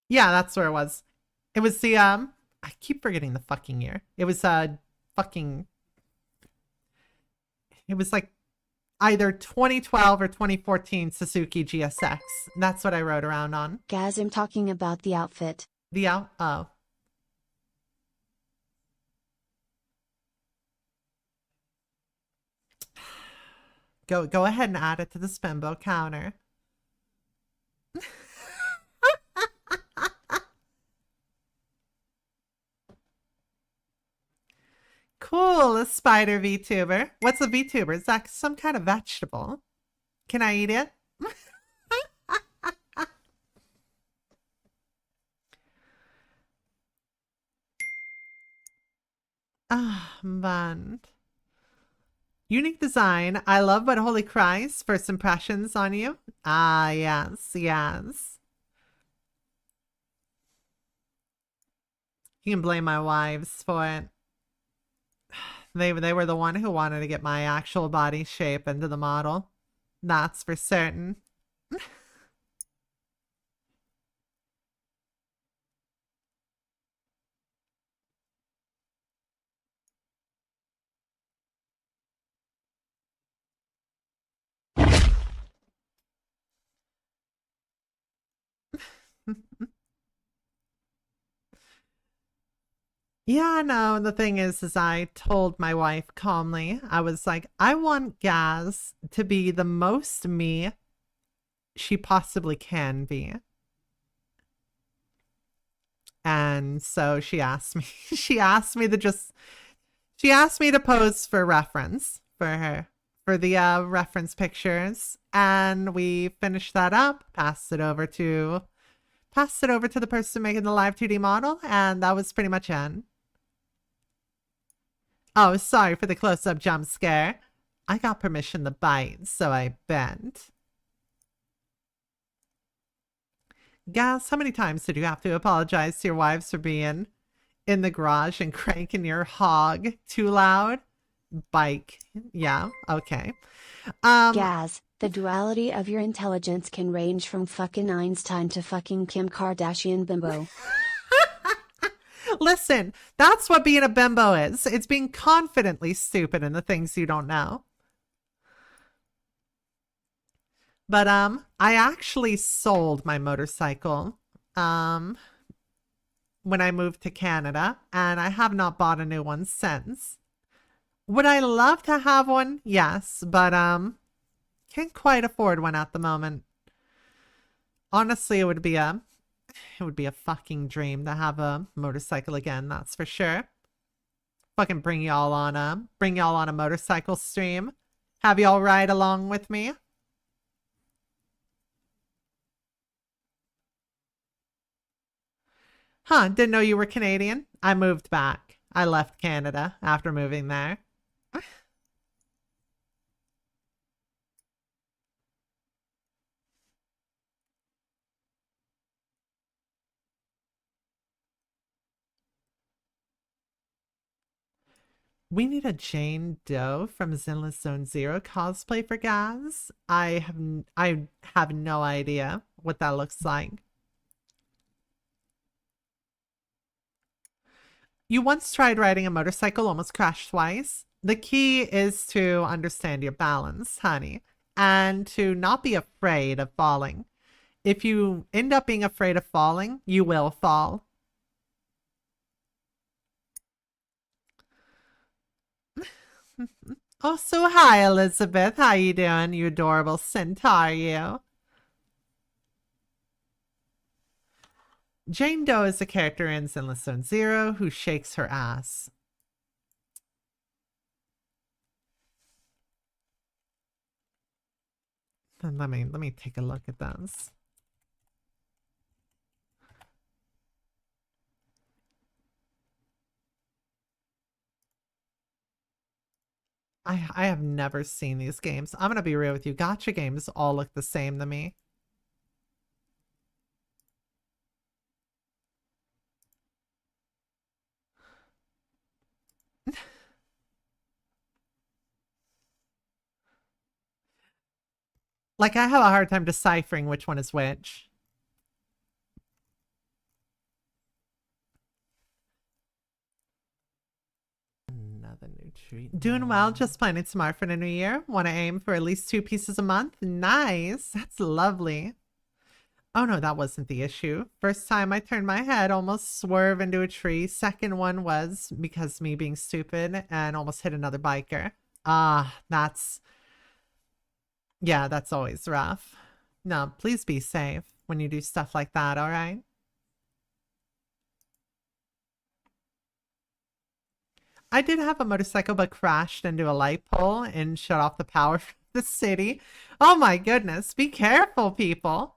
Yeah, that's where it was. It was the I keep forgetting the fucking year. It was fucking It was like either 2012 or 2014 Suzuki GSX. That's what I rode around on. Gaz, I'm talking about the outfit. The out. Oh. Go ahead and add it to the spinbo counter. Cool, a spider VTuber. What's a VTuber? Is that some kind of vegetable? Can I eat it? Ah, man. Unique design. I love, but holy Christ. First impressions on you? Ah, yes, yes. You can blame my wives for it. They were the one who wanted to get my actual body shape into the model. That's for certain. Yeah, no, the thing is I told my wife calmly, I was like, I want Gaz to be the most me she possibly can be. And so she asked me, she asked me to pose for reference for her, for the reference pictures. And we finished that up, passed it over to the person making the live 2D model. And that was pretty much it. Oh, sorry for the close-up jump scare. I got permission to bite, so I bent. Gaz, how many times did you have to apologize to your wives for being in the garage and cranking your hog too loud? Bike. Yeah, okay. Gaz, the duality of your intelligence can range from fucking Einstein to fucking Kim Kardashian bimbo. Listen, that's what being a bimbo is. It's being confidently stupid in the things you don't know. But I actually sold my motorcycle when I moved to Canada, and I have not bought a new one since. Would I love to have one? Yes, but can't quite afford one at the moment. Honestly, it would be a fucking dream to have a motorcycle again, that's for sure. Fucking bring y'all on a motorcycle stream. Have y'all ride along with me. Huh, didn't know you were Canadian. I moved back. I left Canada after moving there. We need a Jane Doe from Zenless Zone Zero cosplay for Gaz. I have no idea what that looks like. You once tried riding a motorcycle, almost crashed twice. The key is to understand your balance, honey, and to not be afraid of falling. If you end up being afraid of falling, you will fall. Oh, so hi, Elizabeth. How you doing, you adorable centaur, you? Jane Doe is a character in Zenless Zone Zero who shakes her ass. And let me take a look at this. I have never seen these games. I'm gonna be real with you. Gacha games all look the same to me. Like, I have a hard time deciphering which one is which. Another new treat my Doing well, lab. just planning smart for the new year. Want to aim for at least 2 pieces a month. Nice. That's lovely. Oh no, that wasn't the issue. First time I turned my head, almost swerve into a tree. Second one was because me being stupid and almost hit another biker. Yeah, that's always rough. No, please be safe when you do stuff like that, all right? I did have a motorcycle but crashed into a light pole and shut off the power for the city. Oh my goodness, be careful, people.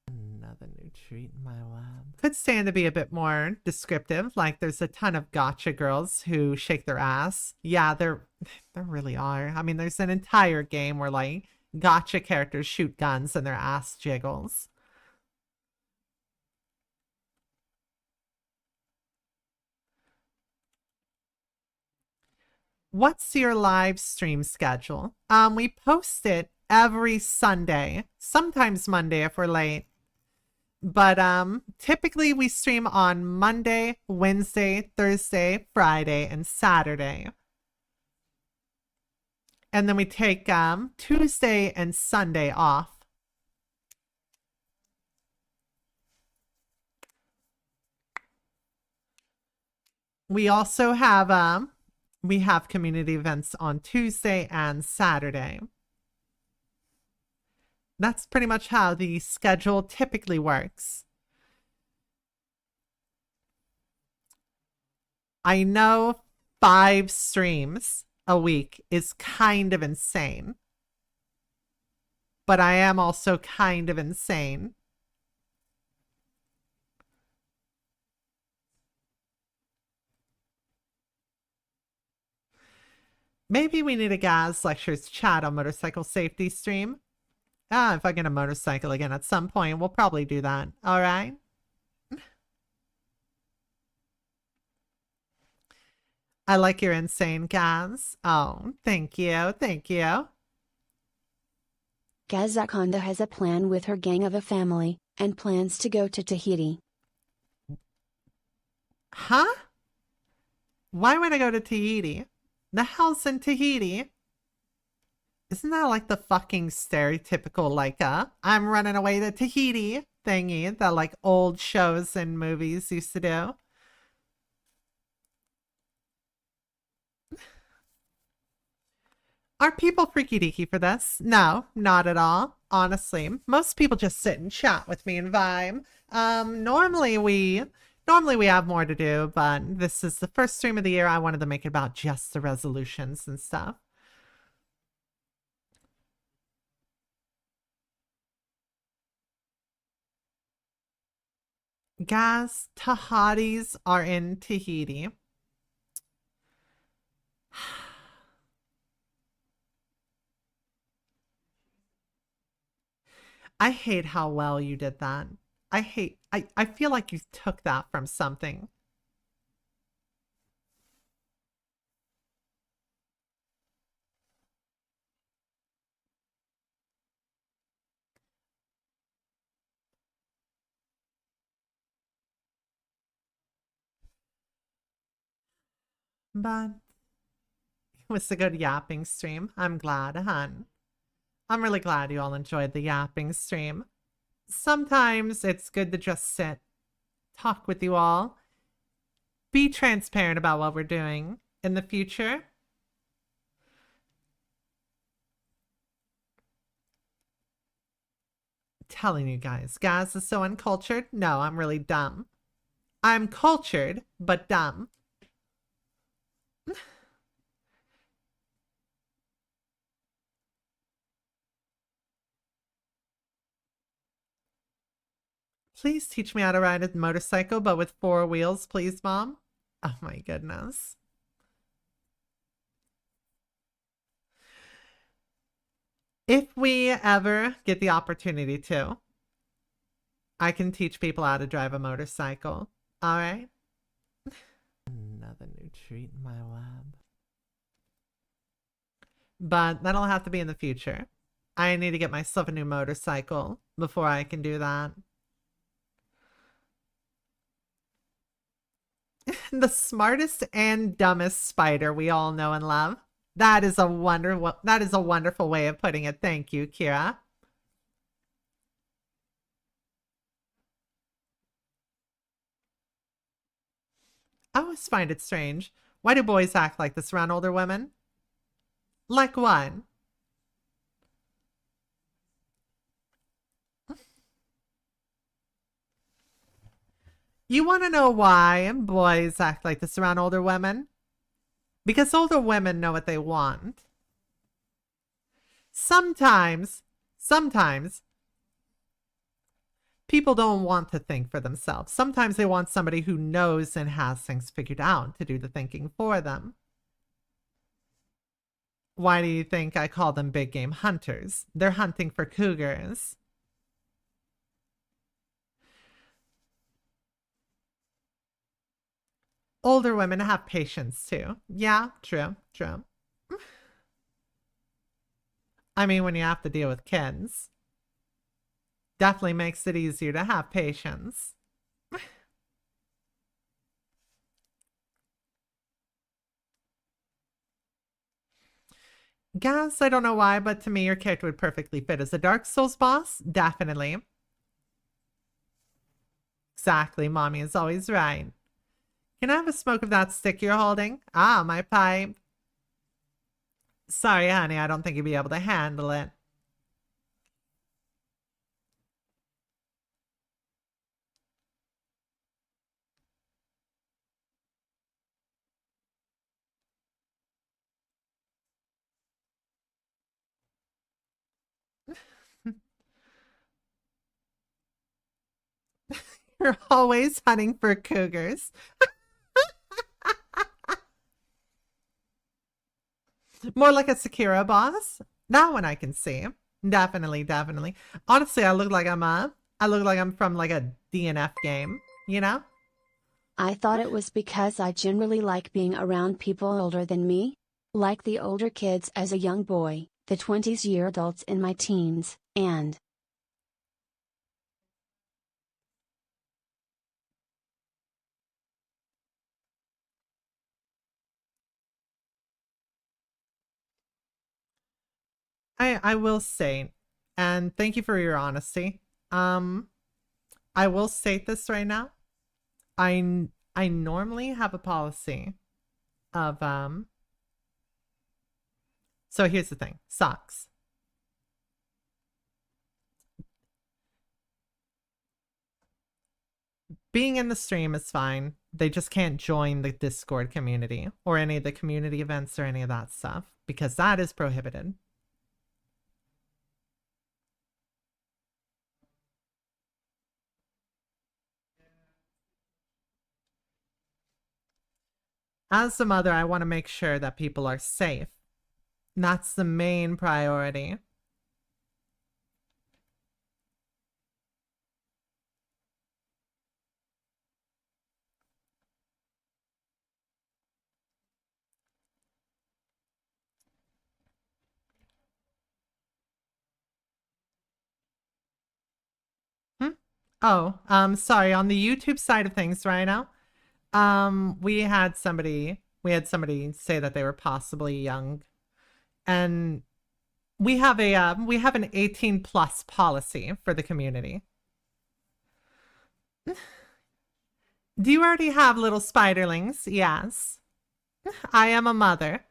Another new treat in my lab. Could stand to be a bit more descriptive, like there's a ton of gotcha girls who shake their ass. Yeah, there really are. I mean, there's an entire game where like gotcha characters shoot guns and their ass jiggles. What's your live stream schedule? We post it every Sunday, sometimes Monday if we're late. But typically we stream on Monday, Wednesday, Thursday, Friday, and Saturday. And then we take Tuesday and Sunday off. We also have we have community events on Tuesday and Saturday. That's pretty much how the schedule typically works. I know 5 streams a week is kind of insane, but I am also kind of insane. Maybe we need a Gaz Lectures chat on motorcycle safety stream. If I get a motorcycle again at some point, we'll probably do that. All right? I like your insane, Gaz. Oh, thank you. Thank you. Gaz Acantha has a plan with her gang of a family, and plans to go to Tahiti. Huh? Why would I go to Tahiti? The hell's in Tahiti? Isn't that like the fucking stereotypical, like, I'm running away to Tahiti thingy that like old shows and movies used to do? Are people freaky deaky for this? No, not at all. Honestly, most people just sit and chat with me and vibe. Normally we have more to do, but this is the first stream of the year. I wanted to make it about just the resolutions and stuff. Guys, Tahatis are in Tahiti. I hate how well you did that. I feel like you took that from something. But it was a good yapping stream. I'm glad, hun. I'm really glad you all enjoyed the yapping stream. Sometimes it's good to just sit, talk with you all, be transparent about what we're doing in the future. Telling you guys, Gaz is so uncultured. No, I'm really dumb. I'm cultured, but dumb. Please teach me how to ride a motorcycle, but with 4 wheels, please, Mom. Oh my goodness. If we ever get the opportunity to, I can teach people how to drive a motorcycle. All right? Another new treat in my lab. But that'll have to be in the future. I need to get myself a new motorcycle before I can do that. The smartest and dumbest spider we all know and love. That is a wonderful way of putting it. Thank you, Kira. I always find it strange. Why do boys act like this around older women? Like what? You want to know why boys act like this around older women? Because older women know what they want. Sometimes people don't want to think for themselves. Sometimes they want somebody who knows and has things figured out to do the thinking for them. Why do you think I call them big game hunters? They're hunting for cougars. Older women have patience too. Yeah, true. I mean, when you have to deal with kids, definitely makes it easier to have patience. Guess I don't know why, but to me, your character would perfectly fit as a Dark Souls boss. Definitely. Exactly. Mommy is always right. Can I have a smoke of that stick you're holding? Ah, my pipe. Sorry, honey, I don't think you'd be able to handle it. You're always hunting for cougars. More like a Sekiro boss. That one I can see. Definitely. Honestly, I look like I'm from like a DNF game, you know? I thought it was because I generally like being around people older than me. Like the older kids as a young boy, the 20s year adults in my teens, and I will say, and thank you for your honesty. Um, I will state this right now. I normally have a policy of so here's the thing. Socks. Being in the stream is fine. They just can't join the Discord community or any of the community events or any of that stuff because that is prohibited. As a mother, I want to make sure that people are safe. That's the main priority. Hmm? Oh, sorry. On the YouTube side of things right now, we had somebody say that they were possibly young, and we have an 18 plus policy for the community. Do you already have little spiderlings? Yes. I am a mother.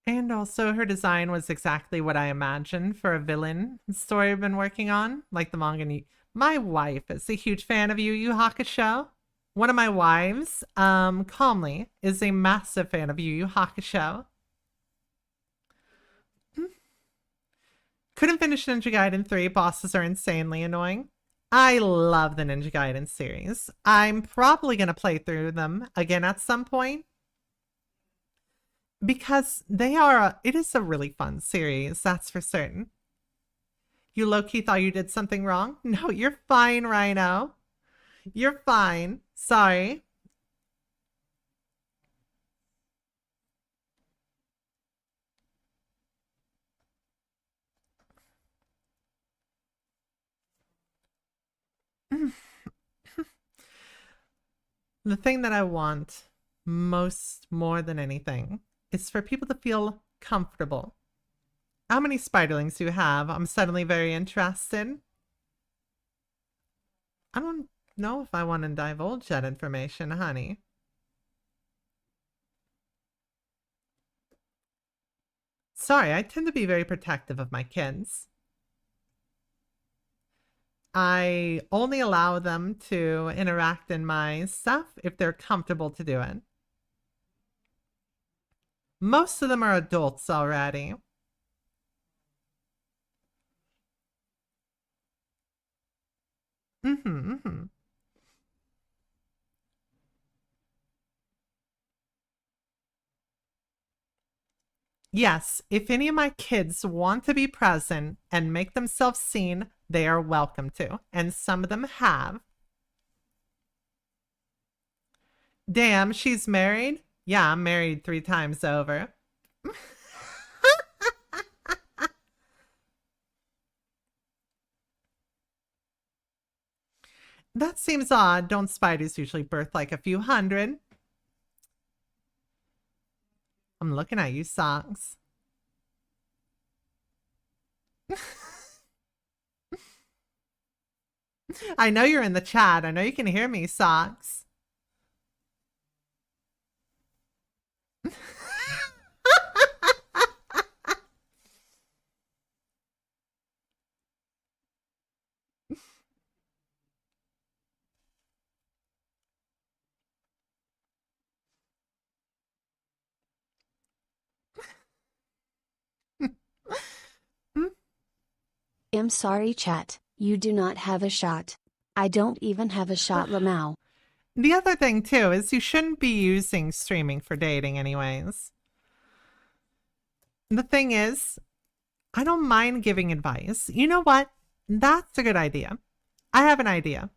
And also, her design was exactly what I imagined for a villain story I've been working on, like the manga. My wife is a huge fan of Yu Yu Hakusho. One of my wives, Calmly, is a massive fan of Yu Yu Hakusho. Couldn't finish Ninja Gaiden 3. Bosses are insanely annoying. I love the Ninja Gaiden series. I'm probably going to play through them again at some point because it is a really fun series, that's for certain. You low-key thought you did something wrong? No, you're fine, Rhino. You're fine. Sorry. The thing that I want more than anything is for people to feel comfortable. How many spiderlings do you have? I'm suddenly very interested. I don't know if I want to divulge that information, honey. Sorry, I tend to be very protective of my kids. I only allow them to interact in my stuff if they're comfortable to do it. Most of them are adults already. Mm-hmm. Yes, if any of my kids want to be present and make themselves seen, they are welcome to. And some of them have. Damn, she's married? Yeah, I'm married 3 times over. That seems odd. Don't spiders usually birth like a few hundred? I'm looking at you, Socks. I know you're in the chat. I know you can hear me, Socks. I'm sorry, chat, you do not have a shot. I don't even have a shot, Lamau. The other thing, too, is you shouldn't be using streaming for dating, anyways. The thing is, I don't mind giving advice. You know what? That's a good idea. I have an idea.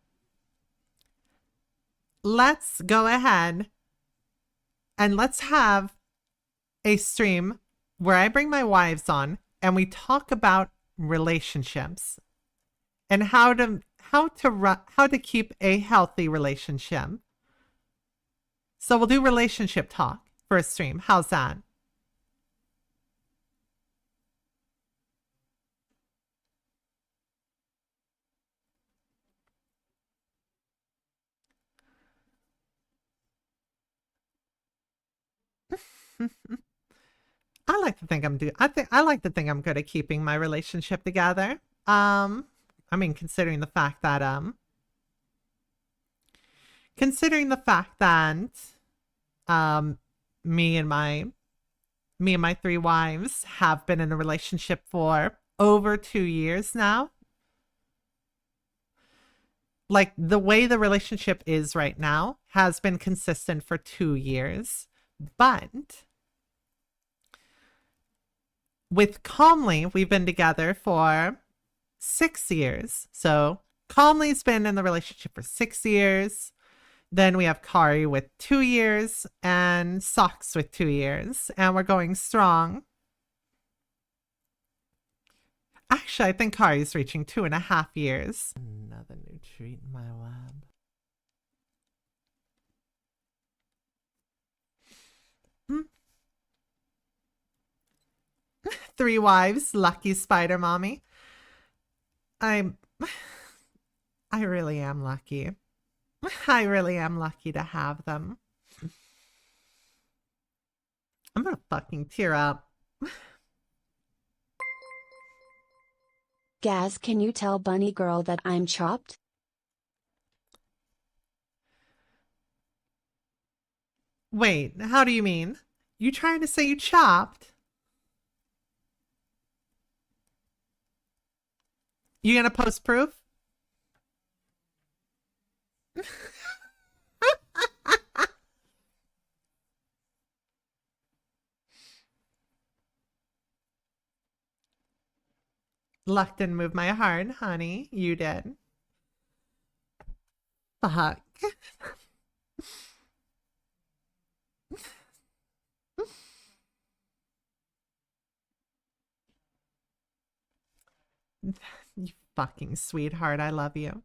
Let's go ahead and let's have a stream where I bring my wives on and we talk about relationships and how to keep a healthy relationship. So we'll do relationship talk for a stream. How's that? I like to think I like to think I'm good at keeping my relationship together. I mean, considering the fact that um me and my 3 wives have been in a relationship for over 2 years now. Like the way the relationship is right now has been consistent for 2 years, but with Calmly, we've been together for 6 years. So Calmly's been in the relationship for 6 years. Then we have Kari with 2 years and Socks with 2 years. And we're going strong. Actually, I think Kari's reaching 2.5 years. Another new treat in my lab. Hmm. 3 wives, lucky spider mommy. I really am lucky. I really am lucky to have them. I'm gonna fucking tear up. Gaz, can you tell Bunny Girl that I'm chopped? Wait, how do you mean? You trying to say you chopped? You gonna post proof? Luck didn't move my heart, honey. You did. Fuck. You fucking sweetheart, I love you.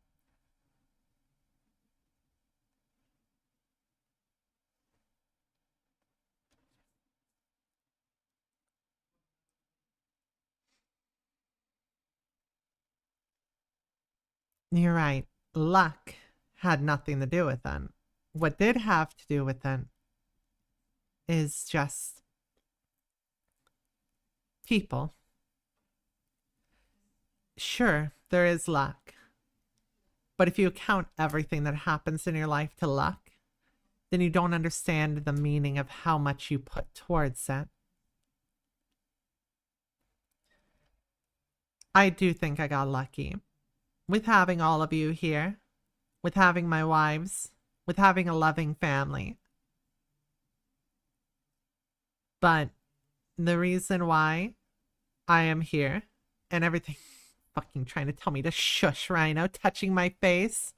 You're right. Luck had nothing to do with it. What did have to do with it is just people. Sure, there is luck. But if you account everything that happens in your life to luck, then you don't understand the meaning of how much you put towards it. I do think I got lucky with having all of you here, with having my wives, with having a loving family. But the reason why I am here and everything fucking trying to tell me to shush, Rhino, touching my face.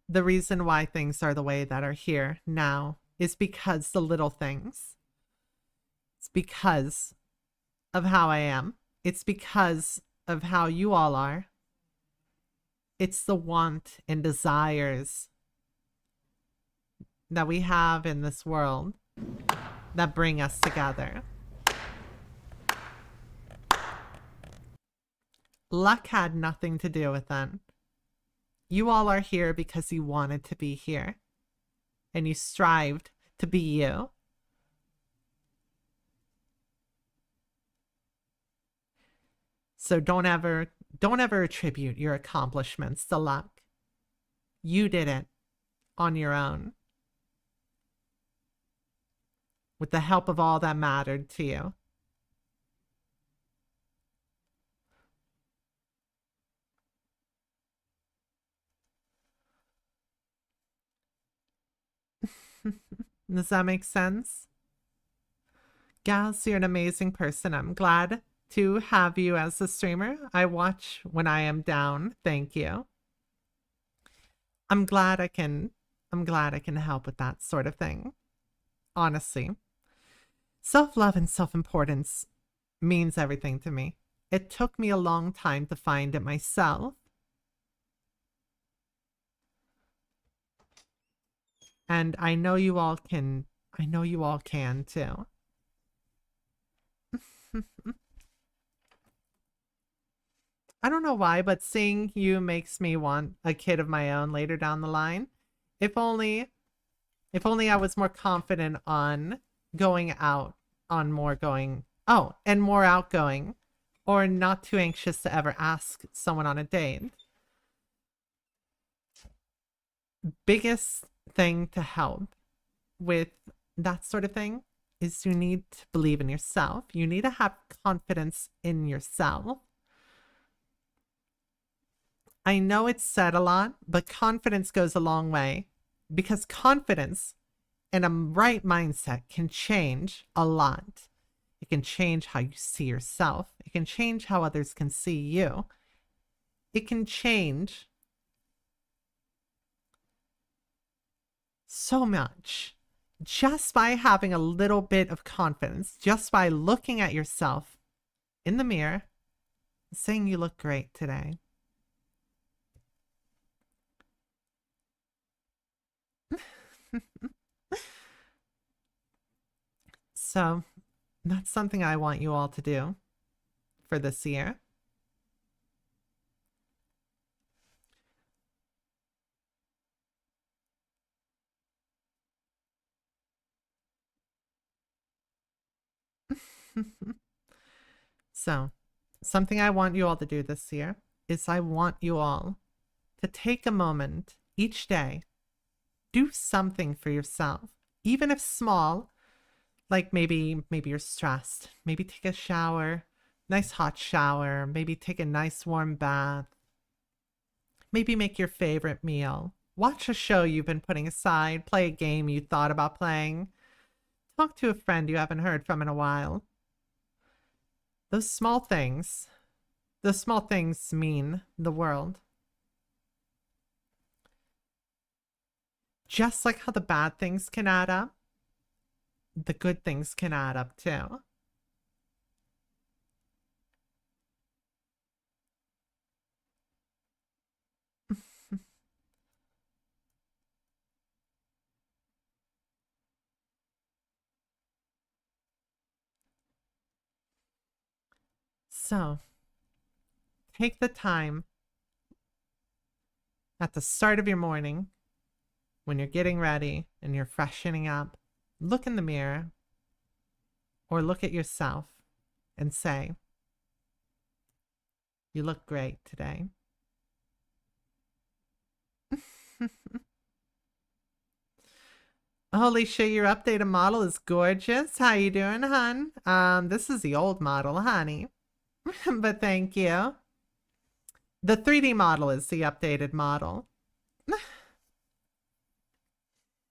The reason why things are the way that are here now is because the little things. It's because of how I am. It's because of how you all are. It's the want and desires that we have in this world that bring us together. Luck had nothing to do with it. You all are here because you wanted to be here. And you strived to be you. So don't ever attribute your accomplishments to luck. You did it on your own. With the help of all that mattered to you. Does that make sense? Gals, you're an amazing person. I'm glad to have you as a streamer. I watch when I am down. Thank you. I'm glad I can help with that sort of thing. Honestly. Self-love and self-importance means everything to me. It took me a long time to find it myself. And I know you all can too. I don't know why, but seeing you makes me want a kid of my own later down the line. If only I was more confident on going out, on more going, oh, and more outgoing, or not too anxious to ever ask someone on a date. Biggest thing to help with that sort of thing is you need to believe in yourself. You need to have confidence in yourself. I know it's said a lot, but confidence goes a long way because confidence and a right mindset can change a lot. It can change how you see yourself. It can change how others can see you. It can change so much just by having a little bit of confidence, just by looking at yourself in the mirror and saying you look great today. So that's something I want you all to do for this year. So something I want you all to do this year is I want you all to take a moment each day, do something for yourself, even if small. Like maybe you're stressed. Maybe take a shower, nice hot shower. Maybe take a nice warm bath. Maybe make your favorite meal. Watch a show you've been putting aside. Play a game you thought about playing. Talk to a friend you haven't heard from in a while. Those small things mean the world. Just like how the bad things can add up, the good things can add up too. So, take the time at the start of your morning when you're getting ready and you're freshening up. Look in the mirror or look at yourself and say, "You look great today." Holy shit, your updated model is gorgeous. How you doing, hun? This is the old model, honey. But thank you. The 3D model is the updated model.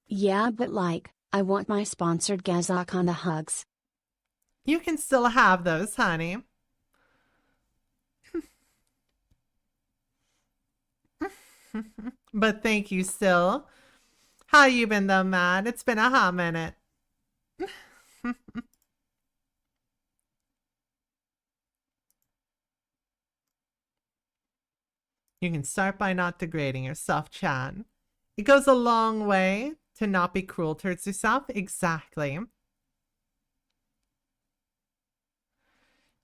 Yeah, but like, I want my sponsored Acantha hugs. You can still have those, honey. But thank you still. How you been though, man? It's been a hot minute. You can start by not degrading yourself, Chan. It goes a long way to not be cruel towards yourself. Exactly.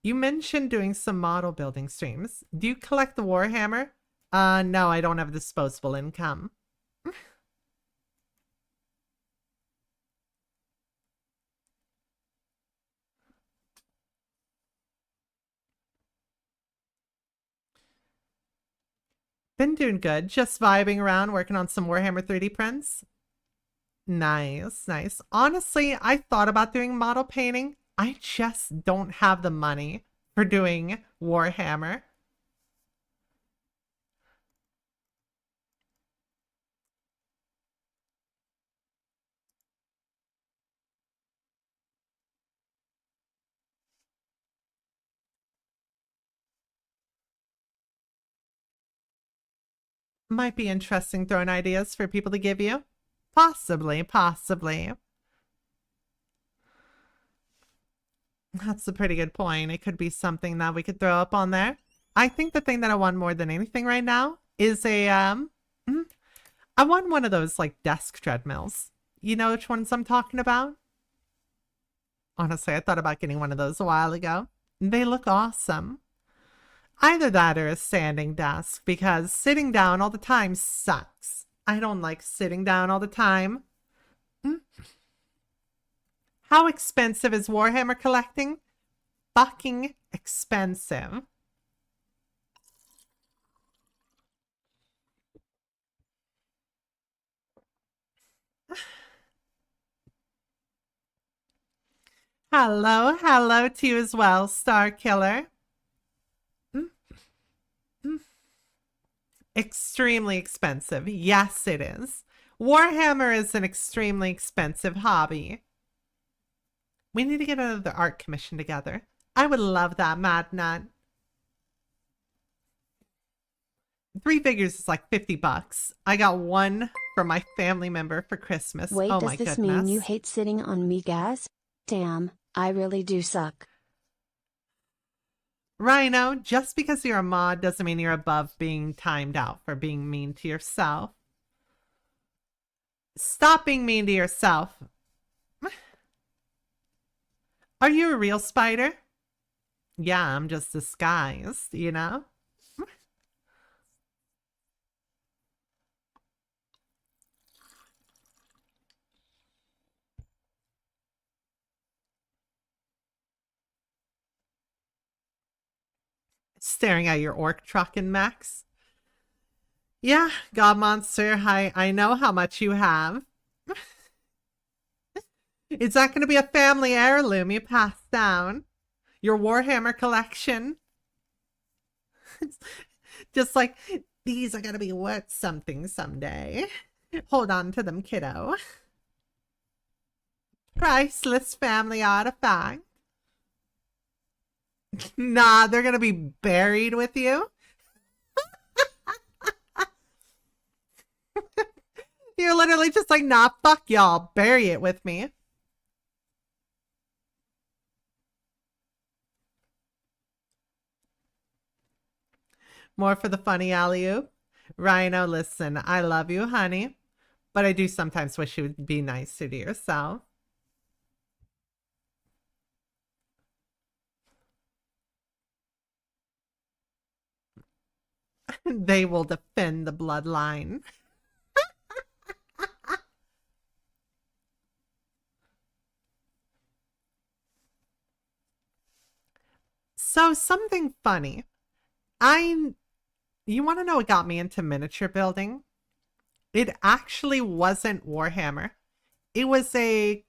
You mentioned doing some model building streams. Do you collect the Warhammer? No, I don't have disposable income. Been doing good. Just vibing around, working on some Warhammer 3D prints. Nice, nice. Honestly, I thought about doing model painting. I just don't have the money for doing Warhammer. Might be interesting throwing ideas for people to give you. Possibly, possibly. That's a pretty good point. It could be something that we could throw up on there. I think the thing that I want more than anything right now is I want one of those like desk treadmills. You know which ones I'm talking about? Honestly, I thought about getting one of those a while ago. They look awesome. Either that or a standing desk, because sitting down all the time sucks. I don't like sitting down all the time. How expensive is Warhammer collecting? Fucking expensive. Hello, hello to you as well, Star Killer. Extremely expensive. Yes, it is. Warhammer is an extremely expensive hobby. We need to get another art commission together. I would love that, Mad Nut. 3 figures is like $50. I got one for my family member for Christmas. Wait, oh does my this goodness. mean you hate sitting on me, Gaz? Damn, I really do suck. Rhino, just because you're a mod doesn't mean you're above being timed out for being mean to yourself. Stop being mean to yourself. Are you a real spider? Yeah, I'm just disguised, you know? Staring at your orc truck in Max. Yeah, God Monster, I know how much you have. Is that going to be a family heirloom you pass down? Your Warhammer collection? Just like, these are going to be worth something someday. Hold on to them, kiddo. Priceless family artifact. Nah, they're gonna be buried with you. You're literally just like, nah, fuck y'all. Bury it with me. More for the funny alley-oop. Rhino, listen, I love you, honey. But I do sometimes wish you would be nicer to yourself. They will defend the bloodline. So something funny. You want to know what got me into miniature building? It actually wasn't Warhammer. It was a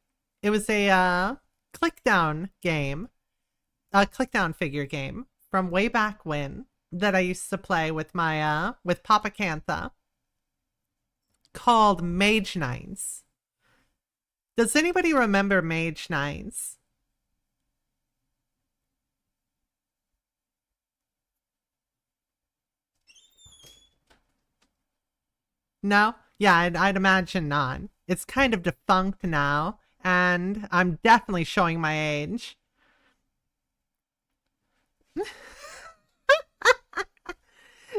click down game, a click down figure game from way back when that I used to play with my with Papa Acantha called Mage Knights. Does anybody remember Mage Knights? No? Yeah, I'd imagine not. It's kind of defunct now, and I'm definitely showing my age.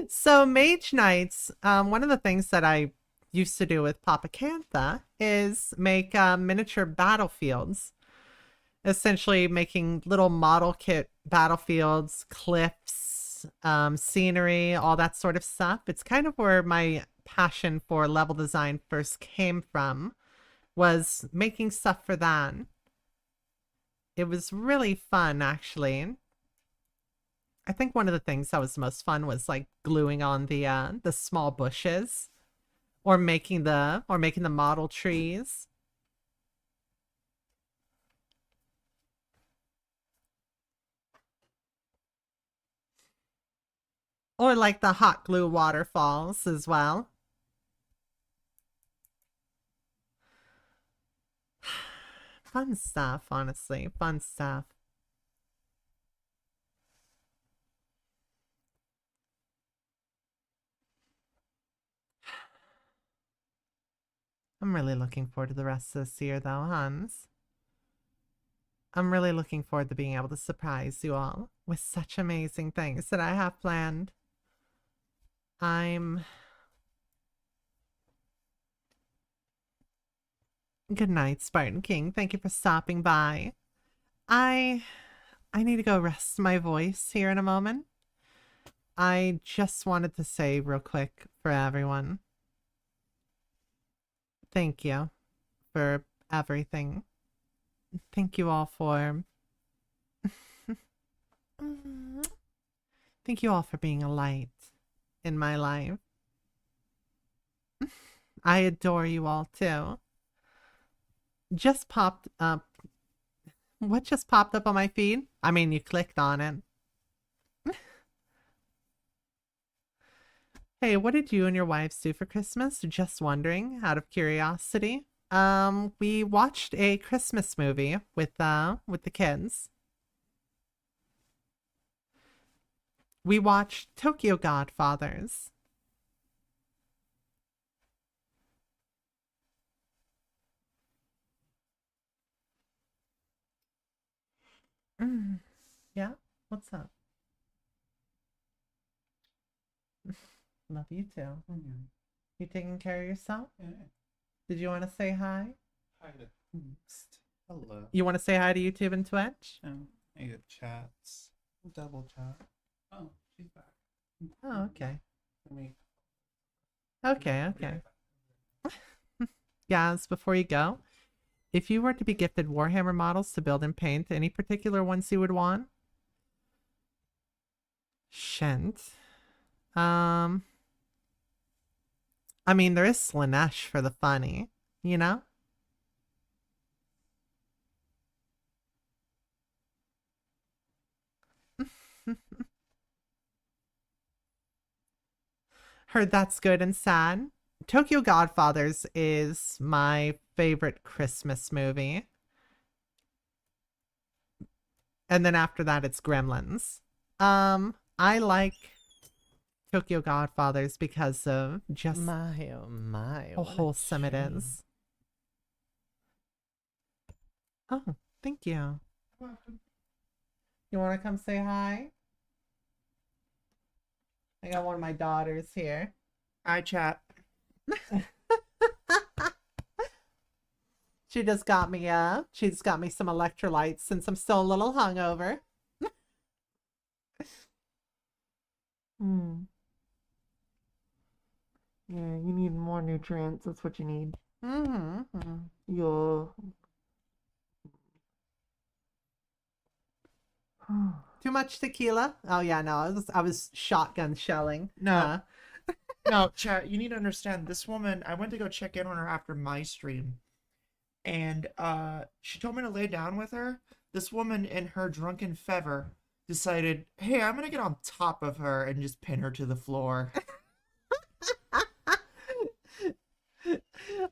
So, Mage Knights, one of the things that I used to do with Papa Cantha is make miniature battlefields. Essentially, making little model kit battlefields, cliffs, scenery, all that sort of stuff. It's kind of where my passion for level design first came from, was making stuff for that. It was really fun, actually. I think one of the things that was most fun was like gluing on the small bushes, or making the model trees. Or like the hot glue waterfalls as well. Fun stuff, honestly. Fun stuff. I'm really looking forward to the rest of this year, though, Hans. I'm really looking forward to being able to surprise you all with such amazing things that I have planned. Good night, Spartan King. Thank you for stopping by. I need to go rest my voice here in a moment. I just wanted to say real quick for everyone, thank you for everything. Thank you all for thank you all for being a light in my life. I adore you all too. Just popped up. What just popped up on my feed? I mean, you clicked on it. Hey, what did you and your wives do for Christmas? Just wondering, out of curiosity. We watched a Christmas movie with the kids. We watched Tokyo Godfathers. Yeah, what's up? Love you too. You taking care of yourself? Yeah. Did you want to say hi? Hi to hello. You want to say hi to YouTube and Twitch? I get chats. Double chat. Oh, she's back. Oh, okay. Let me. Okay. Guys, before you go, if you were to be gifted Warhammer models to build and paint, any particular ones you would want? Shent. I mean, there is Slanesh for the funny, you know? Heard that's good and sad. Tokyo Godfathers is my favorite Christmas movie. And then after that, it's Gremlins. I like Tokyo Godfathers because of just My, oh my. how what a wholesome it treat. is. Oh, thank you. You want to come say hi? I got one of my daughters here. Hi, chat. She just got me some electrolytes since I'm still a little hungover. Yeah, you need more nutrients. That's what you need. Mm-hmm. Yeah. Too much tequila? Oh yeah, no, I was shotgun shelling. No. No, chat, you need to understand this woman. I went to go check in on her after my stream, and she told me to lay down with her. This woman, in her drunken fever, decided, hey, I'm gonna get on top of her and just pin her to the floor.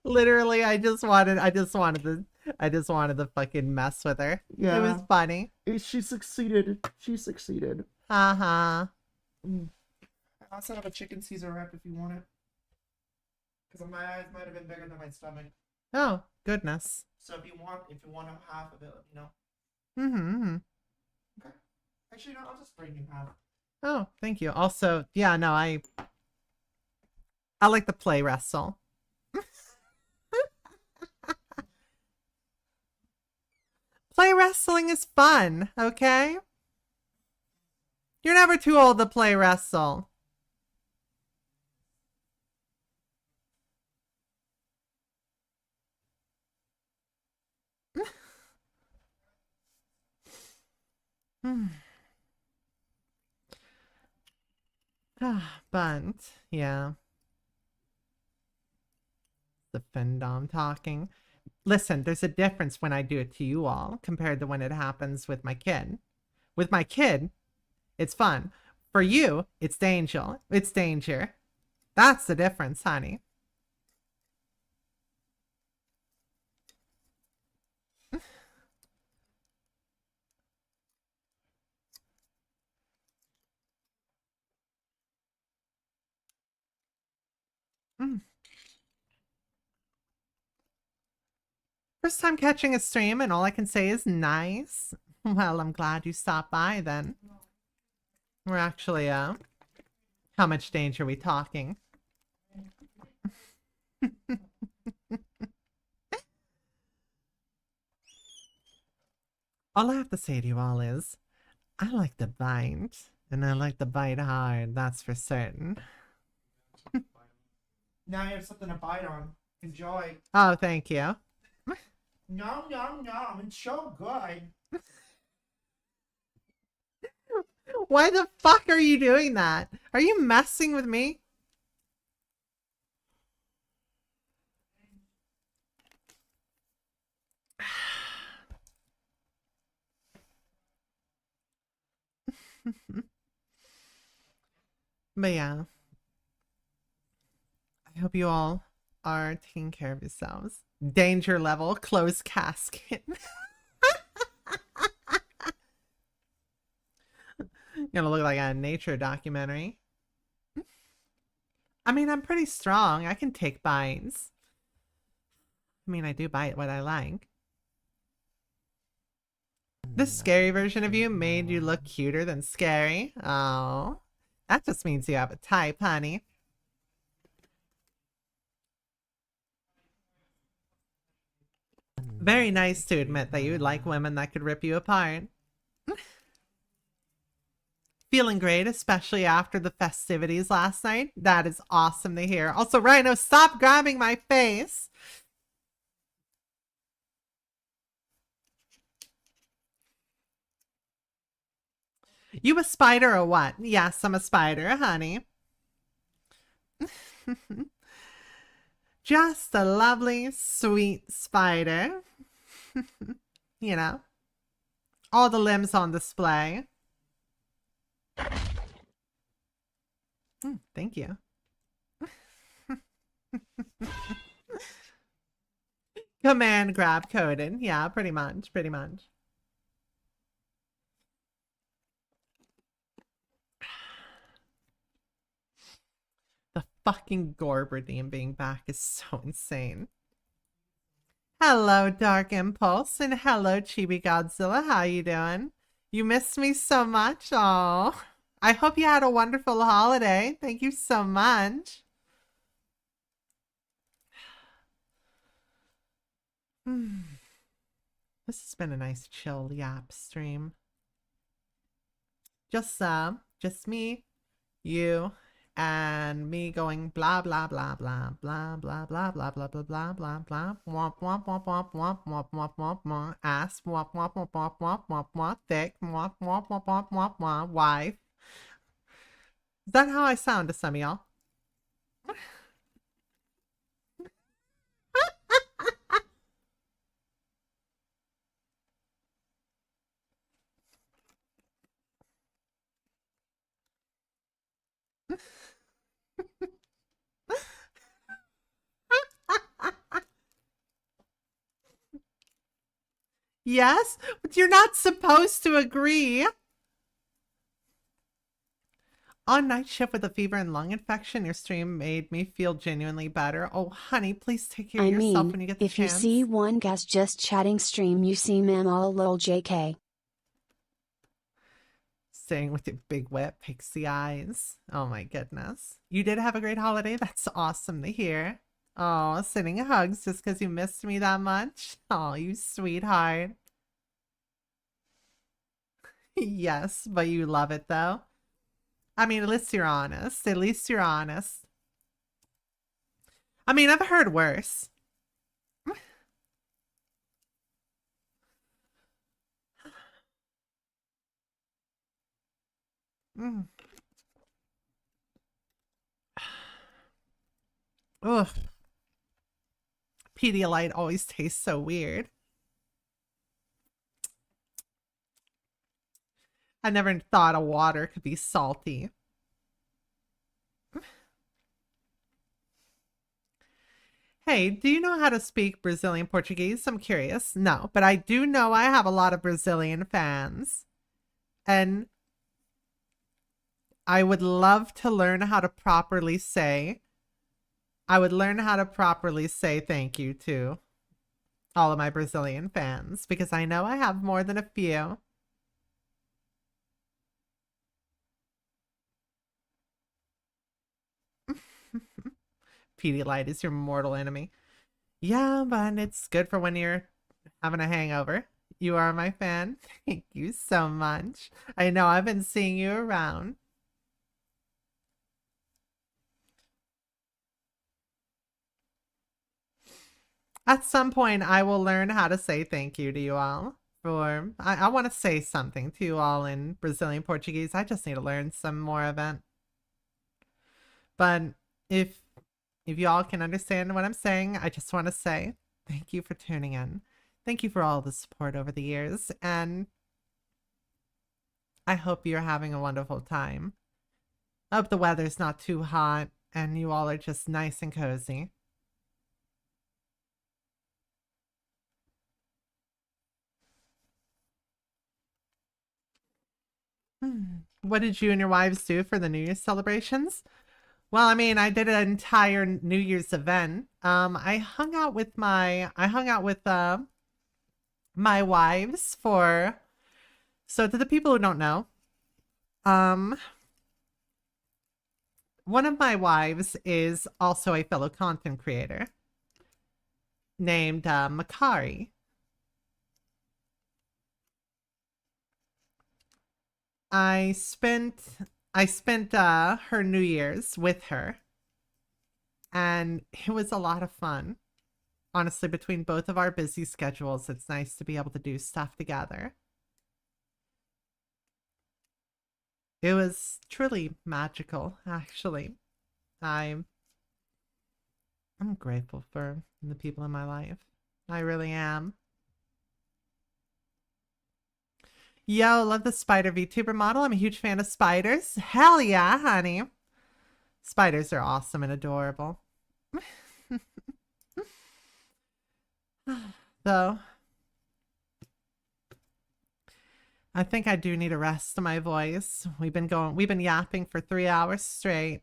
Literally, I just wanted to fucking mess with her. Yeah. It was funny. She succeeded. She succeeded. Uh-huh. I also have a chicken Caesar wrap if you want it. Because my eyes might have been bigger than my stomach. Oh, goodness. So if you want half of it, let me know. Mm-hmm. Okay. Actually, no, I'll just bring you half. Oh, thank you. Also, yeah, no, I like the play wrestle. Play wrestling is fun, okay? You're never too old to play wrestle. But, yeah. The Fendom talking. Listen, there's a difference when I do it to you all compared to when it happens with my kid. With my kid, it's fun. For you, it's danger. It's danger. That's the difference, honey. First time catching a stream, and all I can say is nice. Well, I'm glad you stopped by then. We're actually, how much danger are we talking? All I have to say to you all is, I like to bite, and I like to bite hard, that's for certain. Now you have something to bite on. Enjoy. Oh, thank you. Nom, nom, nom. It's so good. Why the fuck are you doing that? Are you messing with me? But yeah. I hope you all are taking care of yourselves. Danger level, closed casket. Gonna look like a nature documentary. I mean, I'm pretty strong. I can take bites. I mean, I do bite what I like. The scary version of you made you look cuter than scary. Oh, that just means you have a type, honey. Very nice to admit that you like women that could rip you apart. Feeling great, especially after the festivities last night. That is awesome to hear. Also, Rhino, stop grabbing my face. You a spider or what? Yes, I'm a spider, honey. Just a lovely, sweet spider. You know, all the limbs on display. Thank you. Command grab coded. Yeah, pretty much. Pretty much. fucking Gorberdine being back is so insane. Hello, Dark Impulse, and hello, Chibi Godzilla. How you doing? You missed me so much. Oh, I hope you had a wonderful holiday. Thank you so much. This has been a nice chill yap stream. Just me, you, and me going blah blah blah blah blah blah blah blah blah blah blah blah blah womp womp womp womp womp womp womp womp womp ass womp womp womp womp womp womp womp thick womp womp womp womp womp womp wife. Is that how I sound to some of y'all? Yes, but you're not supposed to agree. On night shift with a fever and lung infection, your stream made me feel genuinely better. Oh, honey, please take care of yourself when you get the if chance. you see one gas just chatting stream, you see ma'am all lol JK. Staying with your big wet pixie eyes. Oh my goodness. You did have a great holiday. That's awesome to hear. Oh, sending hugs just because you missed me that much. Oh, you sweetheart. Yes, but you love it though. I mean, at least you're honest. At least you're honest. I mean, I've heard worse. Mm. Ugh. Pedialyte always tastes so weird. I never thought a water could be salty. Hey, do you know how to speak Brazilian Portuguese? I'm curious. No, but I do know I have a lot of Brazilian fans. And I would love to learn how to properly say, thank you to all of my Brazilian fans because I know I have more than a few. Pedialyte is your mortal enemy. Yeah, but it's good for when you're having a hangover. You are my fan. Thank you so much. I know I've been seeing you around. At some point, I will learn how to say thank you to you all. I want to say something to you all in Brazilian Portuguese. I just need to learn some more of it. But if y'all can understand what I'm saying, I just want to say thank you for tuning in. Thank you for all the support over the years, and I hope you're having a wonderful time. I hope the weather's not too hot and you all are just nice and cozy. What did you and your wives do for the New Year's celebrations? Well, I mean, I did an entire New Year's event. I hung out with my wives for. So to the people who don't know, one of my wives is also a fellow content creator named Makari. I spent her New Year's with her, and it was a lot of fun. Honestly, between both of our busy schedules, it's nice to be able to do stuff together. It was truly magical, actually. I'm grateful for the people in my life. I really am. Yo, love the spider VTuber model. I'm a huge fan of spiders. Hell yeah, honey. Spiders are awesome and adorable. Though, I think I do need a rest of my voice. We've been yapping for 3 hours straight,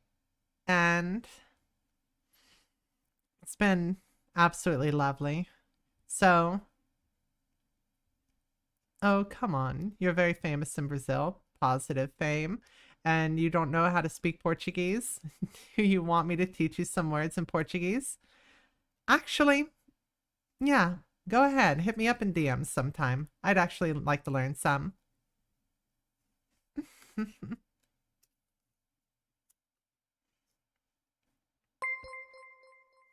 and It's been absolutely lovely. So, oh, come on. You're very famous in Brazil. Positive fame. And you don't know how to speak Portuguese? Do you want me to teach you some words in Portuguese? Actually, yeah, go ahead. Hit me up in DMs sometime. I'd actually like to learn some.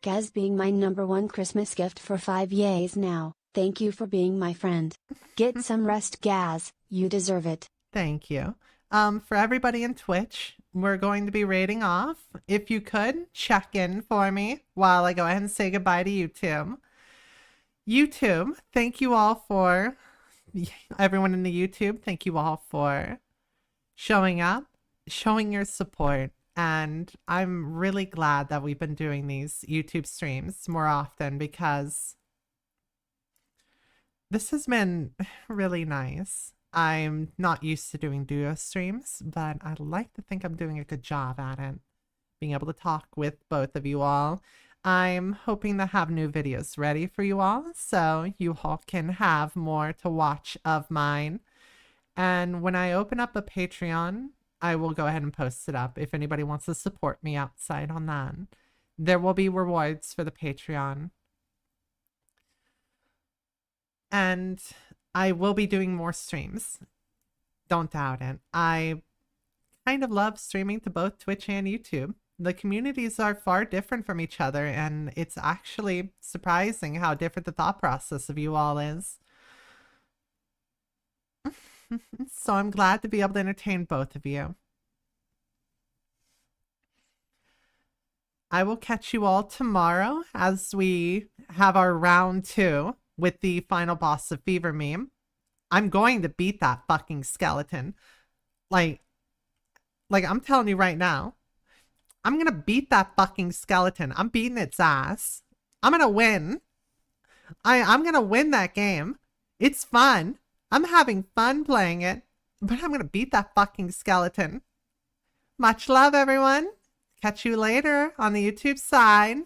Gaz being my #1 Christmas gift for 5 years now. Thank you for being my friend. Get some rest, Gaz. You deserve it. Thank you. For everybody in Twitch, we're going to be raiding off. If you could, check in for me while I go ahead and say goodbye to YouTube. YouTube, thank you all for, everyone in the YouTube, thank you all for showing up, showing your support. And I'm really glad that we've been doing these YouTube streams more often because this has been really nice. I'm not used to doing duo streams, but I like to think I'm doing a good job at it. Being able to talk with both of you all. I'm hoping to have new videos ready for you all, so you all can have more to watch of mine. And when I open up a Patreon, I will go ahead and post it up if anybody wants to support me outside on that. There will be rewards for the Patreon. And I will be doing more streams. Don't doubt it. I kind of love streaming to both Twitch and YouTube. The communities are far different from each other, and it's actually surprising how different the thought process of you all is. So I'm glad to be able to entertain both of you. I will catch you all tomorrow as we have our round 2 with the final boss of Fever Meme. I'm going to beat that fucking skeleton. Like I'm telling you right now, I'm gonna beat that fucking skeleton. I'm beating its ass. I'm gonna win. I'm gonna win that game. It's fun. I'm having fun playing it, but I'm gonna beat that fucking skeleton. Much love, everyone. Catch you later on the YouTube side.